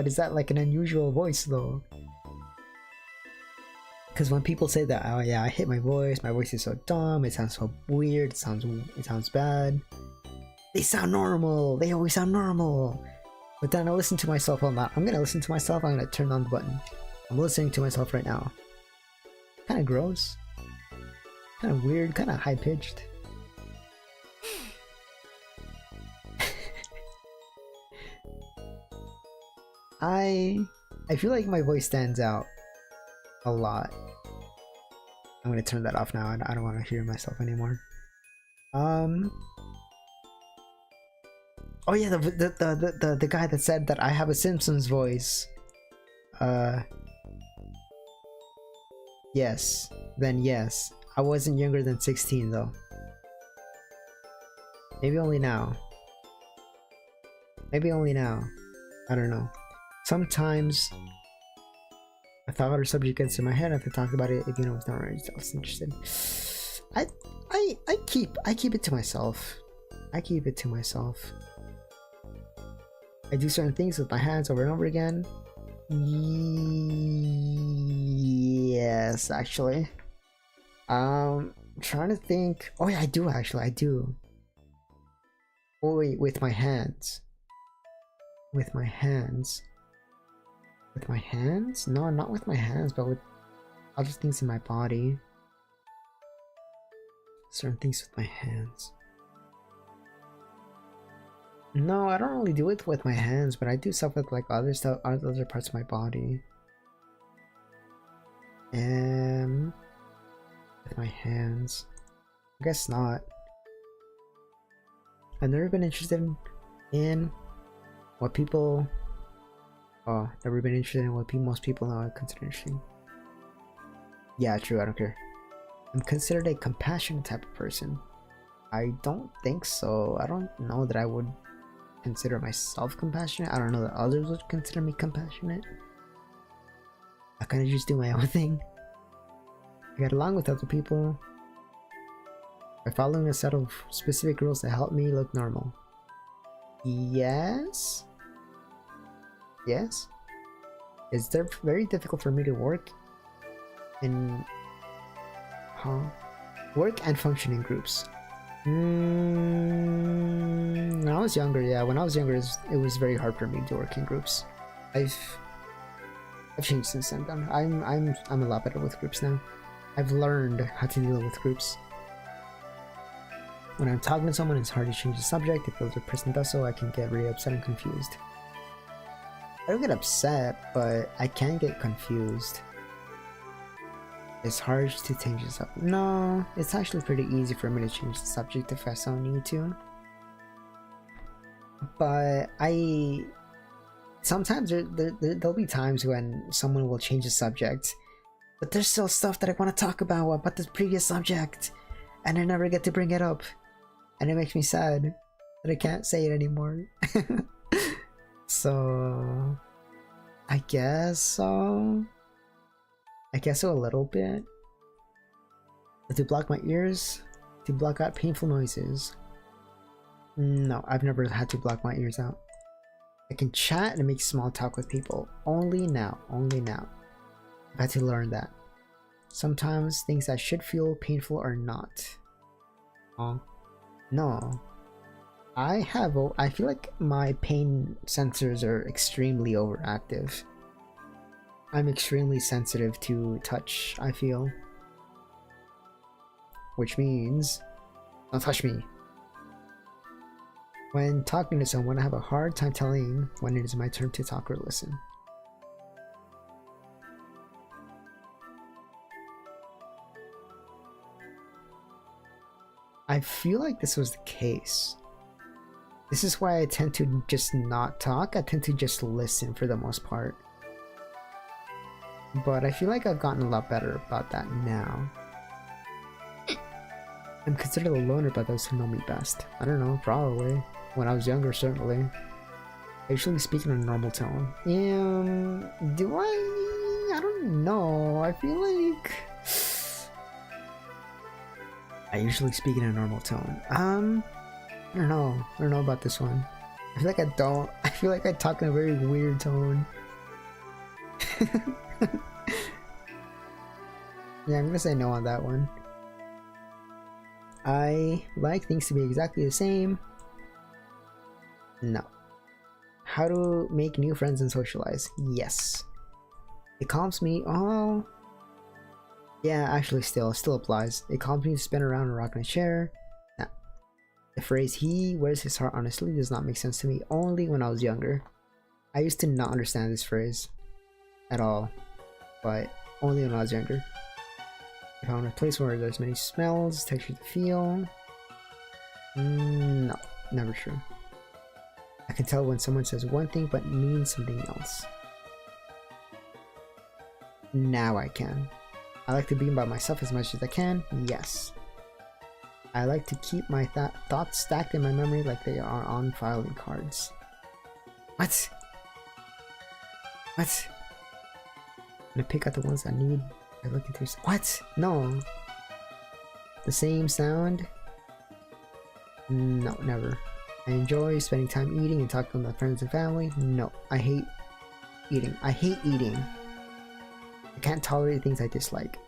is that like an unusual voice though? Because when people say that, oh yeah, I hate my voice is so dumb, it sounds so weird, it sounds bad. They sound normal, they always sound normal. But then I listen to myself. I'm gonna listen to myself. I'm gonna turn on the button. I'm listening to myself right now. Kind of gross. Kind of weird. Kind of high pitched. I feel like my voice stands out a lot. I'm gonna turn that off now. I don't want to hear myself anymore. Oh yeah, the guy that said that I have a Simpsons voice. Yes. Then yes. I wasn't younger than 16 though. Maybe only now. Maybe only now. I don't know. Sometimes a thought or subject gets in my head. If I talk about it again, I was not really interested. I keep it to myself. I keep it to myself. I do certain things with my hands over and over again. Yes, actually. I'm trying to think. Oh yeah, I do actually. I do. Oh wait, with my hands. With my hands. With my hands? No, not with my hands, but with other things in my body. Certain things with my hands. No, I don't really do it with my hands, but I do stuff with like other parts of my body. And with my hands. I guess not. I've never been interested in what people never been interested in what most people now consider interesting. Yeah, true, I don't care. I'm considered a compassionate type of person. I don't think so. I don't know that I would consider myself compassionate. I don't know that others would consider me compassionate. I kind of just do my own thing. I get along with other people by following a set of specific rules that help me look normal. Yes? Yes? It's very difficult for me to work and function in groups. When I was younger, yeah, when I was younger, it was very hard for me to work in groups. I've changed since then. I'm a lot better with groups now. I've learned how to deal with groups. When I'm talking to someone, it's hard to change the subject. If the other person does so, I can get really upset and confused. I don't get upset, but I can get confused. It's hard to change the subject. No, it's actually pretty easy for me to change the subject if I so need to. But sometimes there'll be times when someone will change the subject, but there's still stuff that I want to talk about the previous subject, and I never get to bring it up, and it makes me sad that I can't say it anymore. So I guess so. I guess so a little bit. To block my ears, to block out painful noises. No, I've never had to block my ears out. I can chat and make small talk with people. Only now, only now. I've had to learn that. Sometimes things that should feel painful are not. Oh, no. I feel like my pain sensors are extremely overactive. I'm extremely sensitive to touch, I feel. Which means, don't touch me. When talking to someone, I have a hard time telling when it is my turn to talk or listen. I feel like this was the case. This is why I tend to just not talk. I tend to just listen for the most part. But I feel like I've gotten a lot better about that now. I'm considered a loner by those who know me best. I don't know, probably. When I was younger, certainly. I usually speak in a normal tone. Do I? I don't know. I feel like I usually speak in a normal tone. I don't know. I don't know about this one. I feel like I don't. I feel like I talk in a very weird tone. Yeah, I'm gonna say no on that one. I like things to be exactly the same. No. How to make new friends and socialize? Yes. It calms me. Oh. Yeah, actually still applies. It calms me to spin around and rock in a chair. Nah. The phrase "he wears his heart on his sleeve" does not make sense to me. Only when I was younger. I used to not understand this phrase at all, but only when I was younger. I found a place where there's many smells, textures to feel. No, never true. I can tell when someone says one thing but means something else. Now I can. I like to be by myself as much as I can. Yes. I like to keep my thoughts stacked in my memory like they are on filing cards. What? What? I'm gonna pick out the ones I need. I look into what? No. The same sound? No, never. I enjoy spending time eating and talking with my friends and family. No, I hate eating. I hate eating. I can't tolerate things I dislike.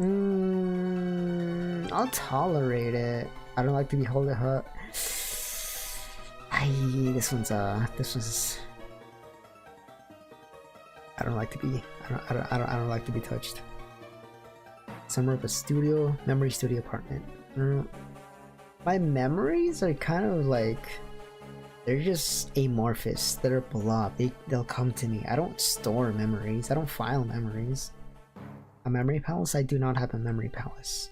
I'll tolerate it. I don't like to be held at hut. This one's I don't like to be. I don't like to be touched. Somewhere of a memory studio apartment. My memories are kind of like, they're just amorphous. They're a blob. They'll come to me. I don't store memories. I don't file memories. A memory palace? I do not have a memory palace.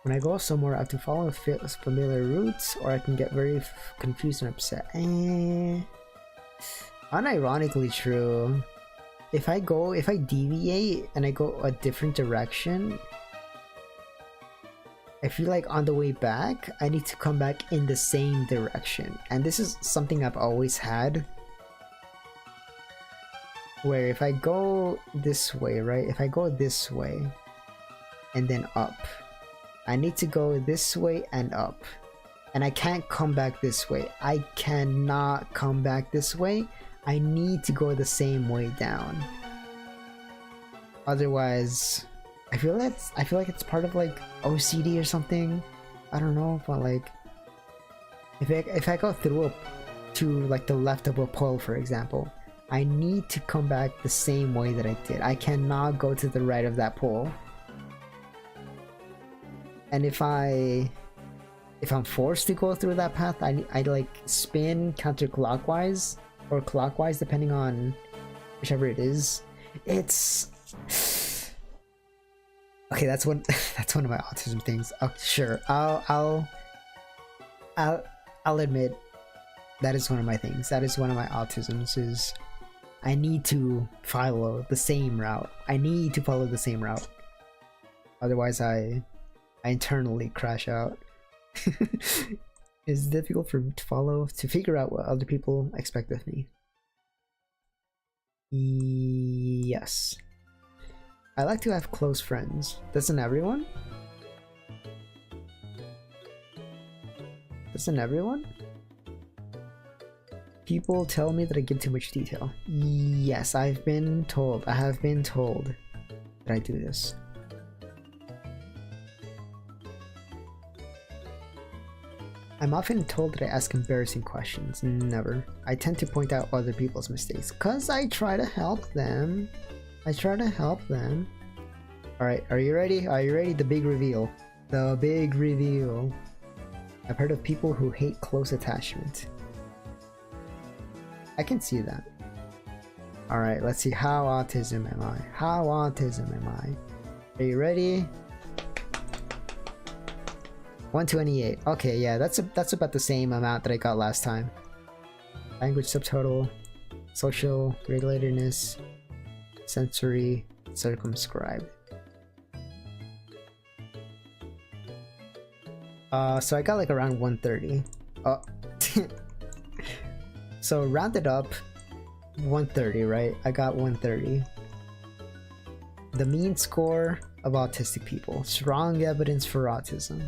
When I go somewhere, I have to follow familiar routes, or I can get very confused and upset. Unironically true. If I deviate and I go a different direction, I feel like on the way back, I need to come back in the same direction. And this is something I've always had. Where if I go this way, right? If I go this way and then up, I need to go this way and up. And I can't come back this way. I cannot come back this way. I need to go the same way down. Otherwise, I feel like it's part of like OCD or something. I don't know, but like if I go through to like the left of a pole, for example, I need to come back the same way that I did. I cannot go to the right of that pole. And if I'm forced to go through that path, I like spin counterclockwise or clockwise depending on whichever it is. It's okay. That's one of my autism things. Oh, sure, I'll admit that is one of my things. That is one of my autisms. Is I need to follow the same route. Otherwise, I internally crash out. It's difficult for me to figure out what other people expect of me. Yes. I like to have close friends. Doesn't everyone? People tell me that I give too much detail. Yes, I have been told that I do this. I'm often told that I ask embarrassing questions. Never. I tend to point out other people's mistakes because I try to help them. Alright, are you ready? The big reveal. I've heard of people who hate close attachment. I can see that. Alright, let's see. How autism am I? Are you ready? 128. Okay, yeah, that's about the same amount that I got last time. Language subtotal, social regulatedness, sensory circumscribed. So I got like around 130. Oh. So rounded up 130, right? I got 130. The mean score of autistic people. Strong evidence for autism.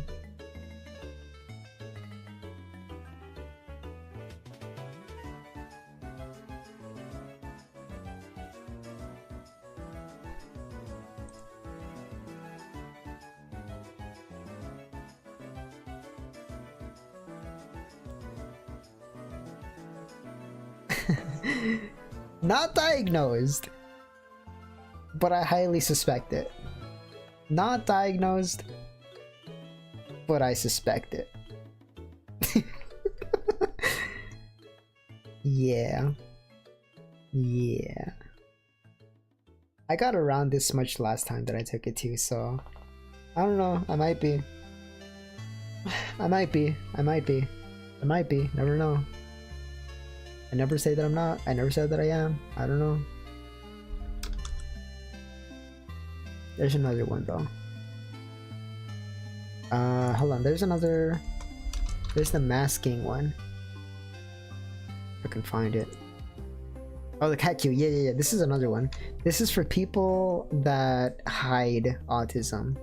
Not diagnosed, but I highly suspect it. Not diagnosed, but I suspect it. Yeah. I got around this much last time that I took it too, so I don't know. I might be. Never know. I never say that I'm not. I never said that I am. I don't know. There's another one though. Hold on. There's the masking one. If I can find it. Oh, the cat cue. Yeah. This is another one. This is for people that hide autism.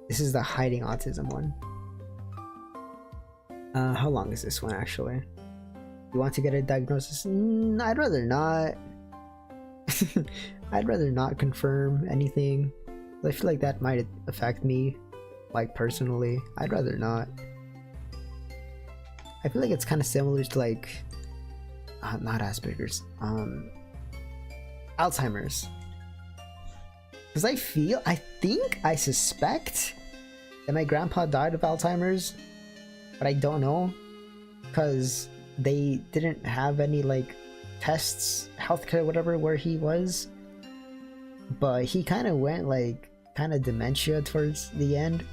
This is the hiding autism one. How long is this one actually? You want to get a diagnosis? I'd rather not. I'd rather not confirm anything. I feel like that might affect me, like personally. I'd rather not. I feel like it's kind of similar to like, not Asperger's, Alzheimer's. Because I suspect that my grandpa died of Alzheimer's, but I don't know, because they didn't have any like tests, healthcare, whatever, where he was, but he kind of went like kind of dementia towards the end,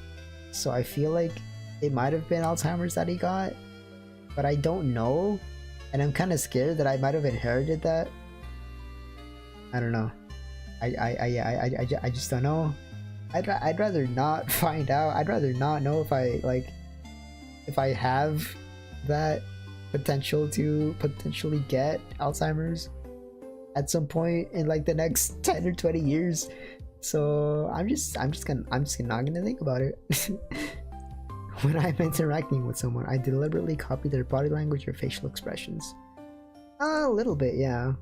so I feel like it might have been Alzheimer's that he got, but I don't know, and I'm kind of scared that I might have inherited that. I don't know. I just don't know. I'd rather not find out. I'd rather not know if I have that potential to potentially get Alzheimer's at some point in like the next 10 or 20 years. So I'm just not gonna think about it. When I'm interacting with someone, I deliberately copy their body language or facial expressions. A little bit, yeah.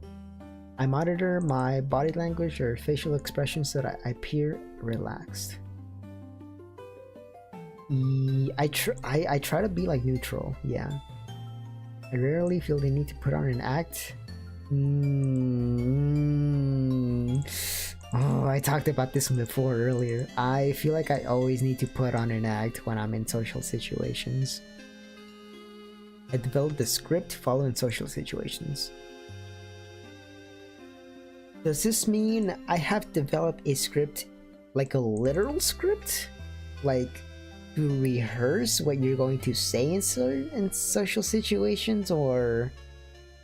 I monitor my body language or facial expressions so that I appear relaxed. I try to be like neutral, yeah. I rarely feel the need to put on an act. Oh, I talked about this before earlier. I feel like I always need to put on an act when I'm in social situations. I developed the script to follow in social situations. Does this mean I have developed a script, like a literal script? Like, to rehearse what you're going to say in social situations? Or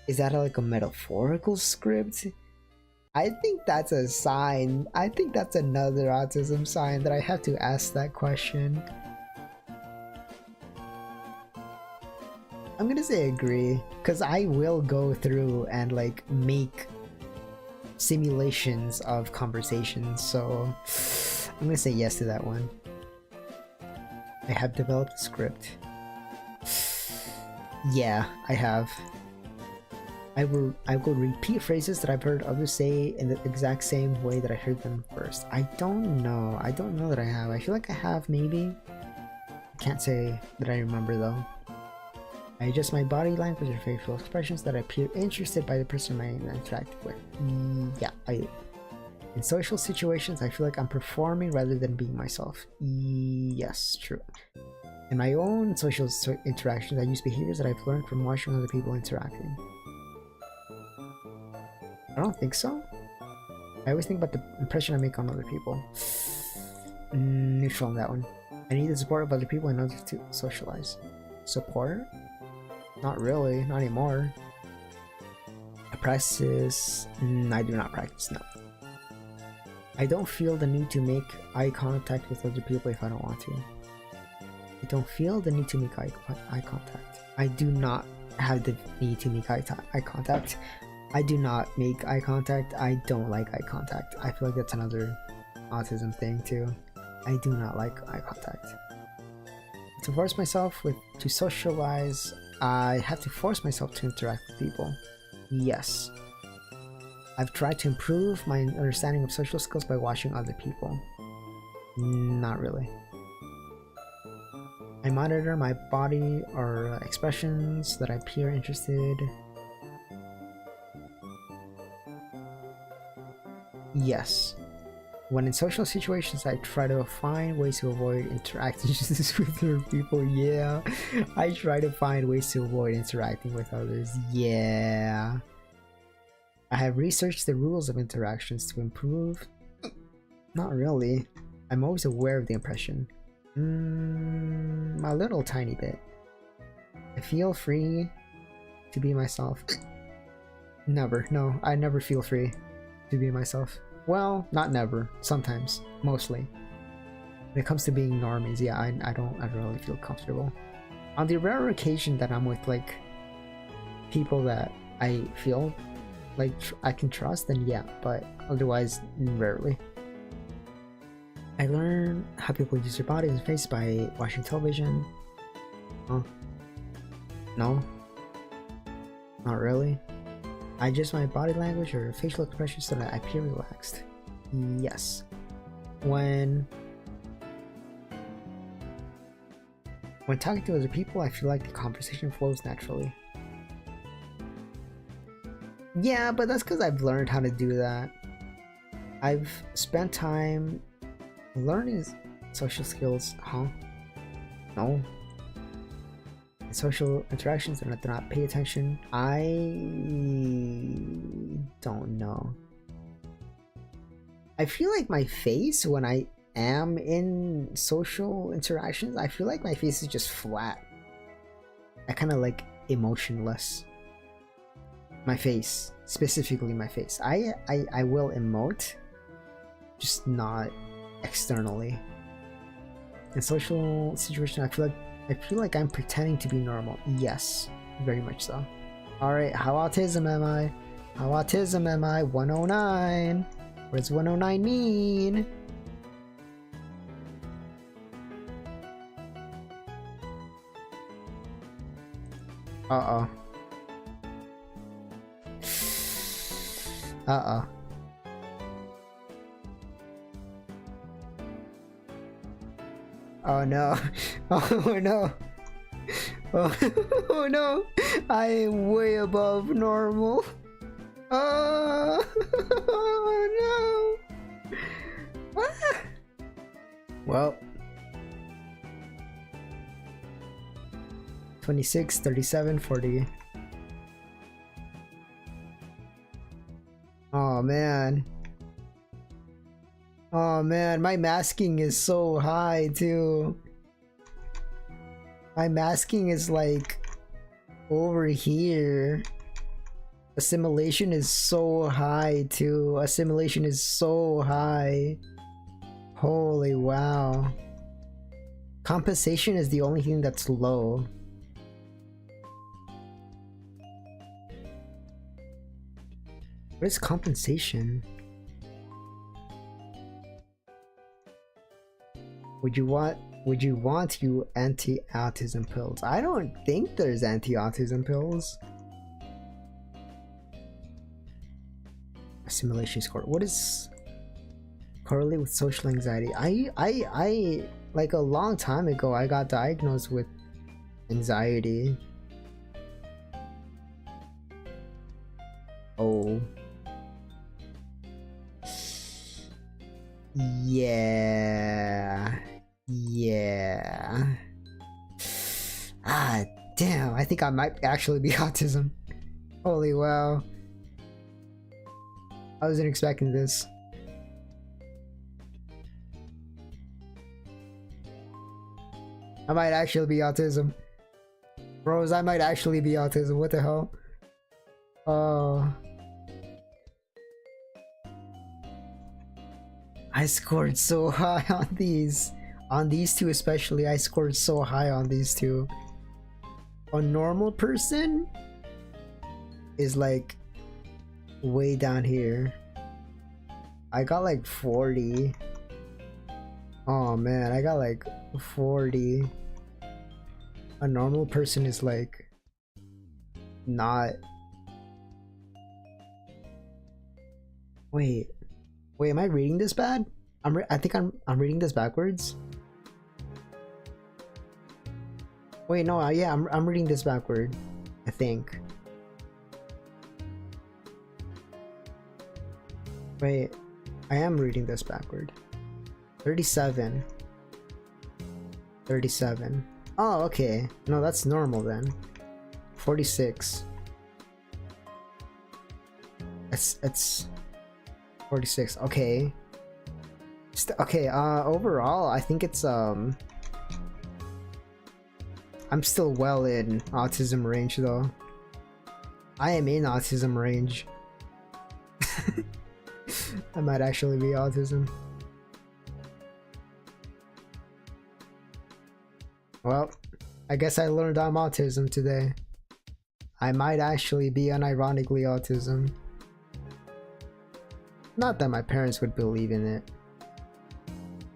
is that like a metaphorical script? I think that's a sign. I think that's another autism sign that I have to ask that question. I'm gonna say agree, because I will go through and like make simulations of conversations, so I'm gonna say yes to that one. I have developed a script. Yeah, I have. I will repeat phrases that I've heard others say in the exact same way that I heard them first. I don't know. I don't know that I have. I feel like I have, maybe. I can't say that I remember though. I adjust my body language or facial expressions that appear interested by the person I interact with. Yeah, I do. In social situations, I feel like I'm performing rather than being myself. Yes, true. In my own social interactions, I use behaviors that I've learned from watching other people interacting. I don't think so. I always think about the impression I make on other people. Neutral on that one. I need the support of other people in order to socialize. Support? Not really, not anymore. I practice. I do not practice, no. I don't feel the need to make eye contact with other people if I don't want to. I don't feel the need to make eye contact. I do not have the need to make eye contact. I do not make eye contact. I don't like eye contact. I feel like that's another autism thing too. I do not like eye contact. To force myself to socialize, I have to force myself to interact with people. Yes. I've tried to improve my understanding of social skills by watching other people. Not really. I monitor my body or expressions that I appear interested. Yes. When in social situations, I try to find ways to avoid interacting with other people. Yeah. I try to find ways to avoid interacting with others. Yeah. I have researched the rules of interactions to improve. Not really. I'm always aware of the impression. A little tiny bit. I feel free to be myself. Never. No, I never feel free to be myself. Well, not never. Sometimes. Mostly. When it comes to being normies, yeah, I don't really feel comfortable. On the rare occasion that I'm with like people that I feel like I can trust, then yeah, but otherwise rarely. I learn how people use their bodies and face by watching television. Huh? No? Not really. I adjust my body language or facial expressions so that I appear relaxed. Yes. When talking to other people, I feel like the conversation flows naturally. Yeah, but that's because I've learned how to do that. I've spent time learning social skills. Huh? No. In social interactions and I do not pay attention. I don't know. I feel like my face when I am in social interactions, I feel like my face is just flat. I kind of like emotionless. My face, specifically my face. I will emote, just not externally. In social situation, I feel like I'm pretending to be normal. Yes, very much so. All right, how autism am I? How autism am I? 109. What does 109 mean? Uh-oh. Uh-oh. Oh no. Oh no. Oh, oh no. I am way above normal. Oh, oh Well, 26, 37, 40. Oh man. Oh man, my masking is so high too. My masking is like over here. Assimilation is so high too. Assimilation is so high. Holy wow. Compensation is the only thing that's low. What is compensation? Would you want you anti-autism pills? I don't think there's anti-autism pills. Assimilation score. What is correlate with social anxiety? I like a long time ago I got diagnosed with anxiety. Oh. Yeah. Ah, damn. I think I might actually be autism. Holy wow. I wasn't expecting this. I might actually be autism. Bros, I might actually be autism. What the hell? I scored so high on these. On these two especially, I scored so high on these two. A normal person is like way down here. I got like 40. Oh man, I got like 40. A normal person is like not. Wait, am I reading this bad? I think I'm reading this backwards. Wait, no, yeah, I'm reading this backward, I think. Wait, I am reading this backward. 37. Oh, okay. No, that's normal then. 46. It's 46. Okay. Okay, overall, I think it's I'm still well in autism range though. I am in autism range. I might actually be autism. Well, I guess I learned I'm autism today. I might actually be unironically autism. Not that my parents would believe in it.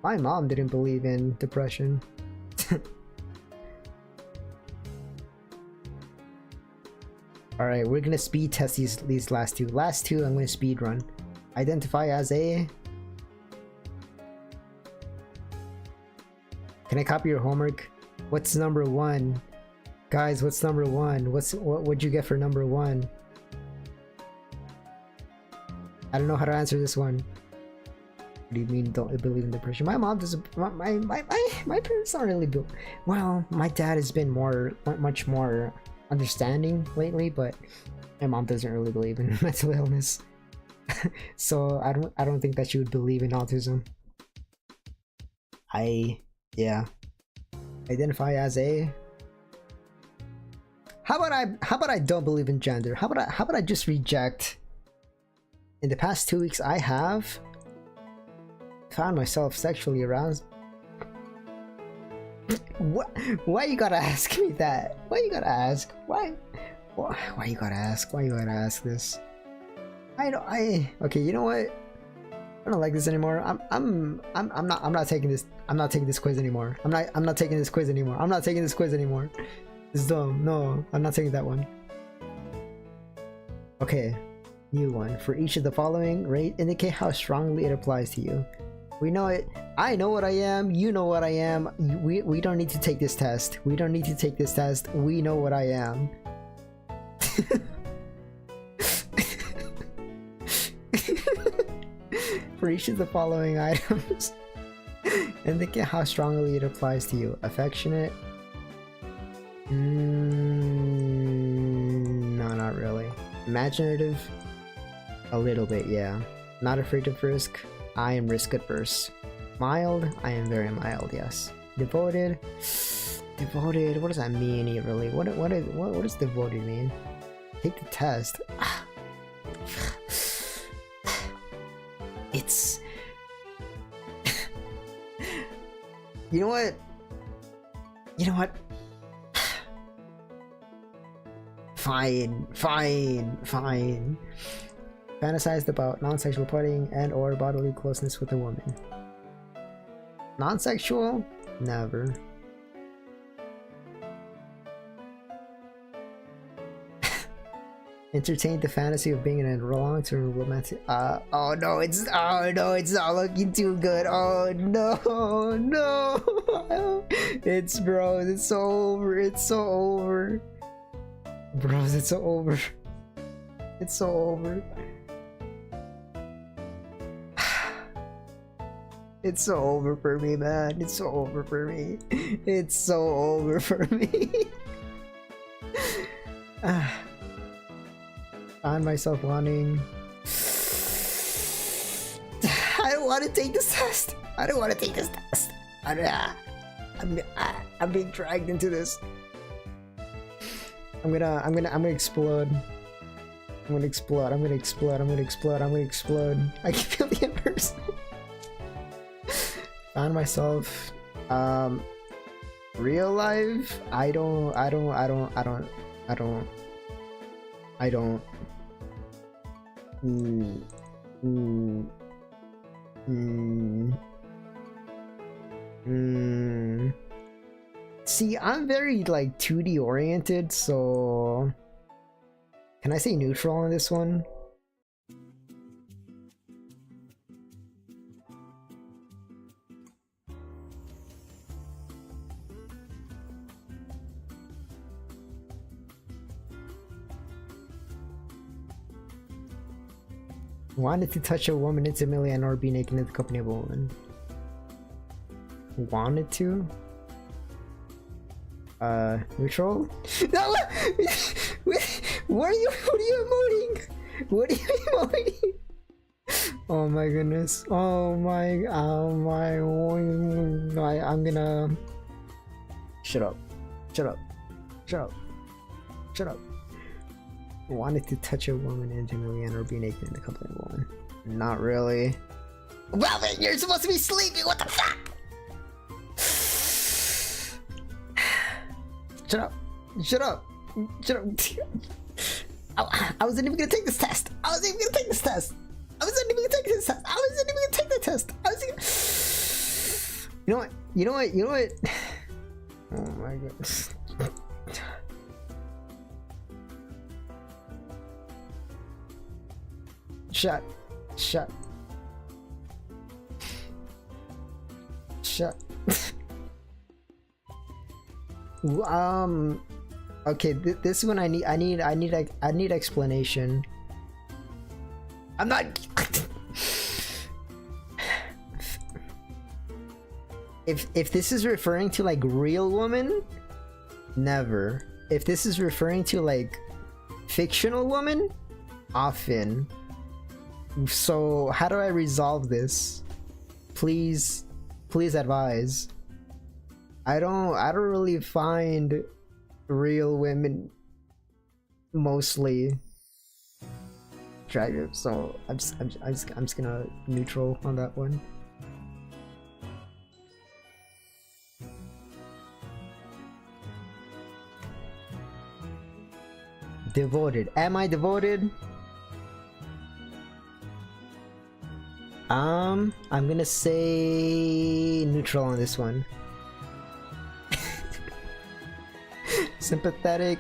My mom didn't believe in depression. Alright, we're gonna speed test these last two. Last two, I'm gonna speed run. Identify as a... Can I copy your homework? What's number 1? Guys, what's number 1? What'd you get for number 1? I don't know how to answer this one. What do you mean don't believe in depression? My mom doesn't. My parents don't really do. Well, my dad has been much more understanding lately, but my mom doesn't really believe in mental illness. So I don't think that she would believe in autism. Yeah. Identify as a... How about I don't believe in gender? How about I just reject? In the past 2 weeks, I have found myself sexually aroused. What? Why you gotta ask me that? Why you gotta ask? Why you gotta ask? Why you gotta ask this? Okay, you know what? I don't like this anymore. I'm not taking this. I'm not taking this quiz anymore. I'm not taking this quiz anymore. I'm not taking this quiz anymore. It's dumb. No, I'm not taking that one. Okay. New one. For each of the following, rate indicate how strongly it applies to you. We know it. I know what I am. You know what I am. We don't need to take this test. We don't need to take this test. We know what I am. for each of the following items and think of how strongly it applies to you. Affectionate? No, not really. Imaginative? A little bit, yeah. Not afraid of risk? I am risk adverse. Mild? I am very mild, yes. Devoted? Devoted? What does that mean, really? What does devoted mean? Take the test. It's... You know what? You know what? Fine. Fantasized about non-sexual partying and or bodily closeness with a woman. Non-sexual? Never. Entertained the fantasy of being in a long-term romantic. Oh no, it's not looking too good. Oh no. It's bros. It's so over. It's so over. Bros, it's so over. It's so over. It's so over for me, man. It's so over for me. It's so over for me. Found myself wanting... I don't want to take this test. I don't want to take this test. I'm being dragged into this. I'm gonna explode. I'm gonna explode. I can feel the inverse. Found myself real life. I don't See, I'm very like 2D oriented, so can I say neutral on this one? Wanted to touch a woman intimately and or be naked in the company of a woman. Wanted to? Neutral? No! What are you emoting? What are you emoting? Oh my goodness. I'm gonna... Shut up. Wanted to touch a woman intimately and or be naked in the company of a woman. Not really. Well then, you're supposed to be sleeping, what the fuck? Shut up. I wasn't even gonna take this test. I wasn't even gonna take the test. You know what? Oh my goodness. Shut. Okay, this one I need explanation. I'm not. If this is referring to like real woman, never. If this is referring to like fictional woman, often. So how do I resolve this? Please advise. I don't really find real women mostly attractive, so I'm just gonna neutral on that one. Devoted. Am I devoted? I'm gonna say neutral on this one. Sympathetic.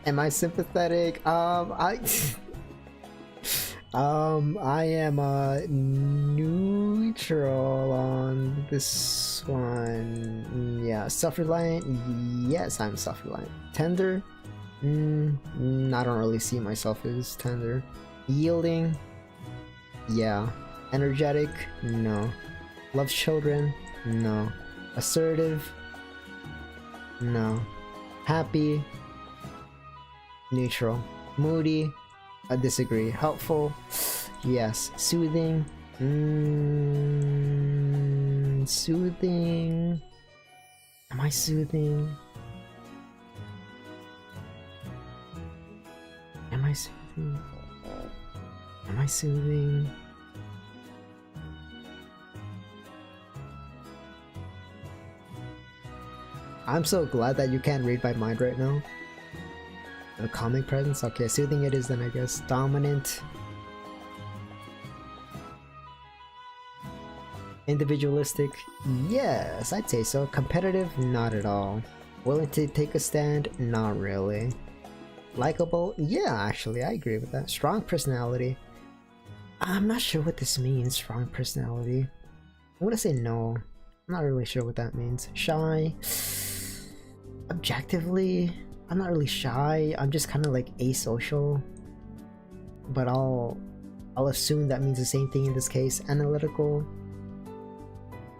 Am I sympathetic? I am neutral on this one. Yeah, self-reliant. Yes, I'm self-reliant. Tender. I don't really see myself as tender. Yielding. Yeah. Energetic. No. Loves children. No. Assertive. No. Happy. Neutral. Moody. I disagree. Helpful. Yes. Soothing. Soothing. Am I soothing? Am I soothing? Am I soothing? I'm so glad that you can't read my mind right now. A calming presence? Okay, soothing it is then, I guess. Dominant. Individualistic? Yes, I'd say so. Competitive? Not at all. Willing to take a stand? Not really. Likable? Yeah, actually, I agree with that. Strong personality? I'm not sure what this means, strong personality. I'm gonna say no. I'm not really sure what that means. Shy? Objectively, I'm not really shy. I'm just kind of like asocial. But I'll assume that means the same thing in this case. Analytical?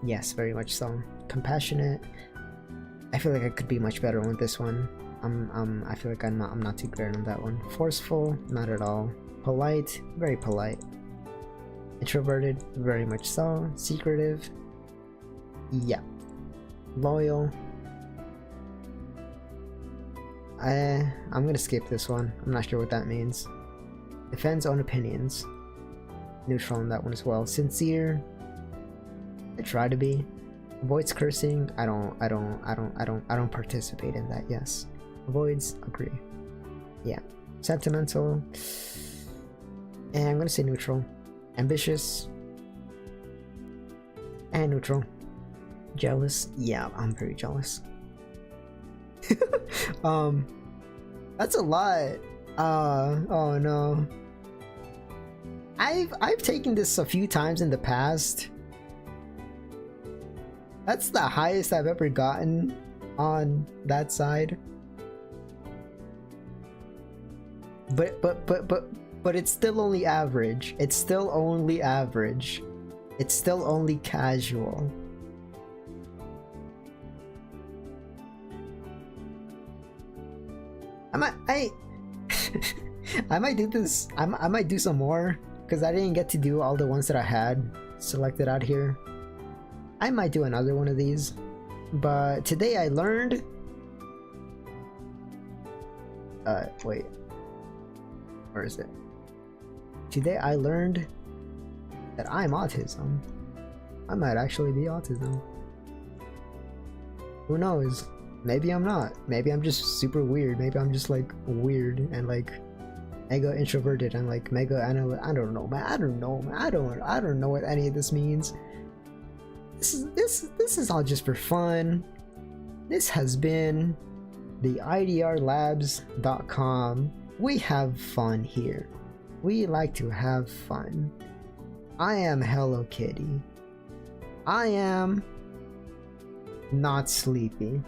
Yes, very much so. Compassionate? I feel like I could be much better with this one. I feel like I'm not too great on that one. Forceful? Not at all. Polite? Very polite. Introverted? Very much so. Secretive? Yeah. Loyal? I'm gonna skip this one. I'm not sure what that means. Defends own opinions. Neutral on that one as well. Sincere? I try to be. Avoids cursing? I don't participate in that. Yes. Avoids? Agree. Yeah. Sentimental? And I'm gonna say neutral. Ambitious? And neutral. Jealous? Yeah, I'm very jealous. That's a lot. Oh no. I've taken this a few times in the past. That's the highest I've ever gotten on that side. But it's still only average. It's still only average. It's still only casual. I might do this. I might do some more because I didn't get to do all the ones that I had selected out here. I might do another one of these, but today I learned. Wait. Where is it? Today I learned that I'm autism. I might actually be autism. Who knows? Maybe I'm not. Maybe I'm just super weird. Maybe I'm just like weird and like mega introverted and like mega I don't know, man. I don't know, man. I don't know what any of this means. This is all just for fun. This has been the idrlabs.com. We have fun here. We like to have fun. I am Hello Kitty. I am not sleepy.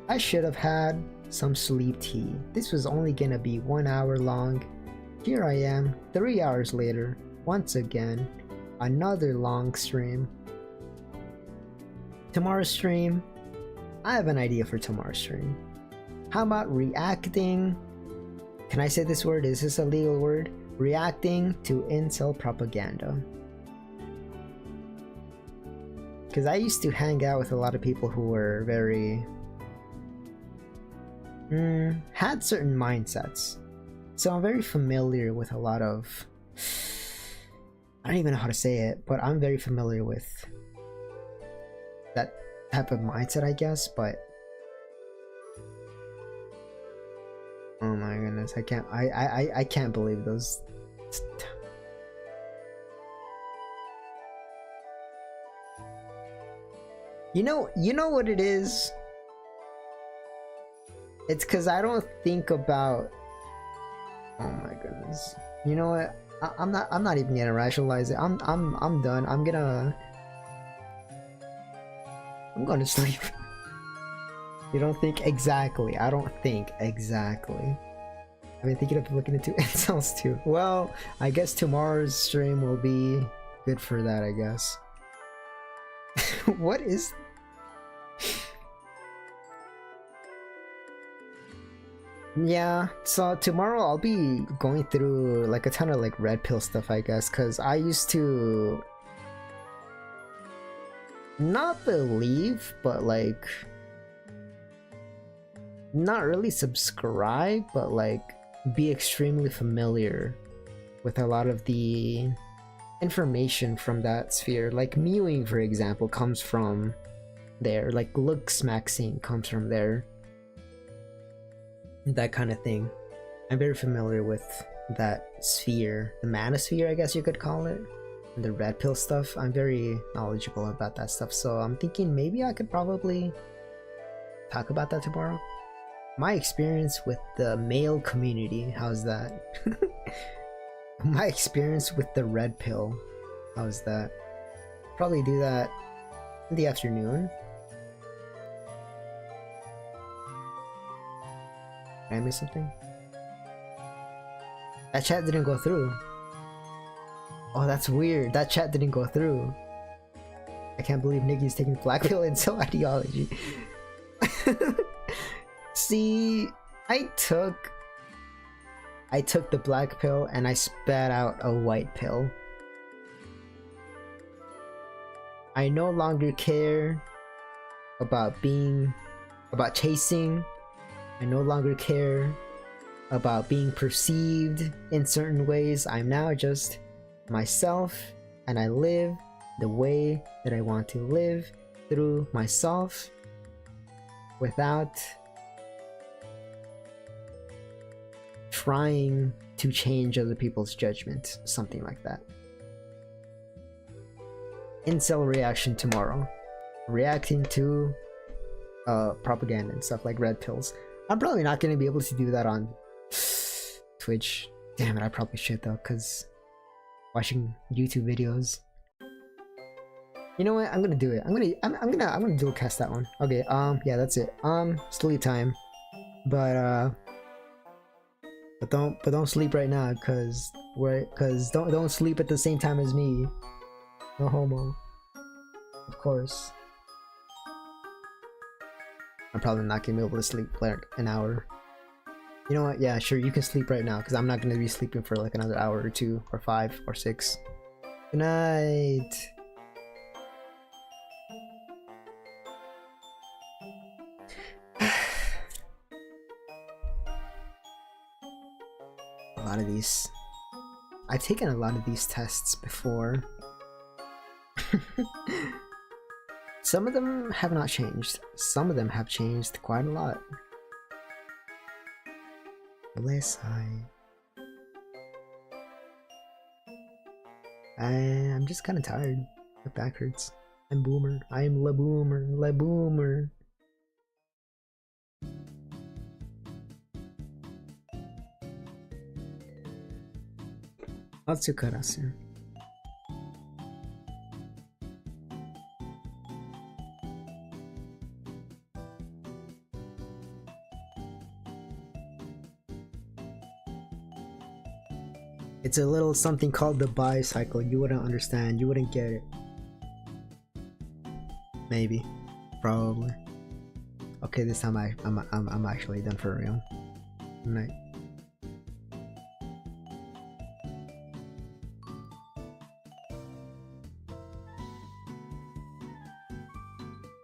I should have had some sleep tea. This was only gonna be 1 hour long. Here I am, 3 hours later, once again, another long stream. Tomorrow's stream, I have an idea for tomorrow's stream. How about reacting? Can I say this word? Is this a legal word? Reacting to incel propaganda. Because I used to hang out with a lot of people who were very had certain mindsets, so I'm very familiar with a lot of, I don't even know how to say it, but I'm very familiar with that type of mindset, I guess. But oh my goodness, I can't believe those. You know what it is? It's because I don't think about, oh my goodness. You know what? I'm not even gonna rationalize it. I'm done. I'm going to sleep. You don't think exactly. I don't think exactly. I've been thinking of looking into incels too. Well, I guess tomorrow's stream will be good for that, I guess. What is... Yeah, so tomorrow I'll be going through like a ton of like red pill stuff, I guess, because I used to not believe, but like not really subscribe, but like be extremely familiar with a lot of the information from that sphere. Like mewing, for example, comes from there. Like looks maxing comes from there. That kind of thing. I'm very familiar with that sphere, the manosphere, I guess you could call it, and the red pill stuff. I'm very knowledgeable about that stuff, so I'm thinking maybe I could probably talk about that tomorrow. My experience with the male community, how's that? My experience with the red pill, how's that? Probably do that in the afternoon. Did I miss something? That chat didn't go through. Oh, that's weird. That chat didn't go through. I can't believe Nikki's taking black pill incel ideology. See, I took the black pill and I spat out a white pill. I no longer care about chasing. I no longer care about being perceived in certain ways. I'm now just myself, and I live the way that I want to live through myself without trying to change other people's judgment, something like that. Incel reaction tomorrow. Reacting to propaganda and stuff like red pills. I'm probably not going to be able to do that on Twitch. Damn it, I probably should though, because watching YouTube videos. You know what? I'm gonna do it. I'm gonna dual cast that one. Okay, yeah, that's it. Sleep time. But don't sleep right now, cause don't sleep at the same time as me. No homo. Of course. I'm probably not gonna be able to sleep for like an hour. You know what? Yeah, sure, you can sleep right now, because I'm not gonna be sleeping for like another hour or 2 or 5 or 6. Good night. A lot of these. I've taken a lot of these tests before. Some of them have not changed. Some of them have changed quite a lot. Bless I'm just kind of tired. My back hurts. I'm boomer. I'm la boomer. La boomer. Atsukarasu. It's a little something called the bicycle. You wouldn't understand. You wouldn't get it. Maybe. Probably. Okay, this time I'm actually done for real. Good night.